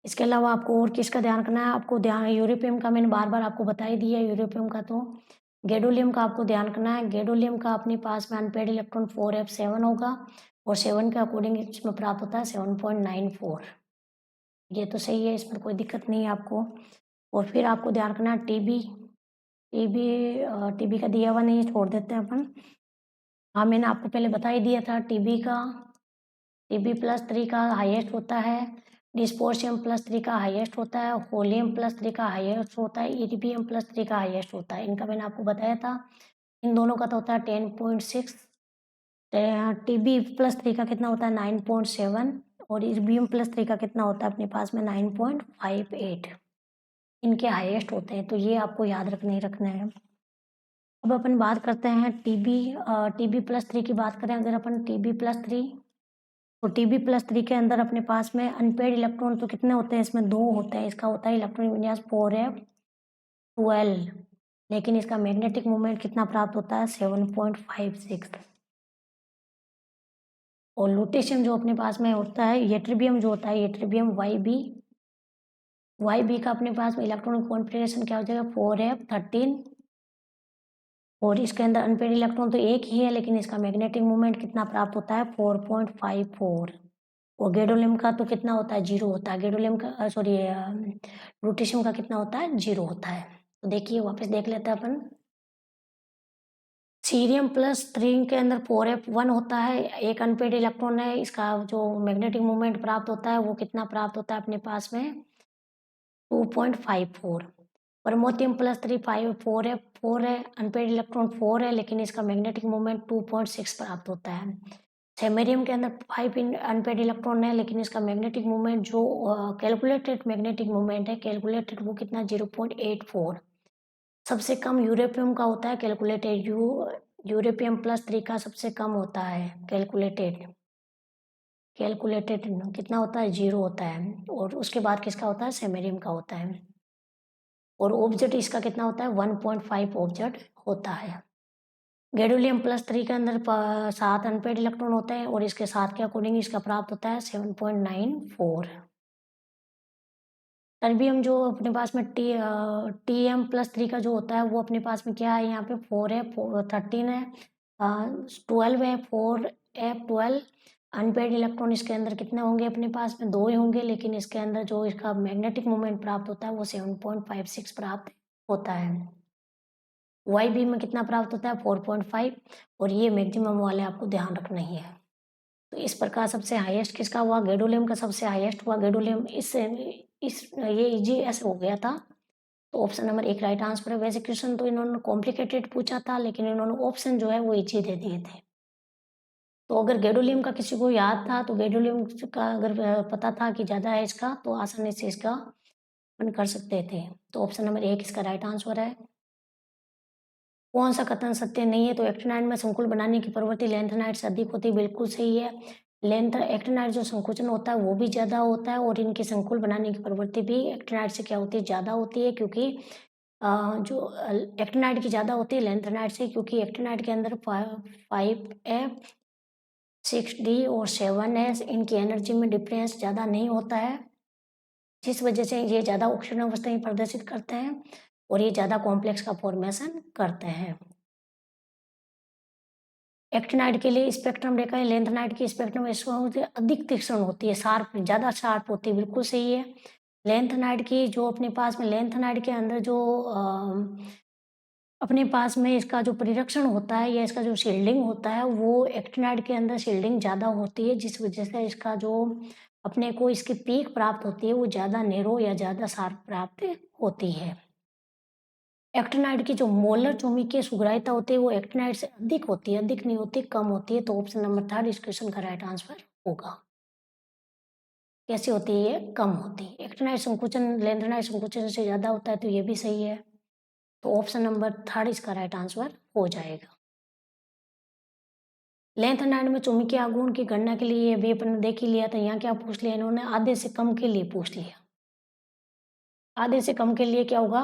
इसके अलावा आपको और किसका ध्यान रखना है, आपको ध्यान यूरेपियम का मैंने बार बार आपको बता ही दिया है। यूरेपियम का तो गैडोलियम का आपको ध्यान रखना है। गैडोलियम का अपने पास में अनपेड इलेक्ट्रॉन 4f7 होगा और 7 के अकॉर्डिंग इसमें प्राप्त होता है 7.94। ये तो सही है, इसमें कोई दिक्कत नहीं है आपको। और फिर आपको ध्यान रखना है टीबी। टीबी का दिया हुआ नहीं है, छोड़ देते हैं अपन। हाँ मैंने आपको पहले बता ही दिया था, टीबी प्लस 3 का हाईएस्ट होता है, डिस्पोर्शियम प्लस 3 का हाईएस्ट होता है, होलियम प्लस 3 का हाईएस्ट होता है, इरिबियम प्लस 3 का हाईएस्ट होता है। इनका मैंने आपको बताया था, इन दोनों का तो होता है 10.6। टीबी प्लस 3 का कितना होता है 9.7 और इरिबियम प्लस 3 का कितना होता है अपने पास में 9.58। इनके हाईएस्ट होते हैं, तो ये आपको याद रखना है। अब अपन बात करते हैं टीबी प्लस 3 की बात करें अगर अपन टीबी प्लस 3, तो टीबी प्लस 3 के अंदर अपने पास में अनपेड इलेक्ट्रॉन तो कितने होते हैं, इसमें 2 होते हैं। इसका होता है इलेक्ट्रॉन विन्यास 4f12, लेकिन इसका मैग्नेटिक मोमेंट कितना प्राप्त होता है 7.56। और लुटेशियम जो अपने पास में होता है, यट्रिबियम जो होता है, यट्रिबियम YB का अपने पास में इलेक्ट्रॉनिक कॉन्फ़िगरेशन क्या हो जाएगा 4f13। और इसके अंदर अनपेड इलेक्ट्रॉन तो एक ही है, लेकिन इसका मैग्नेटिक मोमेंट कितना प्राप्त होता है 4.54। और गैडोलियम का तो कितना होता है 0 होता है। गैडोलियम का सॉरी लुटेशियम का कितना होता है 0 होता है। तो देखिए वापस देख लेते हैं अपन। सीरियम प्लस 3 के अंदर 4f1 होता है, एक अनपेड इलेक्ट्रॉन है, इसका जो मैग्नेटिक मोमेंट प्राप्त होता है वो कितना प्राप्त होता है अपने पास में 2.54। प्रमोथियम प्लस 3 4 है, अनपेड इलेक्ट्रॉन 4 है, लेकिन इसका मैग्नेटिक मोमेंट 2.6 प्राप्त होता है। सेमेरियम के अंदर 5 अनपेड इलेक्ट्रॉन है, लेकिन इसका मैग्नेटिक मोमेंट जो कैलकुलेटेड मैग्नेटिक मोमेंट है, कैलकुलेटेड वो कितना 0.84। सबसे कम यूरेपियम का होता है कैलकुलेटेड, यूरेपियम प्लस 3 का सबसे कम होता है कैलकुलेटेड कितना होता है 0 होता है। और उसके बाद किसका होता है सेमेरियम का होता है। और ऑब्जेक्ट इसका कितना होता है 1.5 ऑब्जेक्ट होता है। गैडोलियम प्लस 3 के अंदर 7 अनपेड इलेक्ट्रॉन होते हैं और इसके 7 के अकॉर्डिंग इसका प्राप्त होता है 7.94। टर्बियम जो अपने पास में TM प्लस 3 का जो होता है वो अपने पास में क्या है, यहाँ पे 4 है, 13 है, 12 है, 4F12 अनपेयर्ड इलेक्ट्रॉन इसके अंदर कितने होंगे अपने पास में? 2 ही होंगे, लेकिन इसके अंदर जो इसका मैग्नेटिक मोमेंट प्राप्त होता है वो 7.56 प्राप्त होता है। वाई बीम में कितना प्राप्त होता है? 4.5, और ये मैक्सिमम वाले आपको ध्यान रखना ही है। तो इस प्रकार सबसे हाईएस्ट किसका हुआ? गैडोलियम का सबसे हाईएस्ट हुआ। गैडोलियम ये इजी ऐसे हो गया था, तो ऑप्शन नंबर 1 राइट आंसर है। वैसे क्वेश्चन तो इन्होंने कॉम्प्लिकेटेड पूछा था, लेकिन इन्होंने ऑप्शन जो है वो इजी दे दिए थे। तो अगर गैडोलियम का किसी को याद था, तो गैडोलियम का अगर पता था कि ज़्यादा है इसका, तो आसानी से इसका अपन कर सकते थे। तो ऑप्शन नंबर 1 इसका राइट आंसर है। कौन सा कथन सत्य नहीं है? तो एक्टिनाइड में संकुल बनाने की प्रवृत्ति लैंथेनाइड से अधिक होती है, बिल्कुल सही है। एक्टिनाइड जो संकोचन होता है वो भी ज़्यादा होता है, और इनकी संकुल बनाने की प्रवृत्ति भी एक्टिनाइड से क्या होती है? ज़्यादा होती है, क्योंकि एक्टिनाइड की ज़्यादा होती है लैंथेनाइड से, क्योंकि एक्टिनाइड के अंदर 5F 6D और 7S इनकी एनर्जी में डिफरेंस ज़्यादा नहीं होता है, जिस वजह से ये ज़्यादा ऑक्सीजन अवस्था प्रदर्शित करते हैं और ये ज़्यादा कॉम्प्लेक्स का फॉर्मेशन करते हैं। एक्टिनाइड के लिए स्पेक्ट्रम रेखा है, लैंथेनाइड की स्पेक्ट्रम अधिक तीक्ष्ण होती है, शार्प, ज़्यादा शार्प होती है, बिल्कुल सही है। लैंथेनाइड की जो अपने पास में लैंथेनाइड के अंदर जो अपने पास में इसका जो परिरक्षण होता है या इसका जो शील्डिंग होता है, वो एक्टिनाइड के अंदर शील्डिंग ज़्यादा होती है, जिस वजह से इसका जो अपने को इसकी पीक प्राप्त होती है वो ज़्यादा नैरो या ज़्यादा शार्प प्राप्त होती है। एक्टिनाइड की जो मोलर चुंबकीय सुग्राहिता होती है वो एक्टिनाइड से अधिक होती है, अधिक नहीं होती, कम होती है। तो ऑप्शन नंबर 3 इस क्वेश्चन का राइट आंसर होगा। कैसी होती है? ये कम होती है। एक्टिनाइड संकुचन लैंथेनाइड संकुचन से ज़्यादा होता है, तो ये भी सही है। तो ऑप्शन नंबर 3 इसका राइट आंसर हो जाएगा। लैंथेनाइड में चुंबकीय आघूर्ण की गणना के लिए ये भी अपन ने देख ही लिया था। यहाँ क्या पूछ लिया इन्होंने? आधे से कम के लिए पूछ लिया। आधे से कम के लिए क्या होगा?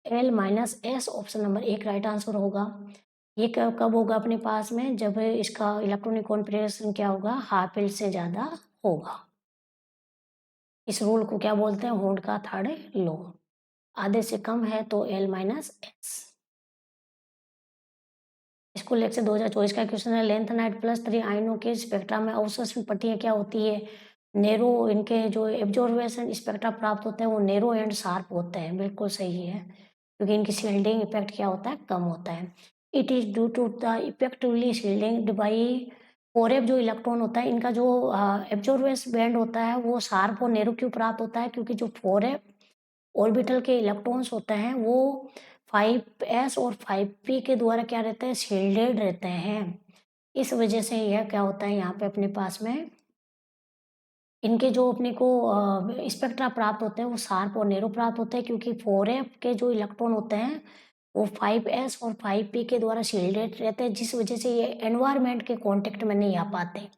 L minus S, option number 1 right answer होगा। ये कब कब होगा अपने पास में? जब इसका इलेक्ट्रॉनिक कॉन्फ़िगरेशन क्या होगा? हाफ एल से ज़्यादा होगा। इस रूल को क्या बोलते हैं? हूड का थर्ड लॉ। आधे से कम है तो L minus S. School lecture 2024 का क्वेश्चन है, लैंथेनाइड +3 आयनों के स्पेक्ट्रा में अवशोषण पट्टियाँ क्या होती है? नैरो, इनके जो एब्जॉर्बेशन स्पेक्ट्रा प्राप्त होते हैं वो नैरो एंड शार्प होते हैं, बिल्कुल सही है, क्योंकि इनकी शील्डिंग इफेक्ट क्या होता है? कम होता है। It is due to the effectively shielding by 4F जो इलेक्ट्रॉन होता है, इनका जो एब्जॉर्बेंस बैंड होता है वो शार्प और नैरो क्यों प्राप्त होता है? क्योंकि जो 4F ऑर्बिटल के इलेक्ट्रॉन्स होते हैं वो 5s और 5p के द्वारा क्या रहते हैं? शील्डेड रहते हैं। इस वजह से यह क्या होता है यहाँ पे अपने पास में, इनके जो अपने को स्पेक्ट्रा प्राप्त होते हैं वो शार्प और नैरो प्राप्त होते हैं, क्योंकि 4F के जो इलेक्ट्रॉन होते हैं वो 5s और 5p के द्वारा शील्डेड रहते हैं, जिस वजह से ये एनवायरनमेंट के कांटेक्ट में नहीं आ पाते,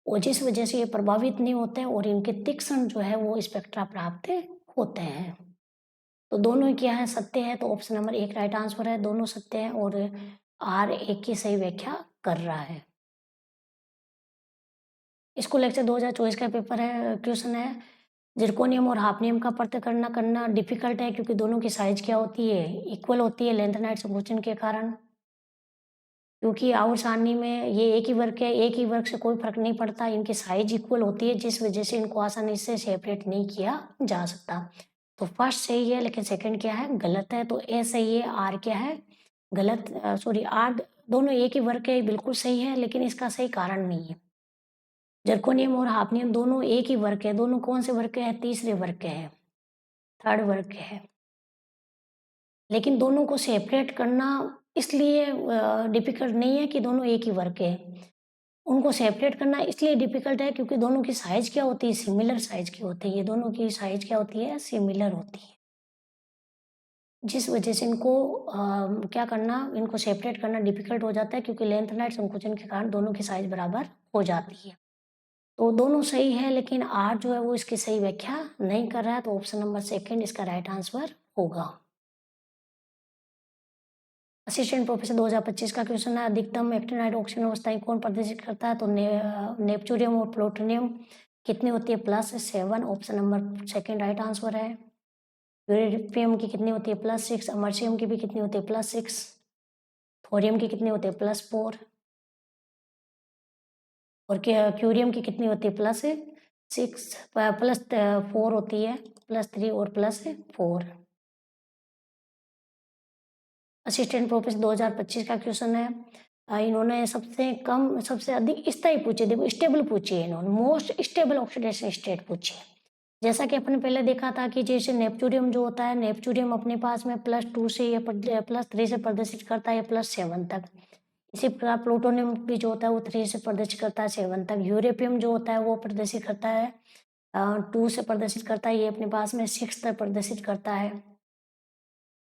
और जिस वजह से ये प्रभावित नहीं होते और इनके तीक्ष्ण जो है वो स्पेक्ट्रा प्राप्त होते हैं। तो दोनों ही क्या है? सत्य है। तो ऑप्शन नंबर 1 राइट आंसर है। दोनों सत्य है और आर एक की सही व्याख्या कर रहा है। स्कूल लेक्चर 2024 का पेपर है, क्वेश्चन है, जिरकोनियम और हाफनियम का पृथक्करण करना डिफिकल्ट है, क्योंकि दोनों की साइज क्या होती है? इक्वल होती है लैंथेनाइड संकोचन के कारण। क्योंकि आवर्त सारणी में ये एक ही वर्ग है, एक ही वर्ग से कोई फर्क नहीं पड़ता, इनकी साइज इक्वल होती है, जिस वजह से इनको आसानी से सेपरेट नहीं किया जा सकता। तो फर्स्ट सही है, लेकिन सेकंड क्या है? गलत है। तो ए सही है, आर क्या है? गलत। सॉरी, आर दोनों एक ही वर्ग के, बिल्कुल सही है, लेकिन इसका सही कारण नहीं है। जर्कोनियम और हाफनियम दोनों एक ही वर्ग के, दोनों कौन से वर्ग के हैं? तीसरे वर्ग के हैं, थर्ड वर्ग के हैं। लेकिन दोनों को सेपरेट करना इसलिए डिफिकल्ट नहीं है कि दोनों एक ही वर्ग के हैं। उनको सेपरेट करना इसलिए डिफिकल्ट है क्योंकि दोनों की साइज क्या होती है? सिमिलर साइज की होती है। ये दोनों की साइज क्या होती है? सिमिलर होती है, जिस वजह से इनको क्या करना, इनको सेपरेट करना डिफिकल्ट हो जाता है, क्योंकि लैंथेनाइड संकोचन के कारण दोनों की साइज बराबर हो जाती है। तो दोनों सही है, लेकिन आर जो है वो इसकी सही व्याख्या नहीं कर रहा है। तो ऑप्शन नंबर 2 इसका राइट आंसर होगा। असिस्टेंट प्रोफेसर 2025 का क्वेश्चन है, अधिकतम एक्टिनाइड ऑक्सीजन अवस्थाएं कौन प्रदर्शित करता है? तो नेपच्यूरियम और प्लूटोनियम। कितनी होती है? +7, ऑप्शन नंबर 2 राइट आंसर है। यूरेनियम की कितनी होती है? +6। अमरसियम की भी कितनी होती है? +6। थोरियम की कितनी होती है? +4। और क्यूरियम की कितनी होती है, +6 +4 होती है, +3 और +4। असिस्टेंट प्रोफेसर 2025 का क्वेश्चन है। इन्होंने सबसे अधिक स्थायी पूछे, देखो स्टेबल पूछी है इन्होंने, मोस्ट स्टेबल ऑक्सीडेशन स्टेट पूछी है। जैसा कि अपन पहले देखा था कि जैसे नेपच्यूरियम जो होता है, नेपच्यूरियम अपने पास में +2 से या +3 से प्रदर्शित करता है, या +7 तक। इसी प्रकार प्लूटोनियम भी जो होता है वो 3 से प्रदर्शित करता है 7 तक। यूरेपियम जो होता है वो प्रदर्शित करता है 2 से प्रदर्शित करता है, ये अपने पास में 6 तक प्रदर्शित करता है।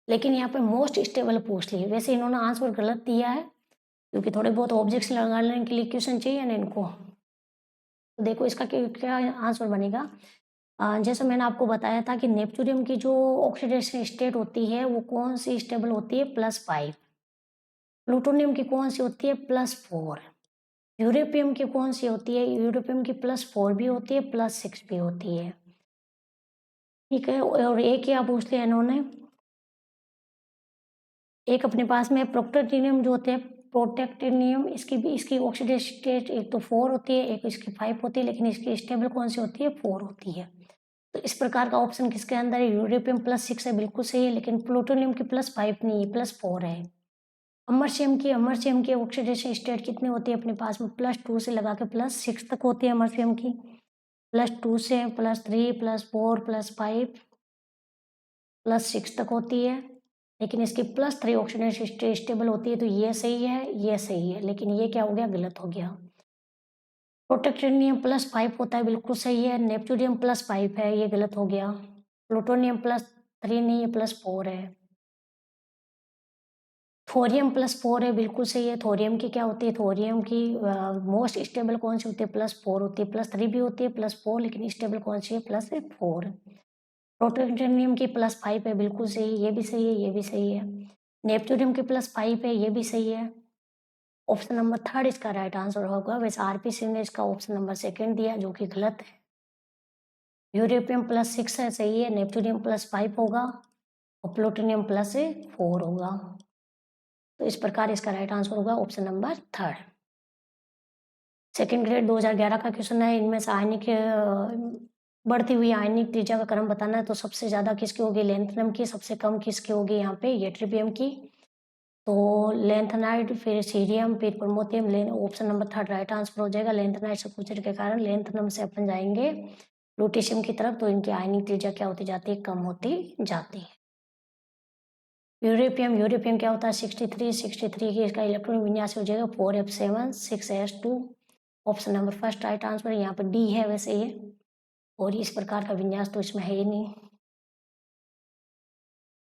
लेकिन यहाँ पे मोस्ट स्टेबल पूछ ली, वैसे इन्होंने आंसर गलत दिया है, क्योंकि थोड़े बहुत ऑब्जेक्शन लगाने के लिए क्वेश्चन चाहिए ना इनको। तो देखो इसका क्या आंसर बनेगा। जैसे मैंने आपको बताया था कि नेपच्यूरियम की जो ऑक्सीडेशन स्टेट होती है वो कौन सी स्टेबल होती है, +5। प्लूटोनियम की कौन सी होती है, +4। यूरेपियम की कौन सी होती है, यूरेपियम की +4 भी होती है, +6 भी होती है। ठीक है, और एक क्या पूछ लिया इन्होंने, एक अपने पास में प्रोक्टेटिनियम जो होते हैं, प्रोटेक्टिनियम, इसकी ऑक्सीडेशन स्टेट एक तो 4 होती है, एक इसकी 5 होती है, लेकिन इसकी स्टेबल कौन सी होती है, 4 होती है। तो इस प्रकार का ऑप्शन किसके अंदर है, यूरेपियम +6 है, बिल्कुल सही है, लेकिन प्लूटोनियम की +5 नहीं है, +4 है। अमरसियम की ऑक्सीडेशन स्टेट कितनी होती है अपने पास में, +2 से लगा के +6 तक होती है अमरसियम की। +2 से +3 +4 +5 +6 तक होती है, लेकिन इसकी +3 ऑक्सीडेशन स्टेट स्टेबल होती है, तो ये सही है, ये सही है, लेकिन ये क्या हो गया, गलत हो गया। प्रोटेक्टेनियम +5 होता है, बिल्कुल सही है। नेपच्यूरियम +5 है, ये गलत हो गया। प्लूटोनियम +3 नहीं है, +4 है। थोरियम +4 है, बिल्कुल सही है। थोरियम की क्या होती है, थोरियम की मोस्ट स्टेबल कौन सी होती है, +4 होती है, +3 भी होती है, +4, लेकिन स्टेबल कौन सी है, +4। प्रोटेक्टेनियम की +5 है, बिल्कुल सही, ये भी सही है, ये भी सही है। नेपच्यूरियम की +5 है, ये भी सही है। ऑप्शन नंबर 3 इसका राइट आंसर होगा। वैसे आरपीसी ने इसका ऑप्शन नंबर 2 दिया, जो कि गलत है। यूरेपियम +6 है, सही है। नेपच्यूरियम +5 होगा और प्लूटोनियम +4 होगा। तो इस प्रकार इसका राइट आंसर होगा ऑप्शन नंबर 3। सेकंड ग्रेड 2011 का क्वेश्चन है। इनमें से आयनिक बढ़ती हुई आयनिक त्रिज्या का क्रम बताना है, तो सबसे ज्यादा किसकी होगी, लेंथनम की, सबसे कम किसकी होगी यहाँ पे, येट्रिबियम की। तो लेंथनाइड, फिर सीरियम, फिर प्रमोथियम, ऑप्शन नंबर 3 राइट आंसर हो जाएगा। लेंथनाइड संकुचन के कारण लेंथनम से अपन जाएंगे लुटेशियम की तरफ, तो इनकी आयनिक त्रिज्या क्या होती जाती है, कम होती जाती है। यूरेपियम क्या होता है, 63 की इसका इलेक्ट्रॉन विन्यास हो जाएगा 4f7 6s2। Option number 1 right answer, यहाँ पर डी है वैसे ये, और इस प्रकार का विन्यास तो इसमें है ही नहीं।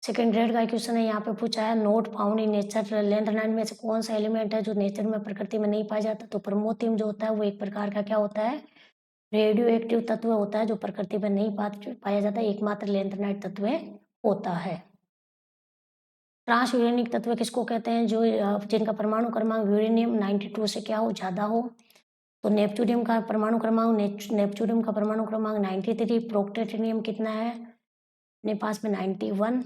सेकंड ग्रेड का क्वेश्चन है, यहाँ पे पूछा है not found in nature, lanthanide में से कौन सा एलिमेंट है जो नेचर में, प्रकृति में नहीं पाया जाता, तो प्रमोथियम जो होता है वो एक प्रकार का क्या होता है, रेडियो एक्टिव तत्व होता है, जो प्रकृति में नहीं पाया जाता, एकमात्र लेंथनाइड तत्व होता है। ट्रांस यूरेनिक तत्व किसको कहते हैं, जो जिनका परमाणु क्रमांक यूरेनियम 92 से क्या हो, ज्यादा हो। तो नेपच्यूरियम का परमाणु क्रमांक, नेपच्यूरियम का परमाणु क्रमांक 93, प्रोक्टेटिनियम कितना है अपने पास में 91,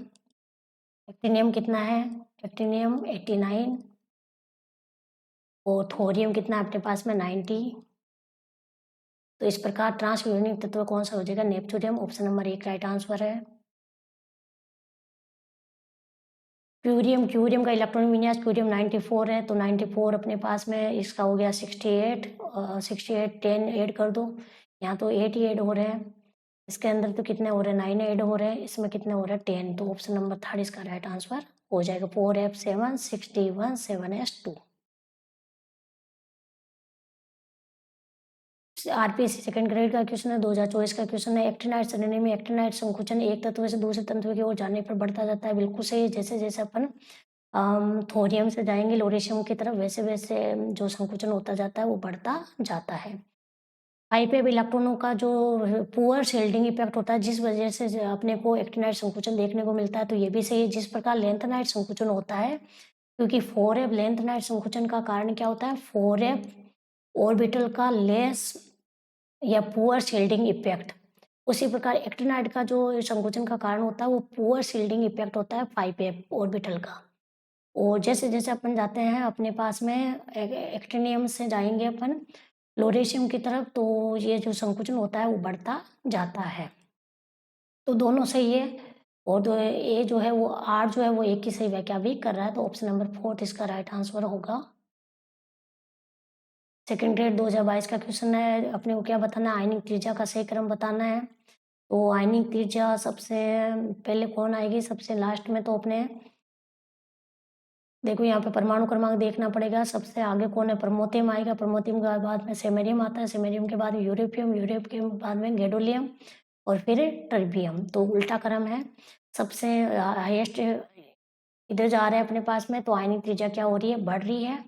एक्टिनियम कितना है, एक्टिनियम 89, और थोरियम कितना है अपने पास में 90। तो इस प्रकार ट्रांस यूरेनिक तत्व कौन सा हो जाएगा, नेपच्यूरियम, ऑप्शन नंबर 1 राइट आंसर है। क्यूरियम का इलेक्ट्रॉनिक विन्यास, क्यूरियम 94 है, तो 94 अपने पास में इसका हो गया 68, 68 10 ऐड कर दो, यहाँ तो 8 ही ऐड हो रहे हैं, इसके अंदर तो कितने हो रहे हैं, 9 ऐड हो रहे हैं, इसमें कितने हो रहे हैं 10, तो ऑप्शन नंबर 3 इसका राइट आंसर हो जाएगा 4f7 61 7s2। RPSC second grade का क्वेश्चन है, 2024 का क्वेश्चन है। एक्टिनाइड श्रेणी में एक्टिनाइड संकुचन एक तत्व से दूसरे तत्व की ओर जाने पर बढ़ता जाता है, बिल्कुल सही है। जैसे जैसे अपन थोरियम से जाएंगे लोरेशियम की तरफ, वैसे वैसे जो संकुचन होता जाता है वो बढ़ता जाता है। हाइपेब इलेक्ट्रॉनों का जो पुअर शेल्डिंग इफेक्ट होता है, जिस वजह से अपने को एक्टिनाइड संकुचन देखने को मिलता है, तो ये भी सही है। जिस प्रकार लेंथनाइड संकुचन होता है, क्योंकि 4f लेंथनाइड संकुचन का कारण क्या होता है, 4f ऑर्बिटल का लेस या पुअर शील्डिंग इफेक्ट, उसी प्रकार एक्टिनाइड का जो संकुचन का कारण होता है वो पुअर शील्डिंग इफेक्ट होता है 5f ऑर्बिटल का। और जैसे जैसे अपन जाते हैं अपने पास में एक्टिनियम से जाएंगे अपन फ्लोरेशियम की तरफ, तो ये जो संकुचन होता है वो बढ़ता जाता है। तो दोनों सही है, और जो ए जो है वो आर जो है वो एक की सही व्याख्या भी कर रहा है, तो ऑप्शन नंबर 4 इसका राइट आंसर होगा। सेकंड ग्रेड 2022 का क्वेश्चन है, अपने को क्या बताना है, आयनिक त्रिज्या का सही क्रम बताना है। तो आयनिक त्रिज्या सबसे पहले कौन आएगी, सबसे लास्ट में, तो अपने देखो यहाँ पे परमाणु क्रमांक देखना पड़ेगा, सबसे आगे कौन है, प्रमोथियम आएगा, प्रमोथियम के बाद में सेमेरियम आता है, सेमेरियम के बाद यूरेपियम, यूरेप के बाद में गैडोलियम और फिर टर्बियम। तो उल्टा क्रम है, सबसे हाईएस्ट इधर जा रहा है अपने पास में, तो आयनिक त्रिज्या क्या हो रही है, बढ़ रही है।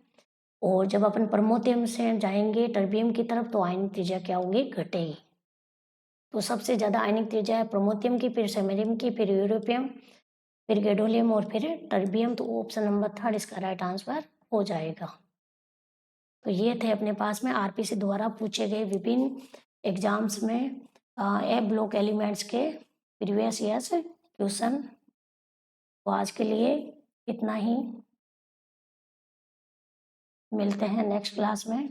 और जब अपन प्रमोथियम से जाएंगे टर्बियम की तरफ, तो आयनिक त्रिज्या क्या होगी, घटेगी। तो सबसे ज़्यादा आयनिक त्रिज्या है प्रमोथियम की, फिर सेमेरियम की, फिर यूरोपियम, फिर गैडोलियम और फिर टर्बियम। तो ऑप्शन नंबर 3 इसका राइट आंसर हो जाएगा। तो ये थे अपने पास में आरपीसी द्वारा पूछे गए विभिन्न एग्जाम्स में ए ब्लॉक एलिमेंट्स के प्रीवियस ईयर्स क्वेश्चन। तो आज के लिए इतना ही, मिलते हैं नेक्स्ट क्लास में।